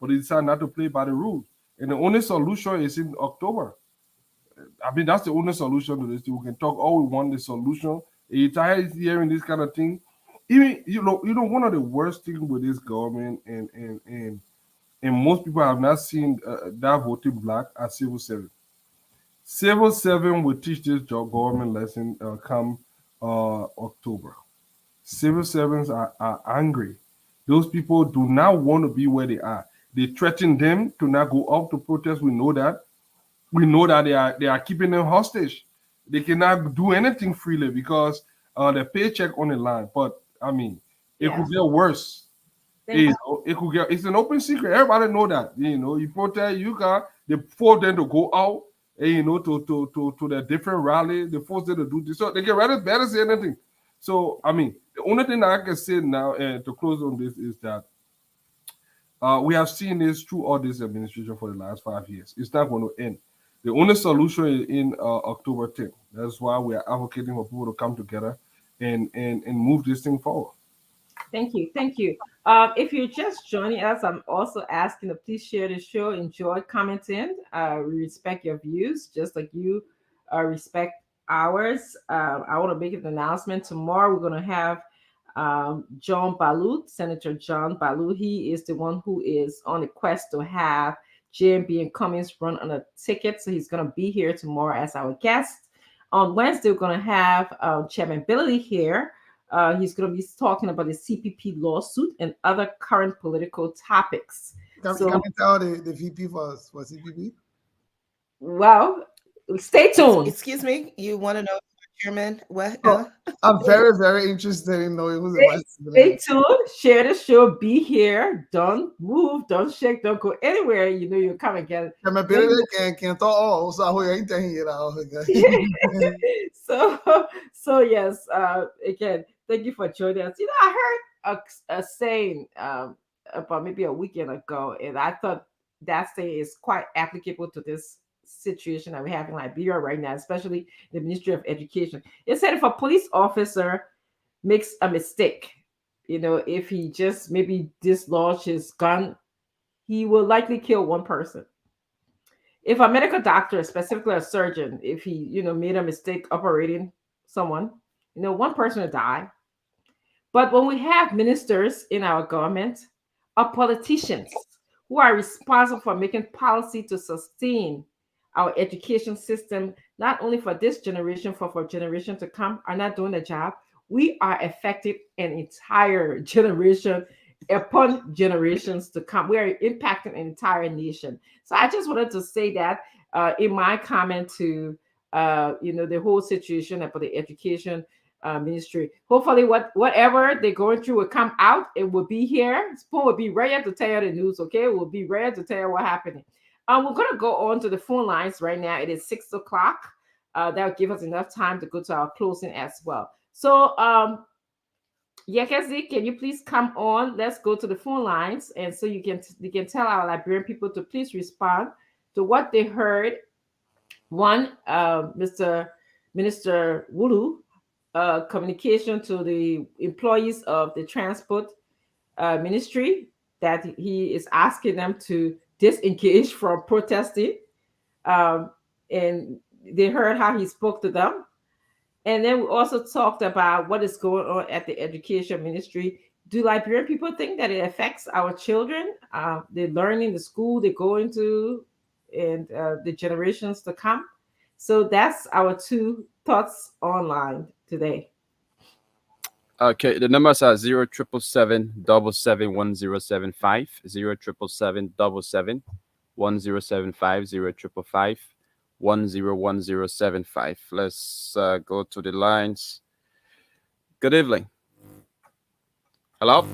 but they decide not to play by the rules. And the only solution is in October. I mean, that's the only solution to this thing. We can talk all we want, the solution. And you tired of hearing this kind of thing. Even one of the worst things with this government and most people have not seen that voting black as civil servant. Civil servant will teach this job government lesson come October. Civil servants are angry. Those people do not want to be where they are. They threaten them to not go out to protest. We know that. We know that they are keeping them hostage. They cannot do anything freely because the paycheck on the line. But I mean, it could get worse. It could get. It's an open secret. Everybody know that. You protest. You got they force them to go out. And, to the different rally. They force them to do this. So they get rather better say anything. So I mean, the only thing that I can say now to close on this is that we have seen this through all this administration for the last 5 years. It's not going to end. The only solution is in October 10th. That's why we are advocating for people to come together and move this thing forward. Thank you. Thank you. If you're just joining us, I'm also asking to please share the show, enjoy commenting. We respect your views, just like you respect ours. I want to make an announcement. Tomorrow, we're going to have John Balut, Senator John Balut. He is the one who is on a quest to have JMB and Cummings run on a ticket. So he's going to be here tomorrow as our guest. On Wednesday, we're going to have Chairman Billy here. He's going to be talking about the CPP lawsuit and other current political topics. Can we tell the VP for CPP? Well, stay tuned. Excuse me, you want to know, Chairman? What? I'm very, very interested in knowing who's the vice president. Stay tuned. Share the show. Be here. Don't move. Don't shake. Don't go anywhere. You'll come again. So yes. Again, thank you for joining us. I heard a saying about maybe a weekend ago, and I thought that saying is quite applicable to this situation that we have in Liberia right now, especially the Ministry of Education. It said if a police officer makes a mistake, if he just maybe dislodged his gun, he will likely kill one person. If a medical doctor, specifically a surgeon, if he made a mistake operating someone, one person will die. But when we have ministers in our government or politicians who are responsible for making policy to sustain our education system, not only for this generation, but for generation to come, are not doing the job, we are affecting an entire generation upon generations to come. We are impacting an entire nation. So I just wanted to say that in my comment to the whole situation about the education ministry. Hopefully whatever they're going through will come out. It will be here. Spoon will be ready to tell you the news, okay? We'll be ready to tell you what happened. We're going to go on to the phone lines right now. It is 6 o'clock. That will give us enough time to go to our closing as well. So, Yekezi, can you please come on? Let's go to the phone lines. And so you can tell our Liberian people to please respond to what they heard. One, Mr. Minister Wulu communication to the employees of the transport ministry that he is asking them to disengage from protesting. And they heard how he spoke to them. And then we also talked about what is going on at the education ministry. Do Liberian people think that it affects our children, the learning, the school they go into, and the generations to come? So that's our two thoughts online today. Okay, the numbers are 077771075, 077771075, 055101075. Let's go to the lines. Good evening. Hello?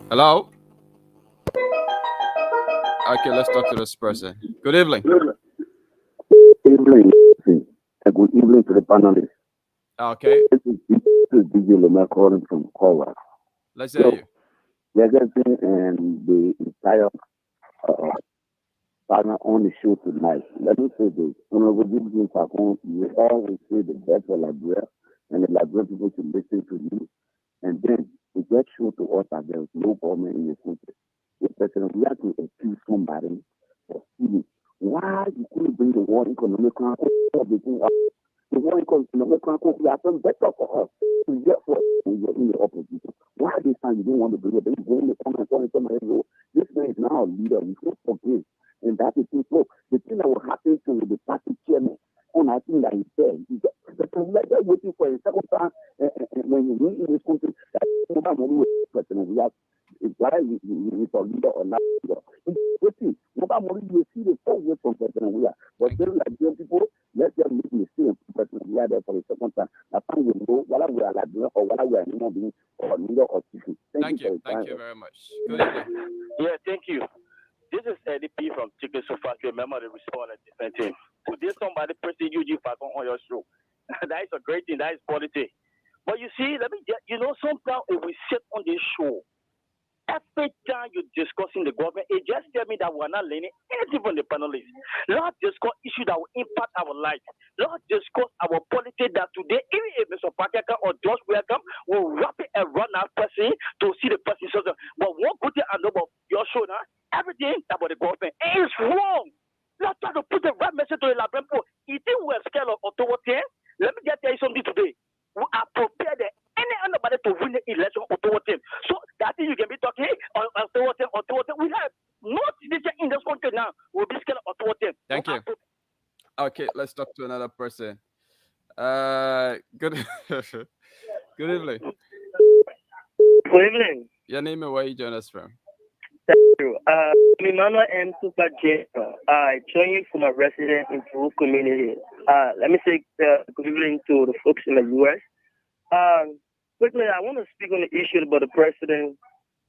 Hello? Okay, let's talk to this person. Good evening. Evening. Good evening to the panelists. Okay. This is DJ Lemar calling from Kowa. Let's hear you. Legacy and the entire partner on the show tonight. Let me say this. Honorable Jim Fakon, you always say the best for Liberia, and the Liberian people should listen to you. And then it gets shown to us that there is no government in the country. We have to accuse somebody for stealing. Why you couldn't bring the war economic between us? The war economic we have done better for us. Therefore, when you're in the opposition, why this time you don't want to bring it? Then you go in the comments on somebody. This man is now a leader. We can't forgive. And that is so. The thing that will happen to the party chairman, on I think that he said, the president waiting for a second time when you win in this country, that president we have. It's why we a leader or not leader. You see the full way from President we are. But then like young people, let them make mistakes. President we are there for the second time. I think we know whether we are like or whether we are human being or leader or citizen. Thank you. Thank you very much. Good evening. Yeah, thank you. This is Eddie P from Chicken Sofa. Remember to respond at different thing. Today somebody pressing UG Fakon on your show. That is a great thing. That is quality. But you see, let me get, sometimes if we sit on this show, every time you're discussing the government, it just tell me that we're not learning anything from the panelists. Let's discuss issues that will impact our life. Let's discuss our politics that today, even if Mr. Pakeka or George Welcome will wrap it and run that person to see the person. But one good thing I know about your show now, everything about the government is wrong. Let's try to put the right message to the Liberian people. You think we're scared of authority? Let me just tell you something today. We are prepared any anybody to win the election authority. So that thing you can be talking on authority. We have no citizen in this country now. We'll be scared of authority. Thank you. Okay, let's talk to another person. Good good evening. Good evening. Your name and where you join us from? Thank you. Emmanuel M. Super J. I join you from a resident in Peru community. Let me say good evening to the folks in the U.S. Quickly, I want to speak on the issue about the president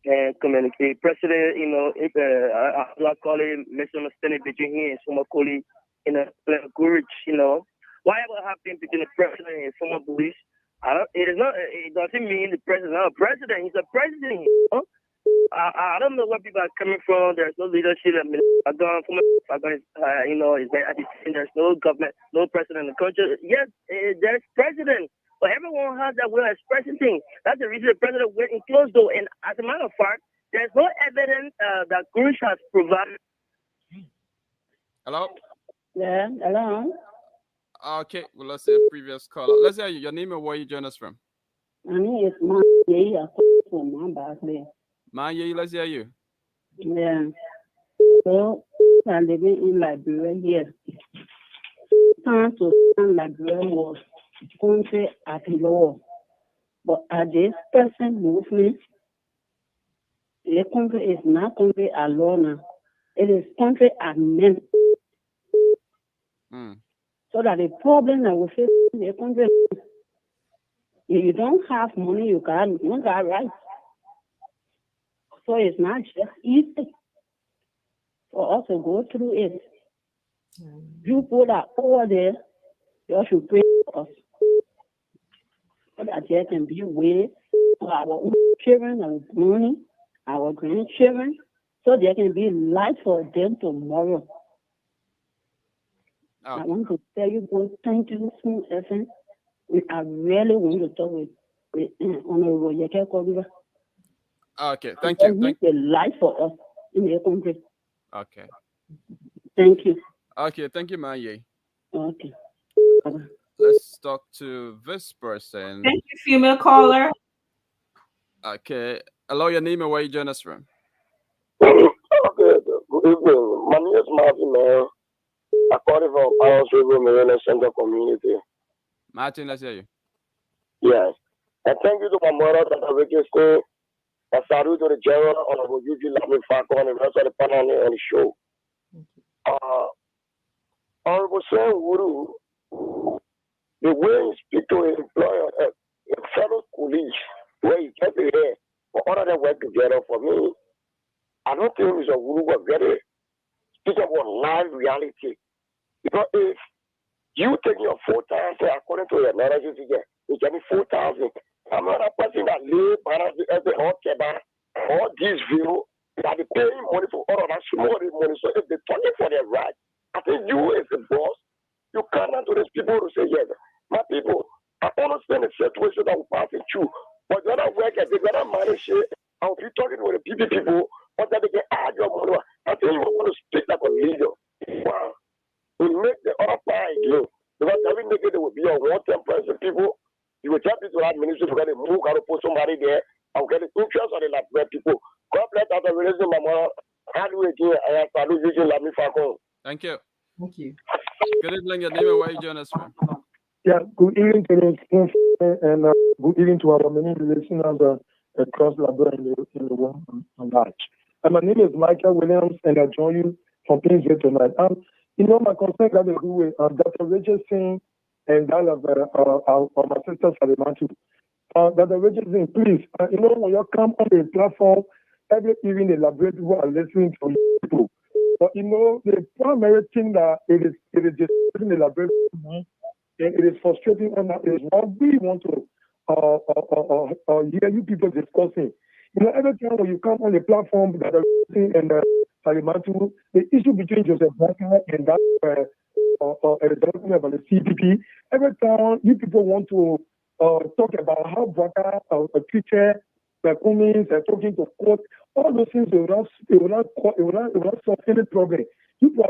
and communicate. President, I call it misunderstanding between him and former colleague in a courage, whatever happened between the president and former police. It doesn't mean the president is not a president. He's a president, I don't know where people are coming from. There's no leadership. There's no government, no president in the country. Yes, there's president, but everyone has that way of expressing things. That's the reason the president went in closed door. And as a matter of fact, there's no evidence that Gurush has provided. Hello? Yeah, hello. Okay, well, let's say previous caller. Let's hear you. Your name and where you join us from? My name is Maya from Mambasle. Maya, let's hear you. Yeah. So, I'm living in Liberia here. Time to stand Liberia was country at law. But at this present movement, the country is not country alone. It is country at men. So that the problem that we face in the country, if you don't have money, you don't got rights. So it's not just easy for us to go through it. You put that over there, you should pray for us. So that there can be ways for our own children, our money, our grandchildren, so there can be life for them tomorrow. I want to tell you both, thank you, Spoon FM, I really want to talk with Honorable Yeke Kogiba. Okay, thank you. He's a life for us in the country. Okay. Thank you. Okay, thank you, Maye. Okay. Let's talk to this person. Thank you, female caller. Okay. Hello, your name and where you join us from? Okay, good evening. My name is Martin, man. I call it from Powers River Marina Center Community. Martin, let's hear you. Yes. And thank you to my mother, Dr. Richardson. A salute to the general, Honorable Yuji Lamin Falcon, and the rest of the panel on the show. Honorable Sam Wuru, the way you speak to an employer, a fellow colleague, where you get here for all of them work together, for me, I don't think Mr. Wuru was very speak about live reality. Because if you take your 4,000 according to your knowledge, you get me 4,000. I'm not a person that live as a hot kebab, all this view, that be paying money for all of that small money. So if they're talking for their right, I think you as a boss, you come down to these people to say, yes, my people, I understand the situation that we're passing through, but the other work, they gotta manage it. I'll be talking with the people, but that they can add your money. I think you want to speak like a leader. Wow. We make the other part again. Because every nigga there will be a one-time person, people. You will tell people that ministry to get a move, how to put somebody there, and get the interest of the Liberia people. God bless us and release my mother. How do we again? I salute you, Lami Falcon. Thank you. Thank you. Good evening, your name and where you join us from? Yeah, good evening to the and good evening to our many listeners across Liberia in the world and large. My name is Michael Williams, and I join you from Kingsville tonight. My concern that the who Dr. Richardson and that of my sister Salimatu. Dr. Richardson, please, when you come on the platform, every evening the Liberia people are listening to you. But the primary thing that it is just in the Liberia, it is frustrating, and is what we want to hear you people discussing. Every time when you come on the platform, Dr. Richardson and Salimatu, the issue between Joseph Walker and that development about the CPP, every time you people want to talk about how Walker treated performance and talking to court, all those things will not solve any problem. You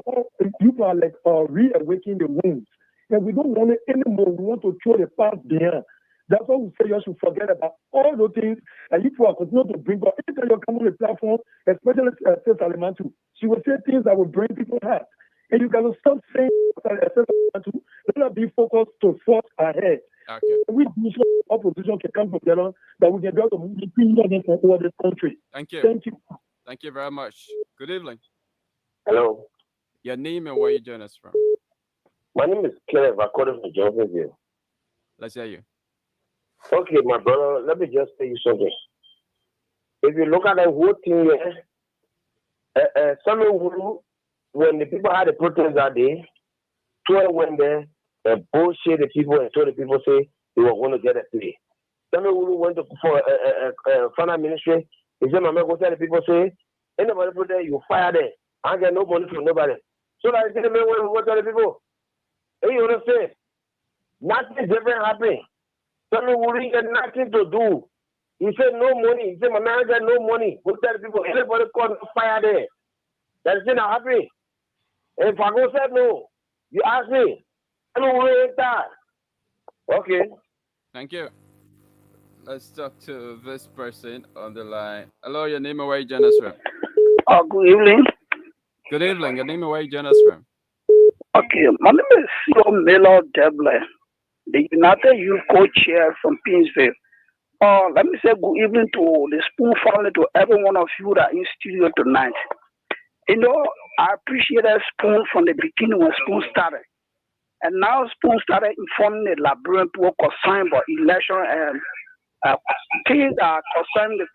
are like reawakening the wounds, and we don't want it anymore. We want to throw the past behind. That's why we say you should forget about all those things and you will continue to bring up. Anytime you come on the platform, especially Salimatu, she will say things that will bring people hurt. And you got to stop saying Salimatu, let not be focused to force ahead. Okay. We opposition can come together that we can be able to move the over this country. Thank you. Thank you. Thank you very much. Good evening. Hello. Your name and where you join us from? My name is Clive, according to Johnsonville. Let's hear you. Okay, my brother, let me just tell you something. If you look at the whole thing here, when the people had the protest that day, Twitter went there and bullshit the people and told the people say they were going to get a play. Samuel went for finance ministry. He said, "Mama, go tell the people say, anybody put there, you fire them. I get no money from nobody." So that the man went to tell the people. Hey, you understand? Nothing different happened. Samuel Woody got nothing to do. He said no money. He said, "My man got no money." Go tell the people, anybody call fire there. That's not happening. And if I go said no, you ask me. Okay. Thank you. Let's talk to this person on the line. Hello, your name and where you join us from? Good evening. Good evening. Your name and where you join us from? Okay, my name is Sio Miller Debler, the United Youth Co-Chair from Pinsville. Let me say good evening to the Spoon family, to every one of you that are in studio tonight. I appreciated Spoon from the beginning when Spoon started. And now Spoon started informing the Liberian people concerned about election and things that are concerning the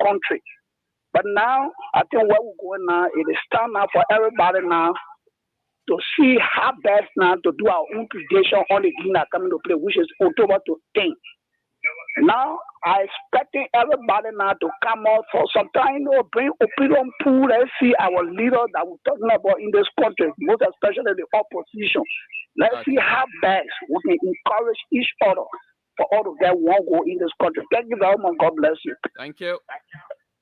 country. But now, I think what we're going now, it is time now for everybody now to see how best now to do our own prediction on the game that coming to play, which is October 10th. And Now I expecting everybody now to come out for some time, bring opinion pool. Let's see our leader that we're talking about in this country, most especially the opposition. Let's see how best we can encourage each other for all to get one goal in this country. Thank you very much. God bless you. Thank you.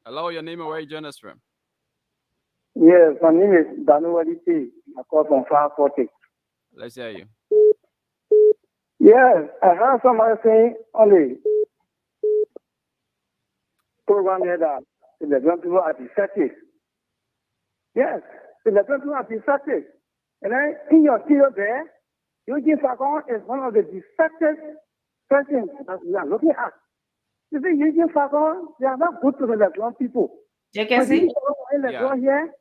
Hello, your name and where you join us from? Yes, my name is Daniel T. I call from 540. Let's hear you. Yes, I heard somebody saying on the program here that the young people are defective. Yes, the young people are defective. And then in your field there, Eugene Fagon is one of the defective persons that we are looking at. You see, Eugene Fagon, they are not good to the young people. JKC? Here,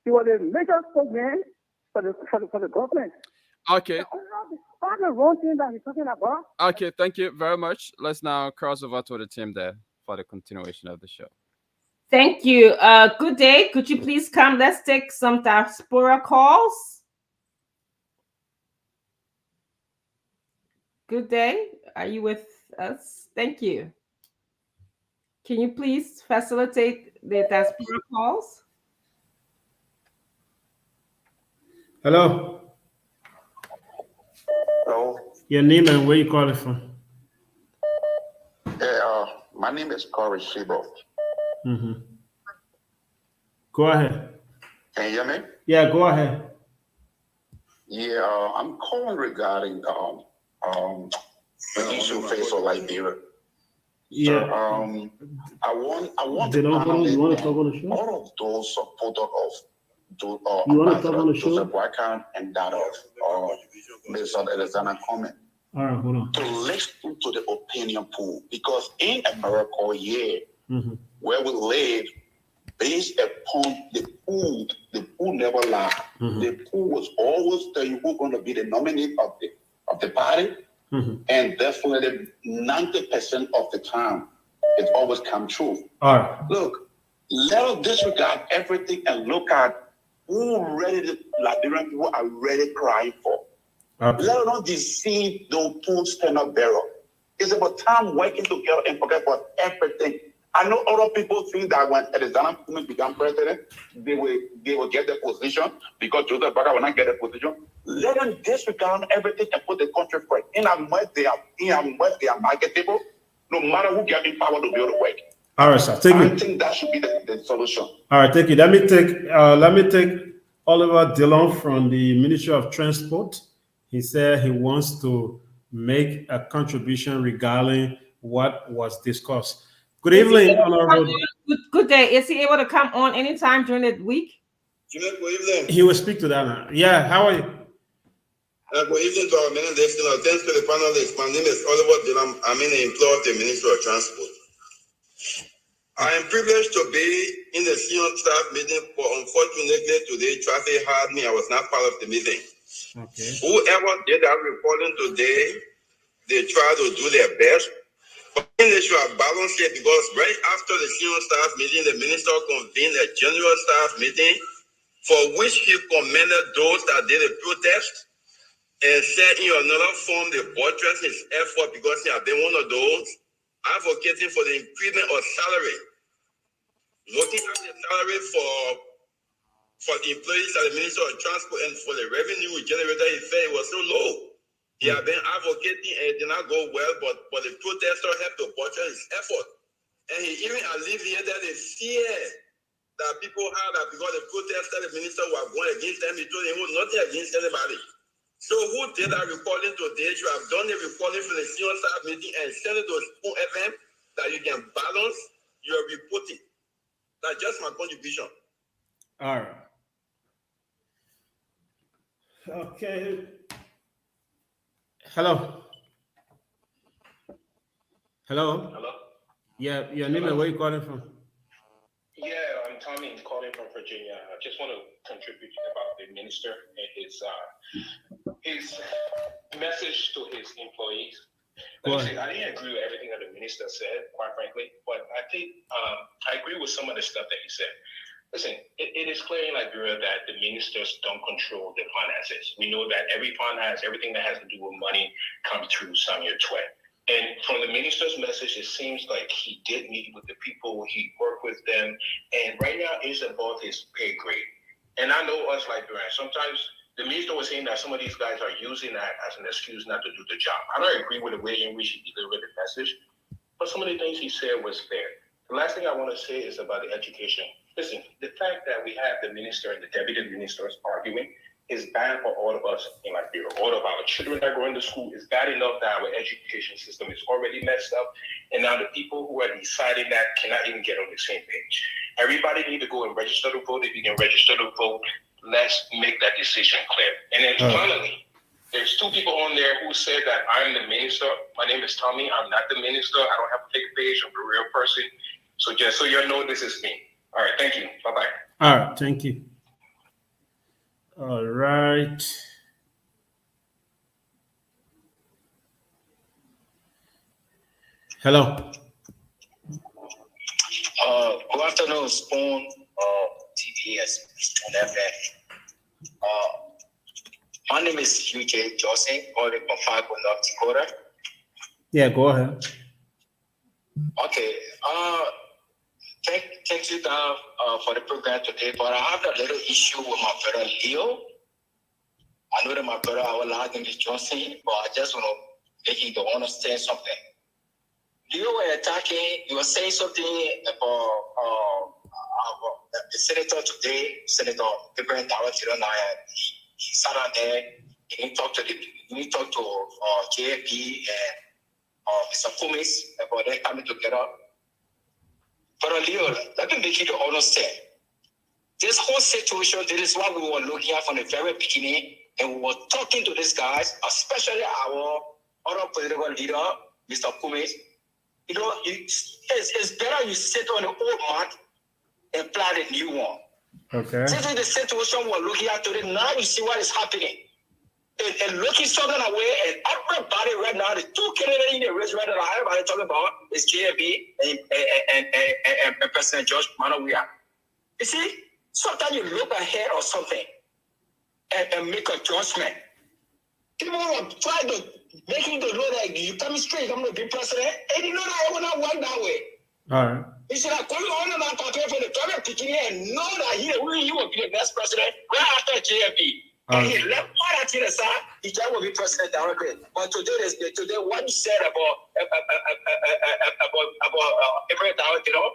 he was a major spokesman for the government. Okay. All the wrong thing that he's talking about. Okay, thank you very much. Let's now cross over to the team there for the continuation of the show. Thank you. Good day. Could you please come? Let's take some diaspora calls. Good day. Are you with us? Thank you. Can you please facilitate the diaspora calls? Hello. Hello. Your name and where you calling from? Yeah, my name is Corey Shibo. Mm-hmm. Go ahead. Can you hear me? Yeah, go ahead. Yeah, I'm calling regarding the issue faced on Liberia. Yeah. So, I want They the don't panel you want to talk on the show? all of those supporters of You want to talk on the show? Joseph Boykan and that of Mr. Alexander Comment. All right, hold on. To listen to the opinion pool, because in America, where we live, based upon the pool never lied. The pool was always tell you who's going to be the nominee of the party, and definitely 90% of the time, it always come true. All right. Look, let us disregard everything and look at who really the Liberian people are really crying for. Okay. Let us not deceive those who stand up bearer. It's about time working together and forget about everything. I know other people think that when Alexander became president, they will get the position because Joseph Baker will not get the position. Let them disregard everything and put the country first. In as much they are marketable, no matter who gets in power to build a work. All right, sir. Thank you. I think that should be the solution. All right, thank you. Let me take Oliver Dillon from the Ministry of Transport. He said he wants to make a contribution regarding what was discussed. Good evening, Honorable. Good day. Is he able to come on anytime during the week? Good evening. He will speak to that now. Yeah, how are you? Good evening to our many listeners. Thanks to the panelists. My name is Oliver Dillon. I'm an employee of the Ministry of Transport. I am privileged to be in the senior staff meeting, but unfortunately today traffic had me. I was not part of the meeting. Okay. Whoever did that reporting today, they try to do their best. But they should have balanced it because right after the senior staff meeting, the minister convened a general staff meeting for which he commended those that did a protest and said in another form they buttressed his effort because he had been one of those advocating for the increasement of salary. Looking at the salary for the employees at the Ministry of Transport and for the revenue generated, he said it was so low. He had been advocating and it did not go well, but the protester helped to buttress his effort. And he even alleviated the fear that people had that because the protester, the minister were going against them, he told him nothing against anybody. So who did that recording today? You have done the recording for the senior staff meeting and send it to Spoon FM that you can balance your reporting. That's just my contribution. All right. Okay. Hello. Hello. Hello. Yeah, your name and where you calling from? Yeah, I'm Tommy calling from Virginia. I just want to contribute about the minister and his message to his employees. Let me say, I didn't agree with everything that the minister said, quite frankly, but I think I agree with some of the stuff that he said. Listen, it is clear in Liberia that the ministers don't control the finances. We know that every finance, everything that has to do with money comes through Samuel Twe. And from the minister's message, it seems like he did meet with the people, he worked with them, and right now it's above his pay grade. And I know us Liberians, sometimes the minister was saying that some of these guys are using that as an excuse not to do the job. I don't agree with the way in which he delivered the message, but some of the things he said was fair. The last thing I want to say is about the education. Listen, the fact that we have the minister and the deputy ministers arguing is bad for all of us in Liberia. All of our children that go into school is bad enough that our education system is already messed up. And now the people who are deciding that cannot even get on the same page. Everybody need to go and register to vote. If you can register to vote, let's make that decision clear. And then finally, there's two people on there who said that I'm the minister. My name is Tommy. I'm not the minister. I don't have a fake page. I'm a real person. So just so you know, this is me. All right. Thank you. Bye-bye. All right. Thank you. All right. Hello. Good afternoon, Spoon, TDS, and FM. My name is UJ Johnson, calling from Fargo, North Dakota. Yeah, go ahead. Okay. Thank you, Dan, for the program today, but I have a little issue with my brother Leo. I know that my brother, our last name is Johnson, but I just want to make him to understand something. You were attacking, you were saying something about the senator today, Senator Gabriel Darrell, he sat down there, he didn't talk to JFP and Mr. Kumis about them coming together. But Leo, let me make you to understand. This whole situation, this is what we were looking at from the very beginning, and we were talking to these guys, especially our other political leader, Mr. Kumis. You know, it's better you sit on the old mat and plant a new one. Okay. This is the situation we're looking at today. Now you see what is happening. And looking something away, and everybody right now, the two candidates in the race right now, everybody talking about is JFB and President George Manawia. You see, sometimes you look ahead or something and make a judgment. People are trying to make you to know that you coming straight, I'm going to be president, and you know that it will not work that way. All right. You should have come on and prepare for the very beginning and know that he will be the next president right after JFB. And he left all that to the side, he just will be president directly. But today what you said about Abraham Dawud, you know,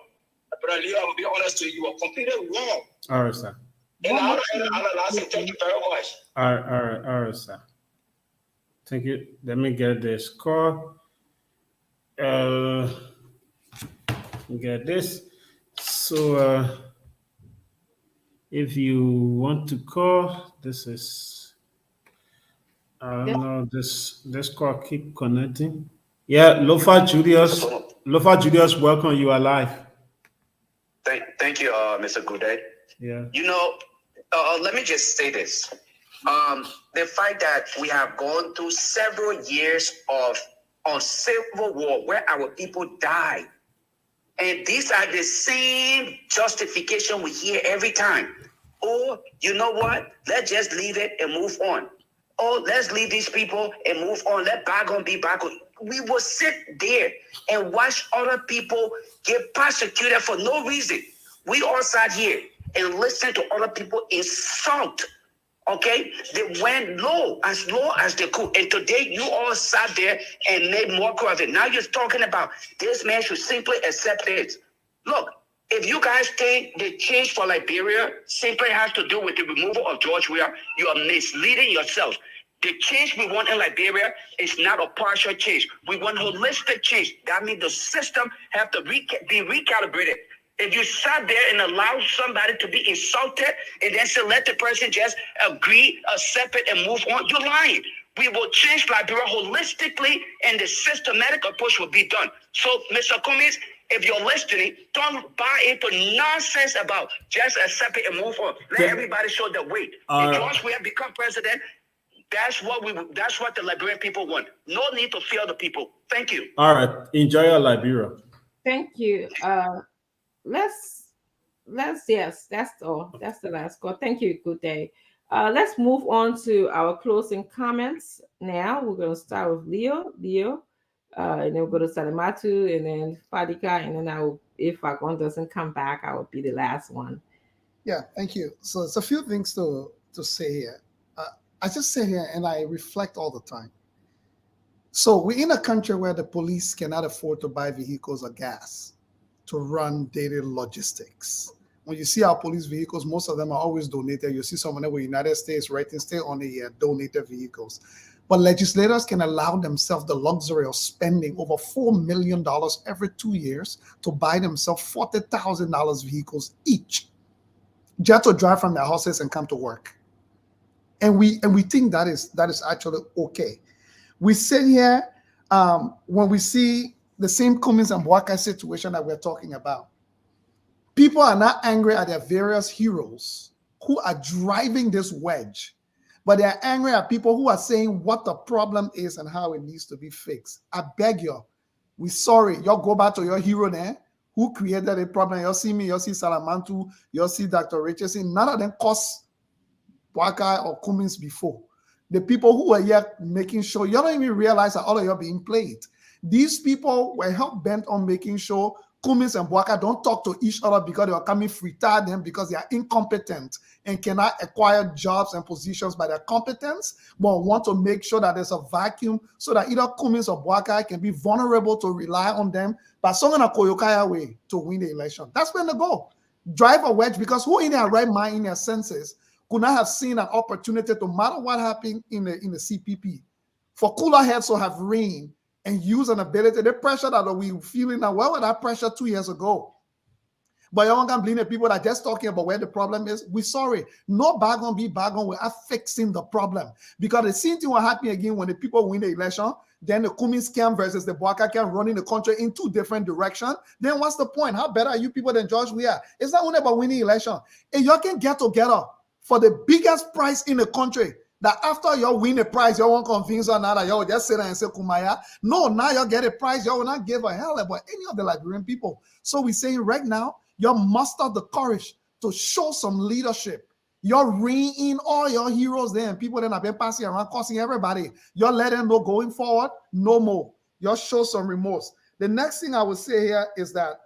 but Leo, I will be honest to you, you are completely wrong. All right, sir. And I'll say thank you very much. All right, sir. Thank you. Let me get the score. Get this. So if you want to call, this is no, this call keep connecting. Yeah, Lofa Julius, welcome. You are live. Thank you, Mr. Goudet. Yeah. You know, let me just say this. The fact that we have gone through several years of civil war where our people died, and these are the same justification we hear every time. Oh, you know what? Let's just leave it and move on. Oh, let's leave these people and move on. Let bygone be bygone. We will sit there and watch other people get persecuted for no reason. We all sat here and listened to other people insult. Okay, they went low as they could, and today you all sat there and made mockery of it. Now you're talking about this man should simply accept it. Look, if you guys think the change for Liberia simply has to do with the removal of George Weah, you are misleading yourself. The change we want in Liberia is not a partial change. We want holistic change. That means the system have to be recalibrated. If you sat there and allow somebody to be insulted and then say, let the person just agree, accept it, and move on, you're lying. We will change Liberia holistically, and the systematic approach will be done. So, Mr. Cummings, if you're listening, don't buy into nonsense about just accept it and move on. Let everybody show their weight. If George Weah become president, that's what the Liberian people want. No need to fear the people. Thank you. All right. Enjoy your Liberia. Thank you. Let's yes, that's all. That's the last call. Thank you. Good day. Let's move on to our closing comments now. We're going to start with Leo. Leo, and then we'll go to Salimatu, and then Fadika, and then if Fakon doesn't come back, I will be the last one. Yeah, thank you. So it's a few things to say here. I just sit here and I reflect all the time. So we're in a country where the police cannot afford to buy vehicles or gas to run daily logistics. When you see our police vehicles, most of them are always donated. You see some of them with United States writing stay on the donated vehicles. But legislators can allow themselves the luxury of spending over $4 million every 2 years to buy themselves $40,000 vehicles each, just to drive from their houses and come to work. And we think that is actually okay. We sit here when we see the same Cummins and Boakai situation that we're talking about. People are not angry at their various heroes who are driving this wedge, but they are angry at people who are saying what the problem is and how it needs to be fixed. I beg you, we sorry. Y'all go back to your hero there who created a problem. You'll see me, you'll see Salamantu, you'll see Dr. Richardson. None of them caused Boakai or Cummins before. The people who are here making sure, you don't even realize that all of you are being played. These people were hell bent on making sure Cummins and Boakai don't talk to each other because they are coming frita them because they are incompetent and cannot acquire jobs and positions by their competence, but want to make sure that there's a vacuum so that either Cummins or Boakai can be vulnerable to rely on them by someone a Koyokaya way to win the election. That's when they go. Drive a wedge, because who in their right mind, in their senses, could not have seen an opportunity, to matter what happened in the CPP, for cooler heads to have reigned and use an ability, the pressure that we feeling now. Where was that pressure 2 years ago? But you can blame the people that are just talking about where the problem is. We're sorry. No bargain be bargain. We are fixing the problem. Because the same thing will happen again when the people win the election. Then the Cummins camp versus the Boakai camp running the country in two different directions. Then what's the point? How better are you people than George we are? It's not only about winning election. If you can get together for the biggest prize in the country, that after you win a prize, you won't convince or not that you just sit there and say Kumaya. No, now you get a prize, you will not give a hell about any of the Liberian people. So we're saying right now, you muster the courage to show some leadership. You're ringing in all your heroes there, and people that have been passing around causing everybody. You're letting them know going forward, no more. You'll show some remorse. The next thing I would say here is that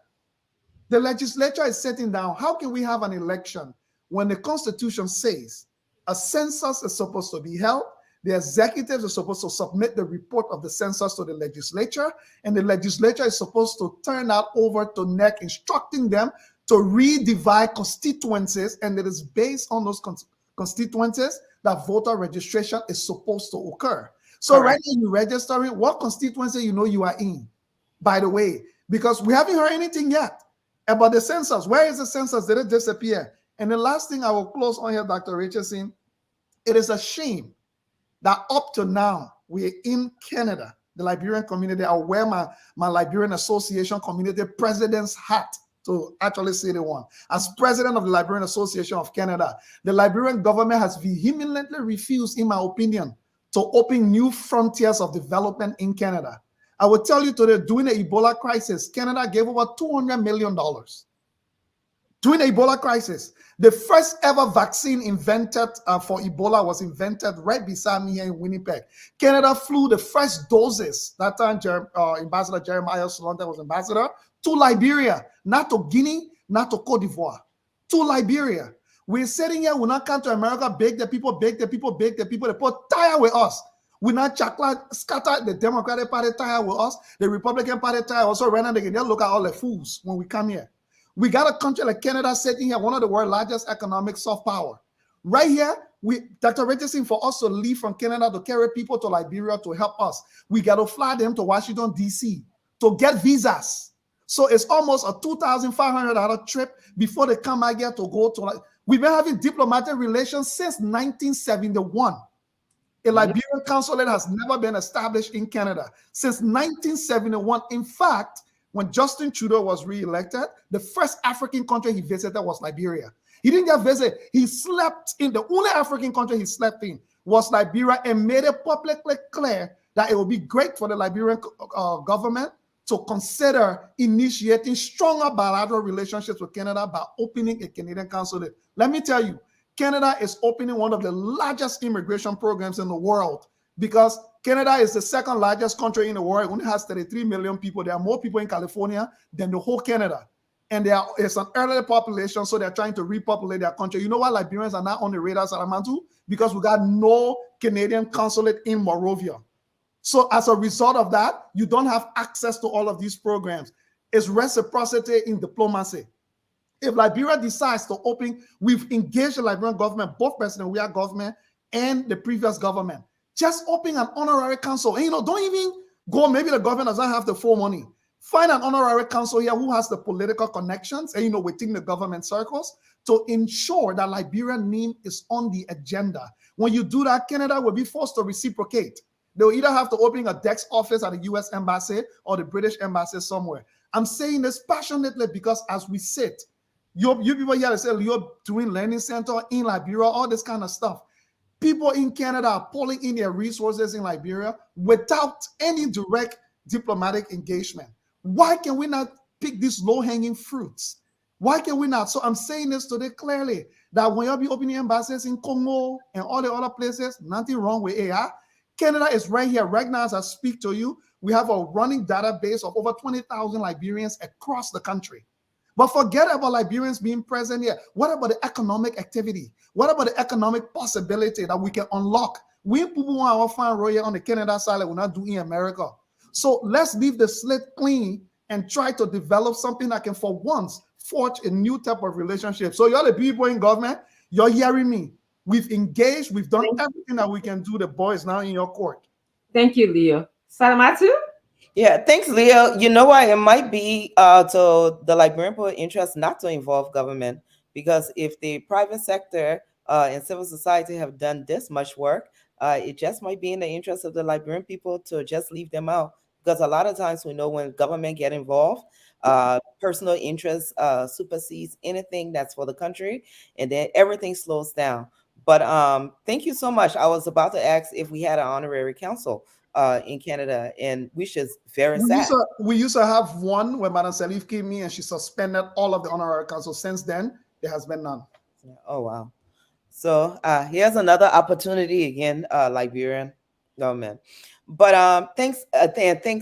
the legislature is sitting down. How can we have an election when the Constitution says a census is supposed to be held, the executives are supposed to submit the report of the census to the legislature, and the legislature is supposed to turn that over to NEC, instructing them to redivide constituencies, and it is based on those constituencies that voter registration is supposed to occur. So correct. Right now you're registering what constituency you know you are in, by the way, because we haven't heard anything yet about the census. Where is the census? Did it disappear? And the last thing I will close on here, Dr. Richardson, it is a shame that up to now, we're in Canada, the Liberian community. I wear my Liberian Association community president's hat to actually say the one. As president of the Liberian Association of Canada, the Liberian government has vehemently refused, in my opinion, to open new frontiers of development in Canada. I will tell you today, during the Ebola crisis, Canada gave over $200 million. During the Ebola crisis, the first ever vaccine invented for Ebola was invented right beside me here in Winnipeg. Canada flew the first doses, that time Ambassador Jeremiah Solonta was ambassador, to Liberia, not to Guinea, not to Cote d'Ivoire, to Liberia. We're sitting here, we not come to America, beg the people, they put tire with us. We not chocolate, scatter the Democratic Party tire with us, the Republican Party tire also right now. They can just look at all the fools when we come here. We got a country like Canada sitting here, one of the world's largest economic soft power. Right here, Dr. Richardson, for us to leave from Canada to carry people to Liberia to help us, we got to fly them to Washington, D.C. to get visas. So it's almost a $2,500 trip before they come out here to go to. We've been having diplomatic relations since 1971. A Liberian consulate has never been established in Canada since 1971. In fact, when Justin Trudeau was re-elected, the first African country he visited was Liberia. He didn't just visit, he slept in. The only African country he slept in was Liberia, and made it publicly clear that it would be great for the Liberian government to consider initiating stronger bilateral relationships with Canada by opening a Canadian consulate. Let me tell you, Canada is opening one of the largest immigration programs in the world, because Canada is the second largest country in the world. It only has 33 million people. There are more people in California than the whole Canada. And it's an elderly population, so they're trying to repopulate their country. You know why Liberians are not on the radar, Salamantu? Because we got no Canadian consulate in Monrovia. So as a result of that, you don't have access to all of these programs. It's reciprocity in diplomacy. If Liberia decides to open, we've engaged the Liberian government, both President Weah government and the previous government. Just open an honorary council. And, don't even go, maybe the government doesn't have the full money. Find an honorary council here who has the political connections and, within the government circles to ensure that Liberian name is on the agenda. When you do that, Canada will be forced to reciprocate. They'll either have to open a desk office at the U.S. Embassy or the British Embassy somewhere. I'm saying this passionately because as we sit, you people here that say you're doing learning center in Liberia, all this kind of stuff. People in Canada are pulling in their resources in Liberia without any direct diplomatic engagement. Why can we not pick these low-hanging fruits? Why can we not? So I'm saying this today clearly, that when you'll be opening embassies in Congo and all the other places, nothing wrong with AI. Canada is right here. Right now, as I speak to you, we have a running database of over 20,000 Liberians across the country. But forget about Liberians being present here. What about the economic activity? What about the economic possibility that we can unlock? We people want our fine royal on the Canada side that we're not doing in America. So let's leave the slate clean and try to develop something that can, for once, forge a new type of relationship. So you're the people in government, you're hearing me. We've engaged, we've done everything that we can do. The ball is now in your court. Thank you, Leo. Salamatu? Yeah, thanks, Leo. You know why? It might be to the Liberian public interest not to involve government, because if the private sector and civil society have done this much work, it just might be in the interest of the Liberian people to just leave them out. Because a lot of times we know when government get involved, personal interest supersedes anything that's for the country, and then everything slows down. But thank you so much. I was about to ask if we had an honorary council in Canada, and which is very sad. We used to have one when Madam Salif came in and she suspended all of the honorary council. Since then, there has been none. Oh, wow. So here's another opportunity again, Liberian government. But thanks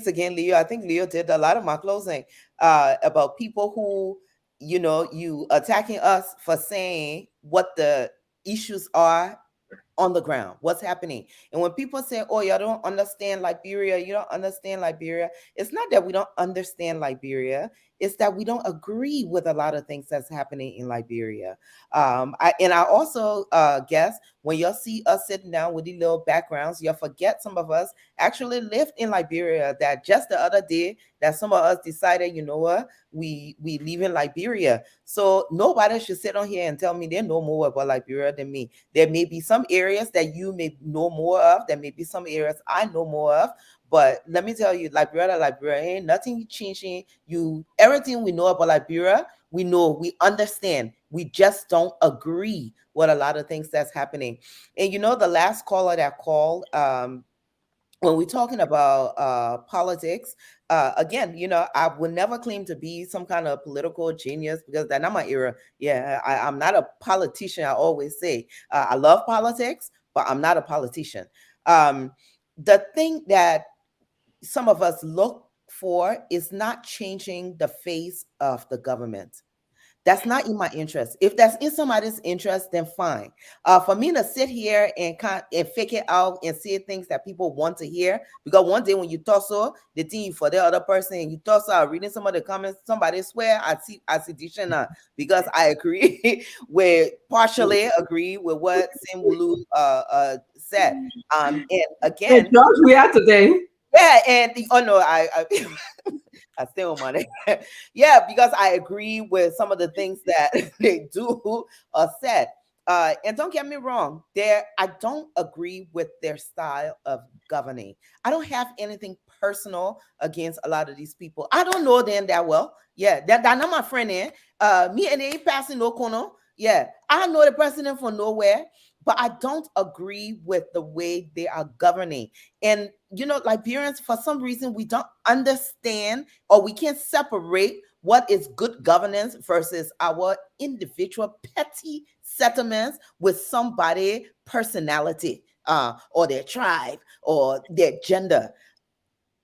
again, Leo. I think Leo did a lot of my closing about people who, you attacking us for saying what the issues are on the ground, what's happening. And when people say, oh, you don't understand Liberia, you don't understand Liberia, it's not that we don't understand Liberia, it's that we don't agree with a lot of things that's happening in Liberia. I also guess when you'll see us sitting down with these little backgrounds, you'll forget some of us actually lived in Liberia, that just the other day that some of us decided, you know what, we live in Liberia. So nobody should sit on here and tell me they know more about Liberia than me. There may be some areas that you may know more of. There may be some areas I know more of. But let me tell you, Liberia ain't nothing changing. Everything we know about Liberia, we know, we understand. We just don't agree with a lot of things that's happening. And the last caller that called, when we're talking about politics, again, I would never claim to be some kind of political genius, because that's not my era. Yeah, I'm not a politician. I always say I love politics, but I'm not a politician. The thing that some of us look for is not changing the face of the government. That's not in my interest. If that's in somebody's interest, then fine. For me to sit here and fake it out and say things that people want to hear, because one day when you talk so, the thing for the other person, and you talk so, reading some of the comments, somebody swear I see Dishana, because I agree partially agree with what Simulu said. And again, George, we are today. Yeah, and I I stay on my yeah, because I agree with some of the things that they do or said. And don't get me wrong, I don't agree with their style of governing. I don't have anything personal against a lot of these people. I don't know them that well. Yeah, that not my friend. Me and they ain't passing no corner. Yeah, I know the president from nowhere, but I don't agree with the way they are governing. And Liberians, for some reason, we don't understand, or we can't separate what is good governance versus our individual petty settlements with somebody personality. or their tribe or their gender.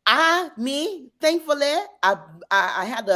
Thankfully, I had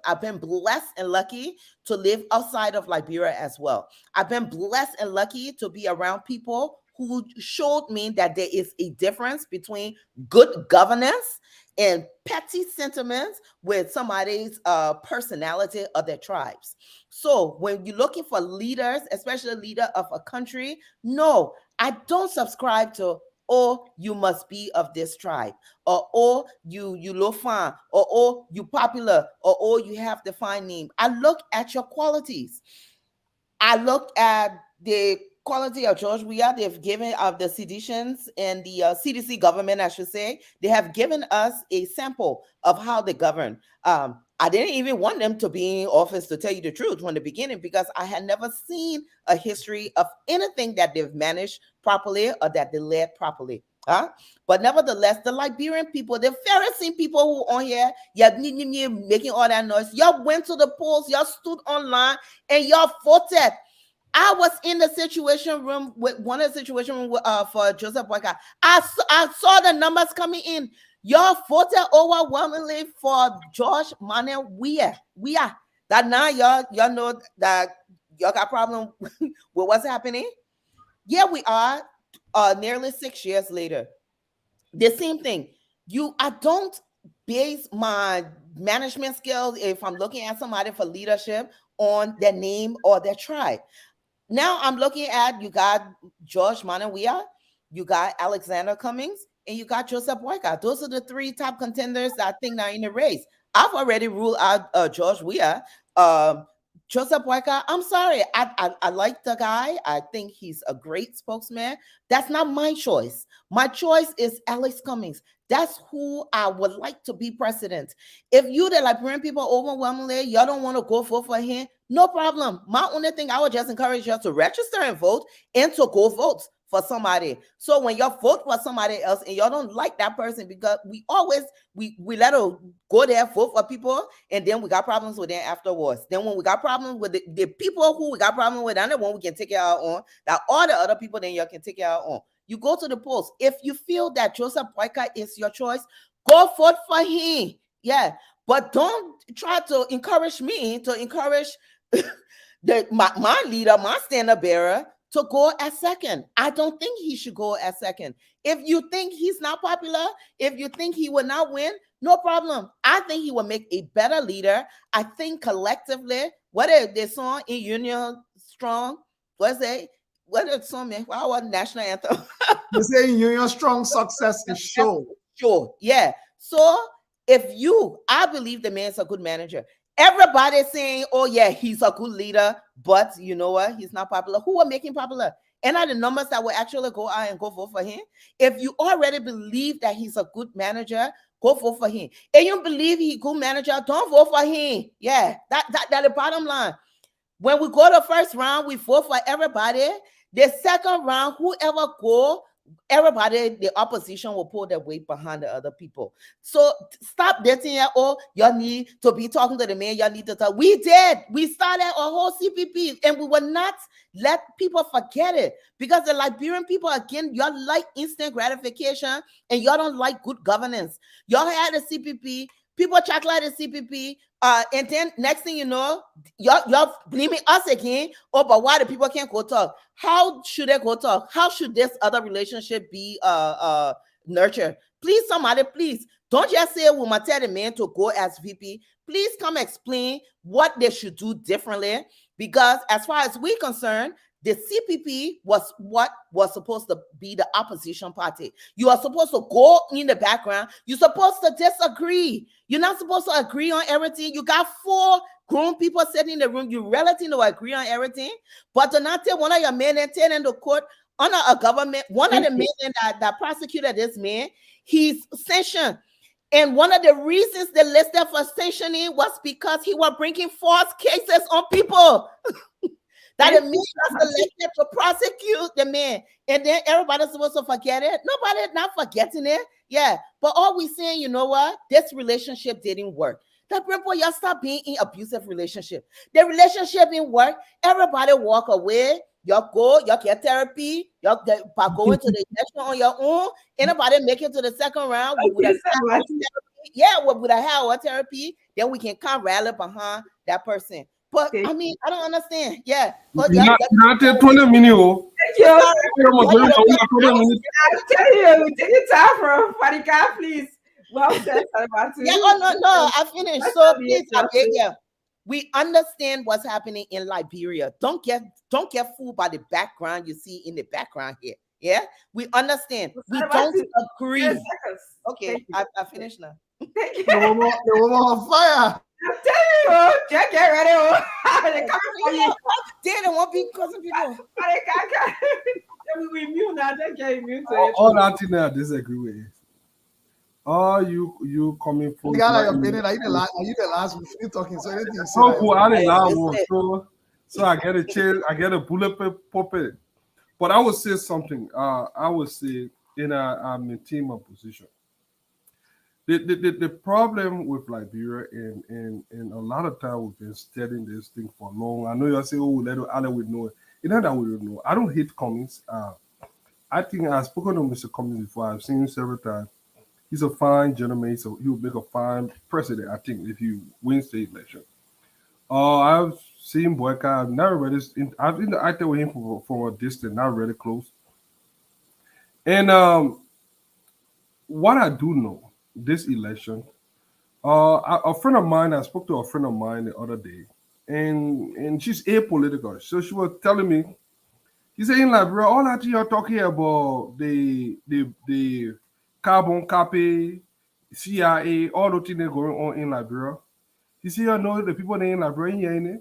I've been blessed and lucky to live outside of Liberia as well. I've been blessed and lucky to be around people who showed me that there is a difference between good governance and petty sentiments with somebody's personality or their tribes. So when you're looking for leaders, especially a leader of a country, no, I don't subscribe to, oh, you must be of this tribe, or oh, you low fine, or oh, you popular, or oh, you have the fine name. I look at your qualities. I look at the quality of George Weah. They've given of the seditions and the CDC government, I should say. They have given us a sample of how they govern. I didn't even want them to be in office, to tell you the truth, from the beginning, because I had never seen a history of anything that they've managed properly or that they led properly. But nevertheless, the Liberian people, the Pharisee people who on here, making all that noise, y'all went to the polls, y'all stood online, and y'all voted. I was in the situation room with one of the situation room for Joseph Boyka. I saw the numbers coming in. Y'all voted overwhelmingly for George Manuel Weah. That now y'all know that y'all got problem with what's happening. Yeah, we are nearly 6 years later. The same thing. I don't base my management skills, if I'm looking at somebody for leadership, on their name or their tribe. Now I'm looking at, you got George Manawia, you got Alexander Cummings, and you got Joseph Boyka. Those are the three top contenders that I think are in the race. I've already ruled out George Weah. Joseph Boyka, I'm sorry. I like the guy. I think he's a great spokesman. That's not my choice. My choice is Alex Cummings. That's who I would like to be president. If you, the Liberian people, overwhelmingly, y'all don't want to go vote for him, no problem. My only thing, I would just encourage you to register and vote and to go vote for somebody. So when y'all vote for somebody else and y'all don't like that person, because we let her go there, vote for people, and then we got problems with them afterwards. Then when we got problems with the people who we got problems with, and the one we can take it out on, that all the other people then y'all can take it out on. You go to the polls. If you feel that Joseph Boyka is your choice, go vote for him. Yeah. But don't try to encourage me to encourage my leader, my standard bearer, to go as second. I don't think he should go as second. If you think he's not popular, if you think he will not win, no problem. I think he will make a better leader. I think collectively, what is the song in Union Strong? What is song, man? Our national anthem. They say in Union Strong, success is sure. Sure, yeah. So I believe the man's a good manager. Everybody's saying, oh yeah, he's a good leader, but you know what? He's not popular. Who are making popular? And are the numbers that will actually go out and go vote for him? If you already believe that he's a good manager, go vote for him. If you believe he's a good manager, don't vote for him. Yeah, that's the bottom line. When we go to first round, we vote for everybody. The second round, whoever go, everybody, the opposition will pull their weight behind the other people. So stop dating. Oh, y'all need to be talking to the man. Y'all need to talk. We did. We started a whole CPP, and we will not let people forget it, because the Liberian people, again, y'all like instant gratification and y'all don't like good governance. Y'all had a CPP. People chocolate the CPP. And then next thing you know, y'all blaming us again. Oh, but why the people can't go talk? How should they go talk? How should this other relationship be nurtured? Please, somebody, please don't just say we must tell the man to go as VP. Please come explain what they should do differently. Because as far as we're concerned, the CPP was what was supposed to be the opposition party. You are supposed to go in the background. You're supposed to disagree. You're not supposed to agree on everything. You got 4 grown people sitting in the room. You relatively to agree on everything. But to not take one of your men and take in the court under a government, one of the men that prosecuted this man, he's sanctioned. And one of the reasons they listed for sanctioning was because he was bringing false cases on people. That the man was elected to prosecute the man. And then everybody's supposed to forget it. Nobody not forgetting it. Yeah. But all we saying, you know what? This relationship didn't work. Liberian people, y'all stop being in abusive relationship. The relationship in work, everybody walk away. Y'all go, y'all get therapy. Y'all by going to the election on your own. Anybody make it to the second round, we would have had therapy. Yeah, we would have had our therapy. Then we can come rally behind that person. But I mean, I don't understand. Yeah, but Not 20 minutes. Thank you. I'm I'm telling you, take your time from Farika, please. Well said, Salvatu. Yeah, oh no, I finished. So please, yeah. We understand what's happening in Liberia. Don't get fooled by the background you see in the background here. Yeah, we understand. We don't agree. Okay, I finished now. Thank you. The woman on fire. I'm telling you, Jack, get ready. They're coming for you. They don't want to be causing people. We immune now. They get immune to it. All that thing I disagree with. Are you coming from? The guy like your opinion, are you the last one? You talking, so anything you say. So cool, I didn't last one. So I get a chair, I get a bullet puppet. But I would say something. I would say I maintain my position. The problem with Liberia and a lot of time we've been studying this thing for long. I know you'll say, oh, let Alan would know it. It's not that we don't know. I don't hate Cummings. I think I've spoken to Mr. Cummings before. I've seen him several times. He's a fine gentleman, so he will make a fine president, I think, if he wins the election. I've seen Boyka. I've never read this. I've interacted with him from a distance, not really close. And what I do know, this election, a friend of mine, I spoke to a friend of mine the other day, and she's apolitical. So she was telling me, he said, in Liberia, all that you're talking about, the carbon copy, CIA, all the things that are going on in Liberia. You see, I know the people in Liberia,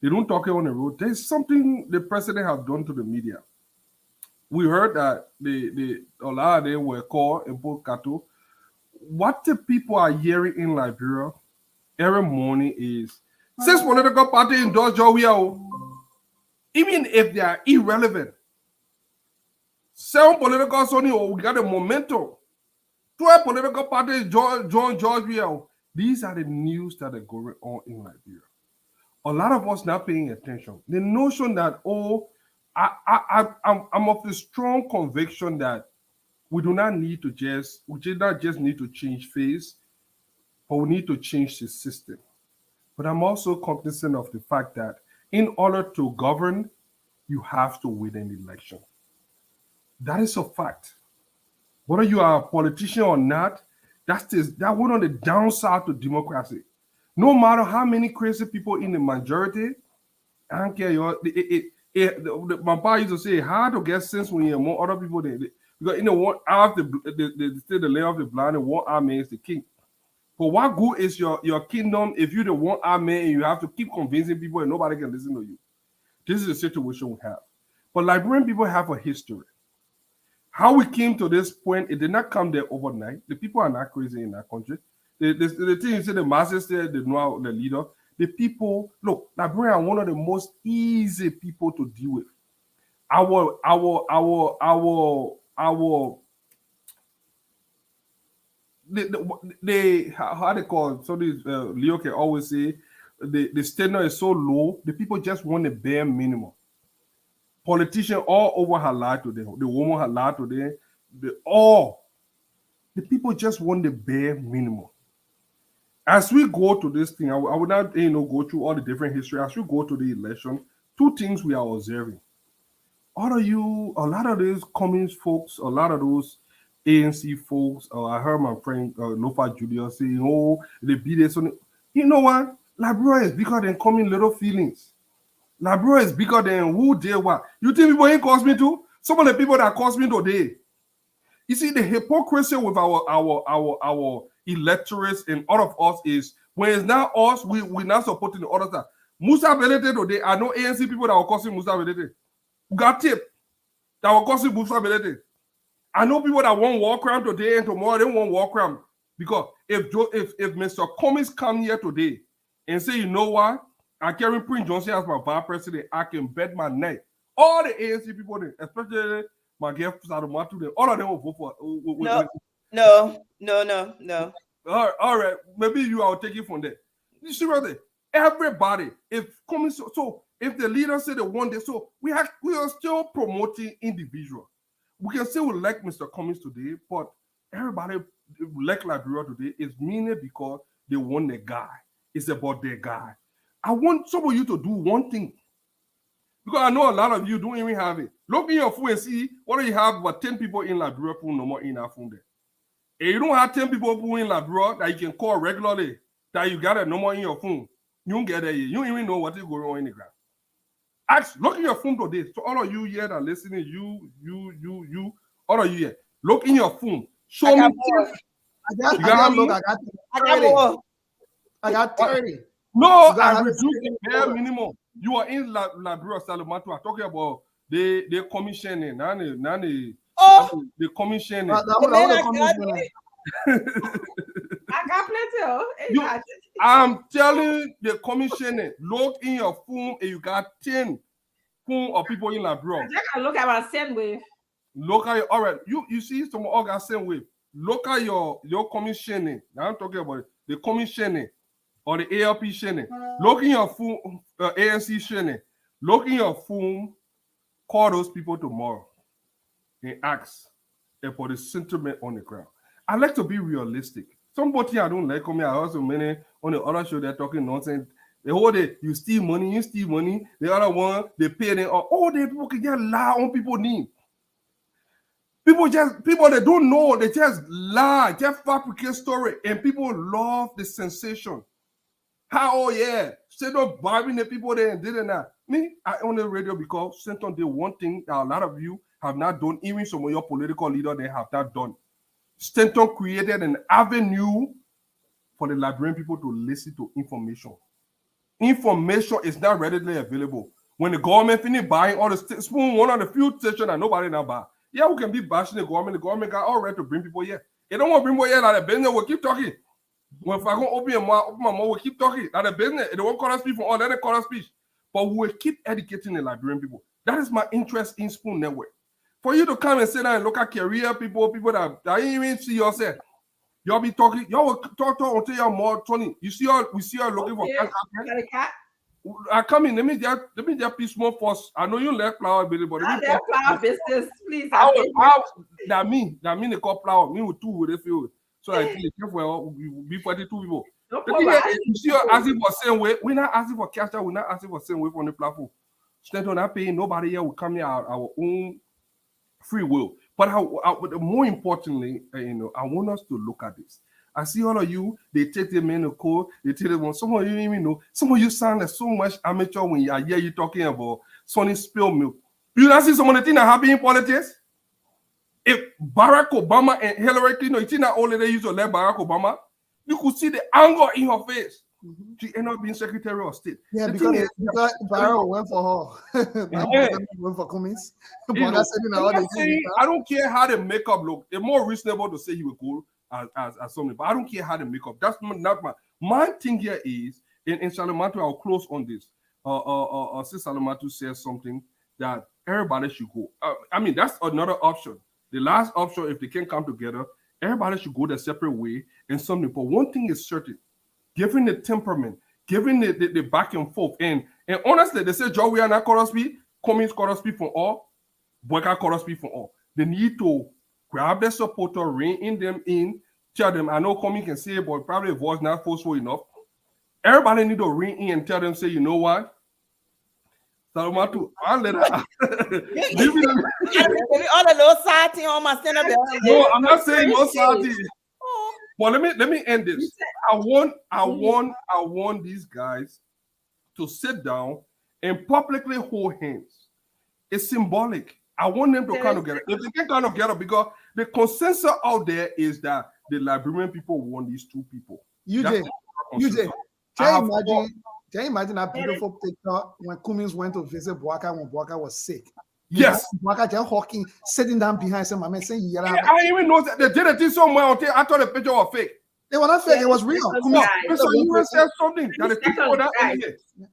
they don't talk on the road. There's something the president has done to the media. We heard that a lot of them were called in Bokato. What the people are hearing in Liberia every morning is 6 political parties endorse Joe, even if they are irrelevant. 7 political Sonny, we got a momentum. 12 political parties join George Weah. These are the news that are going on in Liberia. A lot of us not paying attention. The notion that, I'm of the strong conviction that we do not need to just need to change face, but we need to change the system. But I'm also cognizant of the fact that in order to govern, you have to win an election. That is a fact. Whether you are a politician or not, that one on the downside to democracy. No matter how many crazy people in the majority, I don't care. My pa used to say, hard to get sense when you have more other people than because one half the lay of the blind and one army is the king. But what good is your kingdom if you're the one army and you have to keep convincing people and nobody can listen to you? This is the situation we have. But Liberian people have a history. How we came to this point, it did not come there overnight. The people are not crazy in that country. The thing you say, the masses there, they know the leader. The people, look, Liberians are one of the most easy people to deal with. How they call it? So this Leo can always say the standard is so low, the people just want the bare minimum. Politicians all over have lied to them. The woman have lied to them. The people just want the bare minimum. As we go to this thing, I would not go through all the different history. As we go to the election, 2 things we are observing. A lot of these Cummings folks, a lot of those ANC folks, I heard my friend Lofa Julia saying, they beat this on it. You know what? Liberia is bigger than Cummings little feelings. Liberia is bigger than who they were. You think people ain't cost me too? Some of the people that cost me today. You see, the hypocrisy with our electorates and all of us is when it's not us, we're not supporting the other side. Musa Belete today, I know ANC people that were costing Musa Belete. Who got tip that were costing Musa Belete. I know people that want war crime today and tomorrow they want war crime. Because if Mr. Cummings come here today and say, you know what? I carry Prince Johnson as my vice president, I can bet my neck. All the ANC people, especially my girl Sadomatu, all of them will vote for. No. All right. Maybe you will take it from there. You see what they? Everybody, if coming so if the leaders say they want this, so we are still promoting individual. We can say we like Mr. Cummings today, but everybody like Liberia today is mainly because they want the guy. It's about their guy. I want some of you to do one thing. Because I know a lot of you don't even have it. Look in your phone and see what do you have about 10 people in Liberia phone no more in our phone there. And you don't have 10 people who in Liberia that you can call regularly, that you got a number in your phone. You don't get it. You don't even know what is going on in the ground. Look in your phone today. So all of you here that are listening, you, all of you here, look in your phone. Show me. I got more. I got 30. No, I reduce the bare minimum. You are in Liberia, Salamato. I'm talking about the commissioning. The commissioning. I got plenty of. I'm telling the commissioning, look in your phone and you got 10 phone of people in Liberia. I look at my send wave. Look at your, all right. You see some all got same wave. Look at your commissioning. Now I'm talking about the commissioning or the ALP sharing. Look in your phone, ANC sharing. Look in your phone, call those people tomorrow and ask for the sentiment on the ground. I like to be realistic. Somebody I don't like coming. I also many on the other show they're talking nonsense. The whole day you steal money. The other one they pay them. All the people can get lie on people need. People that don't know, they just lie, just fabricate story, and people love the sensation. How, oh yeah, instead of bribing the people there and did it now. Me, I on the radio because Stanton did one thing that a lot of you have not done, even some of your political leaders they have not done. Stanton created an avenue for the Liberian people to listen to information. Information is not readily available. When the government finish buying all the spoon, one of the few stations that nobody now buy. Yeah, we can be bashing the government. The government got all right to bring people here. They don't want to bring people here. Like the business will keep talking. When if I go open my mouth, we'll keep talking. Like the business, they won't call us speech from all, let them call us speech. But we will keep educating the Liberian people. That is my interest in Spoon Network. For you to come and sit down and look at career people that even see yourself. Y'all be talking, y'all will talk until y'all more 20. We see y'all looking for cat. I come in, let me just be small first. I know you like flower, baby, but flower business, please. That mean they call flower. Me with two with the field. So I think careful, be 42 people. You see, you're asking for same way. We're not asking for cash out. We're not asking for same way from the platform. Stand on that paying. Nobody here will come here our own free will. But more importantly, I want us to look at this. I see all of you, they take them in the code, they take them on. Some of you even know, some of you sound like so much amateur when I hear you talking about Sonny spill milk. You not see some of the things that happen in politics? If Barack Obama and Hillary Clinton, you think that only they used to let Barack Obama, you could see the anger in her face. She ended up being Secretary of State. Yeah, because Barack went for her. Went for Cummings. I don't care how the makeup look. It's more reasonable to say he will go as something, but I don't care how the makeup. That's not my thing here is in Salamatu. I'll close on this. Since Salamatu says something that everybody should go. I mean, that's another option. The last option, if they can come together, everybody should go their separate way and something. But one thing is certain, given the temperament, given the back and forth, and honestly, they say Joe, we are not Corosby, Cummings Corosby for all, Boyka Corosby for all. They need to grab their supporter, rein them in, tell them, I know Cummings can say it, but probably the voice not forceful enough. Everybody need to rein in and tell them, say, you know what? Salomatu, I'll let her. All the low side on my center. No, I'm not saying no side. But let me end this. I want these guys to sit down and publicly hold hands. It's symbolic. I want them to come together. If they can come together, because the consensus out there is that the Liberian people want these two people. UJ, can you imagine that beautiful picture when Cummings went to visit Boaka when Boaka was sick? Yes. Boaka just hawking, sitting down behind some man saying, yeah, I didn't even know that they did it this somewhere until I thought the picture was fake. They were not fake, it was real. So you said something that the people that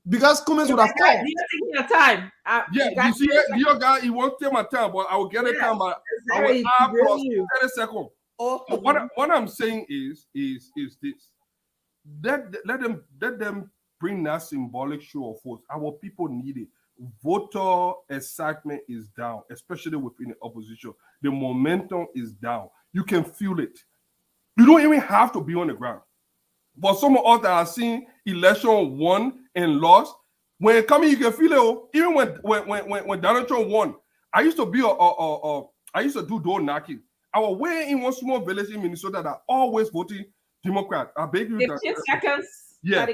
because Cummings would have called. Your time. You see, your guy, he won't take my time, but I will get it time. But I will add plus 30 seconds. What I'm saying is this: let them bring that symbolic show of force. Our people need it. Voter excitement is down, especially within the opposition. The momentum is down. You can feel it. You don't even have to be on the ground. But some of us that are seeing election won and lost, when it coming, you can feel it. Even when Donald Trump won, I used to be I used to do door knocking. I was way in one small village in Minnesota that always voting Democrat. I beg you. 15 seconds. Yeah.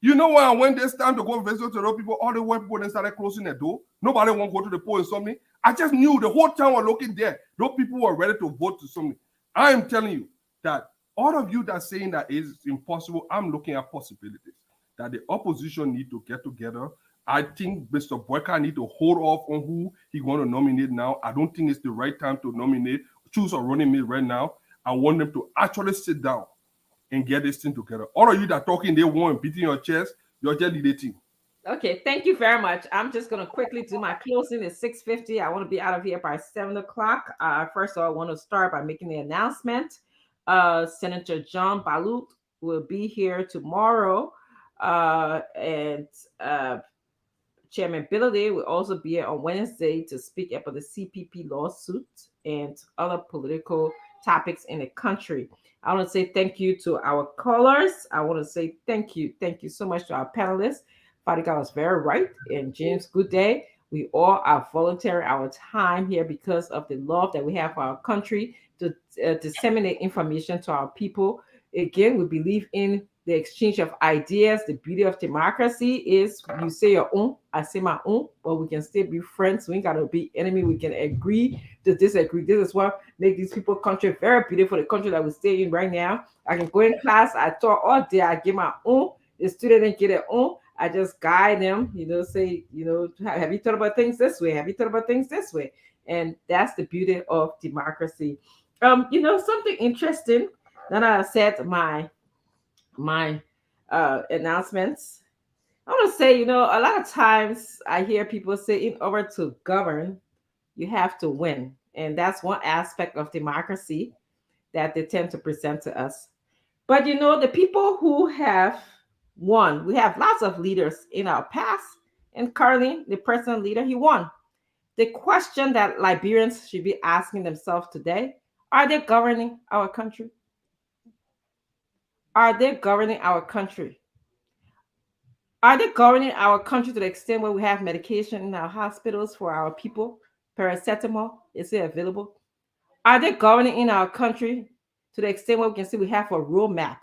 You know when I went this time to go visit to those people, all the white people then started closing the door. Nobody want to go to the poll and something. I just knew the whole town was looking there. Those people were ready to vote to something. I am telling you that all of you that are saying that it's impossible, I'm looking at possibilities. That the opposition need to get together. I think Mr. Boyka need to hold off on who he going to nominate now. I don't think it's the right time to nominate, choose a running mate right now. I want them to actually sit down and get this thing together. All of you that talking, they want beating your chest, you're just leading. Okay, thank you very much. I'm just going to quickly do my closing. It's 6:50. I want to be out of here by 7 o'clock. First of all, I want to start by making the announcement. Senator John Balut will be here tomorrow. And Chairman Billady will also be here on Wednesday to speak about the CPP lawsuit and other political topics in the country. I want to say thank you to our callers. I want to say thank you so much to our panelists. Fadiga was very right, and James, good day. We all are volunteering our time here because of the love that we have for our country to disseminate information to our people. Again, we believe in the exchange of ideas. The beauty of democracy is you say your own, I say my own, but we can still be friends. We ain't got to be enemy. We can agree to disagree. This is what makes these people country very beautiful, the country that we stay in right now. I can go in class. I taught all day. I give my own. The student didn't get their own. I just guide them, say, have you thought about things this way? Have you thought about things this way? And that's the beauty of democracy. Something interesting that I said my announcements. I want to say, a lot of times I hear people say, in order to govern, you have to win. And that's one aspect of democracy that they tend to present to us. But, the people who have won, we have lots of leaders in our past, and currently the present leader, he won. The question that Liberians should be asking themselves today, are they governing our country? Are they governing our country? Are they governing our country to the extent where we have medication in our hospitals for our people? Paracetamol, is it available? Are they governing in our country to the extent where we can see we have a roadmap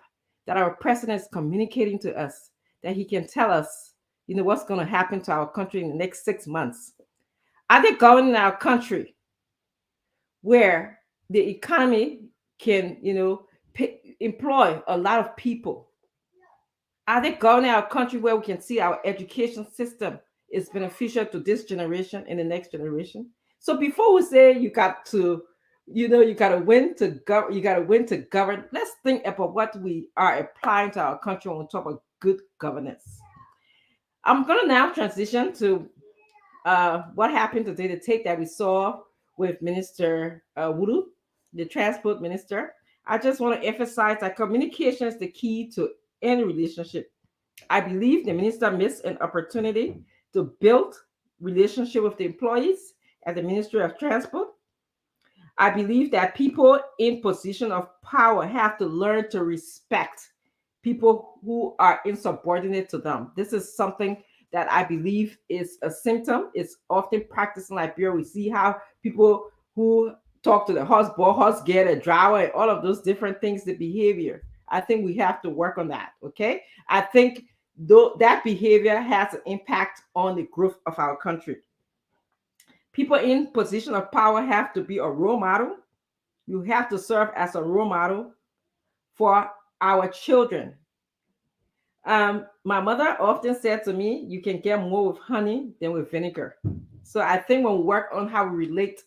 that our president is communicating to us, that he can tell us, what's going to happen to our country in the next 6 months? Are they governing our country where the economy can, employ a lot of people? Are they governing our country where we can see our education system is beneficial to this generation and the next generation? So before we say you got to win to govern, let's think about what we are applying to our country when we talk about good governance. I'm going to now transition to what happened today, the tape that we saw with Minister Wudu, the transport minister. I just want to emphasize that communication is the key to any relationship. I believe the minister missed an opportunity to build relationship with the employees at the Ministry of Transport. I believe that people in position of power have to learn to respect people who are insubordinate to them. This is something that I believe is a symptom. It's often practiced in Liberia. We see how people who talk to the husband, husband, a driver, and all of those different things, the behavior. I think we have to work on that, okay? I think that behavior has an impact on the growth of our country. People in position of power have to be a role model. You have to serve as a role model for our children. My mother often said to me, you can get more with honey than with vinegar. So I think when we work on how we relate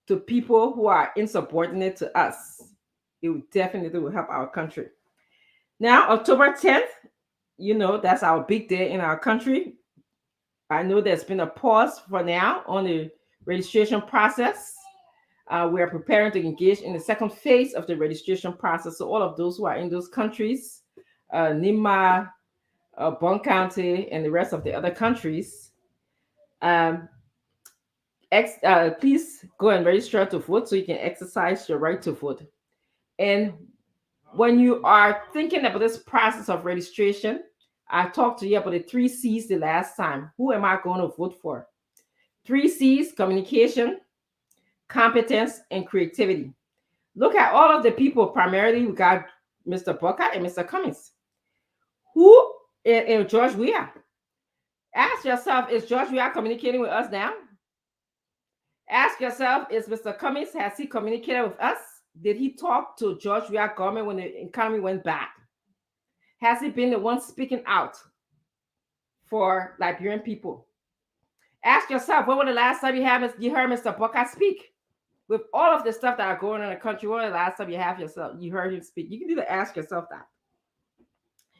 to people who are insubordinate to us, it will definitely will help our country. Now, October 10th, that's our big day in our country. I know there's been a pause for now on the registration process. We are preparing to engage in the second phase of the registration process. So all of those who are in those countries, Nima, Bond County, and the rest of the other countries, please go and register to vote so you can exercise your right to vote. And when you are thinking about this process of registration, I talked to you about the 3 C's the last time. Who am I going to vote for? 3 C's: communication, competence, and creativity. Look at all of the people. Primarily, we got Mr. Booker and Mr. Cummings. Who in George Weah? Ask yourself, is George Weah communicating with us now? Ask yourself, is Mr. Cummings, has he communicated with us? Did he talk to George Weah government when the economy went bad? Has he been the one speaking out for Liberian people? Ask yourself, when was the last time you heard Mr. Booker speak? With all of the stuff that are going on in the country, when was the last time you heard him speak? You can either ask yourself that.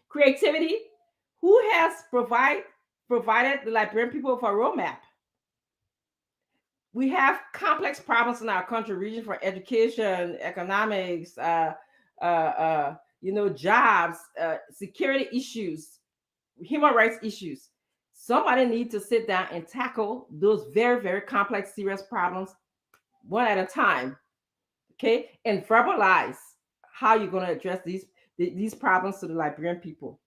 Creativity, who has provided the Liberian people with a roadmap? We have complex problems in our country, region for education, economics, jobs, security issues, human rights issues. Somebody needs to sit down and tackle those very, very complex, serious problems one at a time, okay? And verbalize how you're going to address these problems to the Liberian people.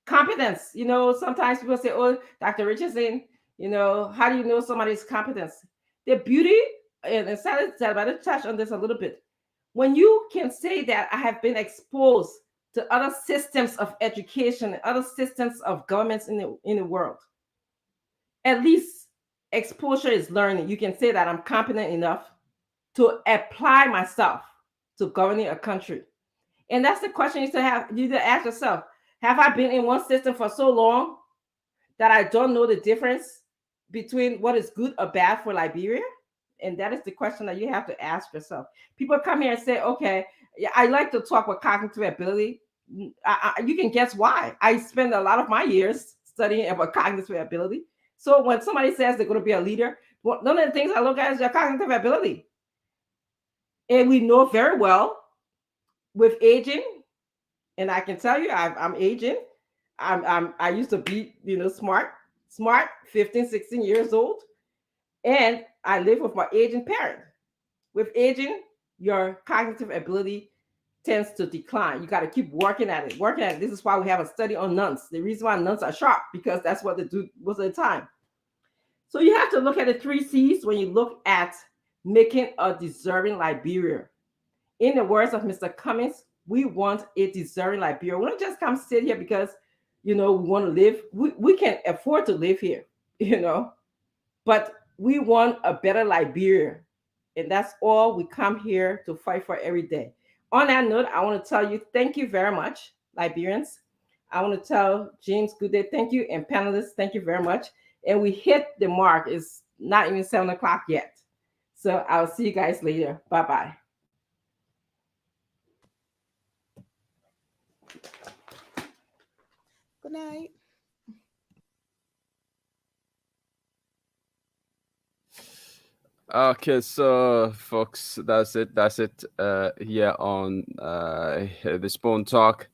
Competence, sometimes people say, oh, Dr. Richardson, how do you know somebody's competence? The beauty, and Sally touched on this a little bit. When you can say that I have been exposed to other systems of education and other systems of governments in the world, at least exposure is learning. You can say that I'm competent enough to apply myself to governing a country. And that's the question you need to ask yourself. Have I been in one system for so long that I don't know the difference between what is good or bad for Liberia? And that is the question that you have to ask yourself. People come here and say, okay, I like to talk about cognitive ability. You can guess why. I spend a lot of my years studying about cognitive ability. So when somebody says they're going to be a leader, one of the things I look at is their cognitive ability. And we know very well with aging, and I can tell you I'm aging. I used to be, smart, 15, 16 years old. And I live with my aging parent. With aging, your cognitive ability tends to decline. You got to keep working at it. This is why we have a study on nuns. The reason why nuns are sharp, because that's what they do most of the time. So you have to look at the 3 C's when you look at making a deserving Liberia. In the words of Mr. Cummings, we want a deserving Liberia. We don't just come sit here because, we want to live. We can afford to live here, but we want a better Liberia. And that's all we come here to fight for every day. On that note, I want to tell you, thank you very much, Liberians. I want to tell James, good day, thank you. And panelists, thank you very much. And we hit the mark. It's not even 7 o'clock yet. So I'll see you guys later. Bye-bye. Good night. Okay, so folks, that's it here on the Spoon Talk.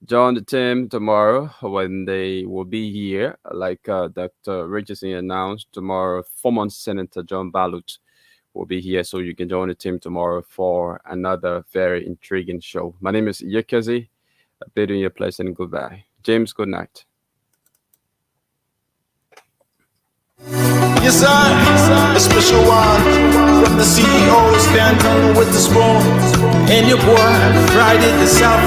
Join the team tomorrow when they will be here. Like Dr. Richardson announced, tomorrow former Senator John Balut will be here, so you can join the team tomorrow for another very intriguing show. My name is Yekazi. Bidding you a pleasant goodbye. James, good night. Yes, sir. A special one from the CEO, stand with the spoon. And your boy, Friday the South.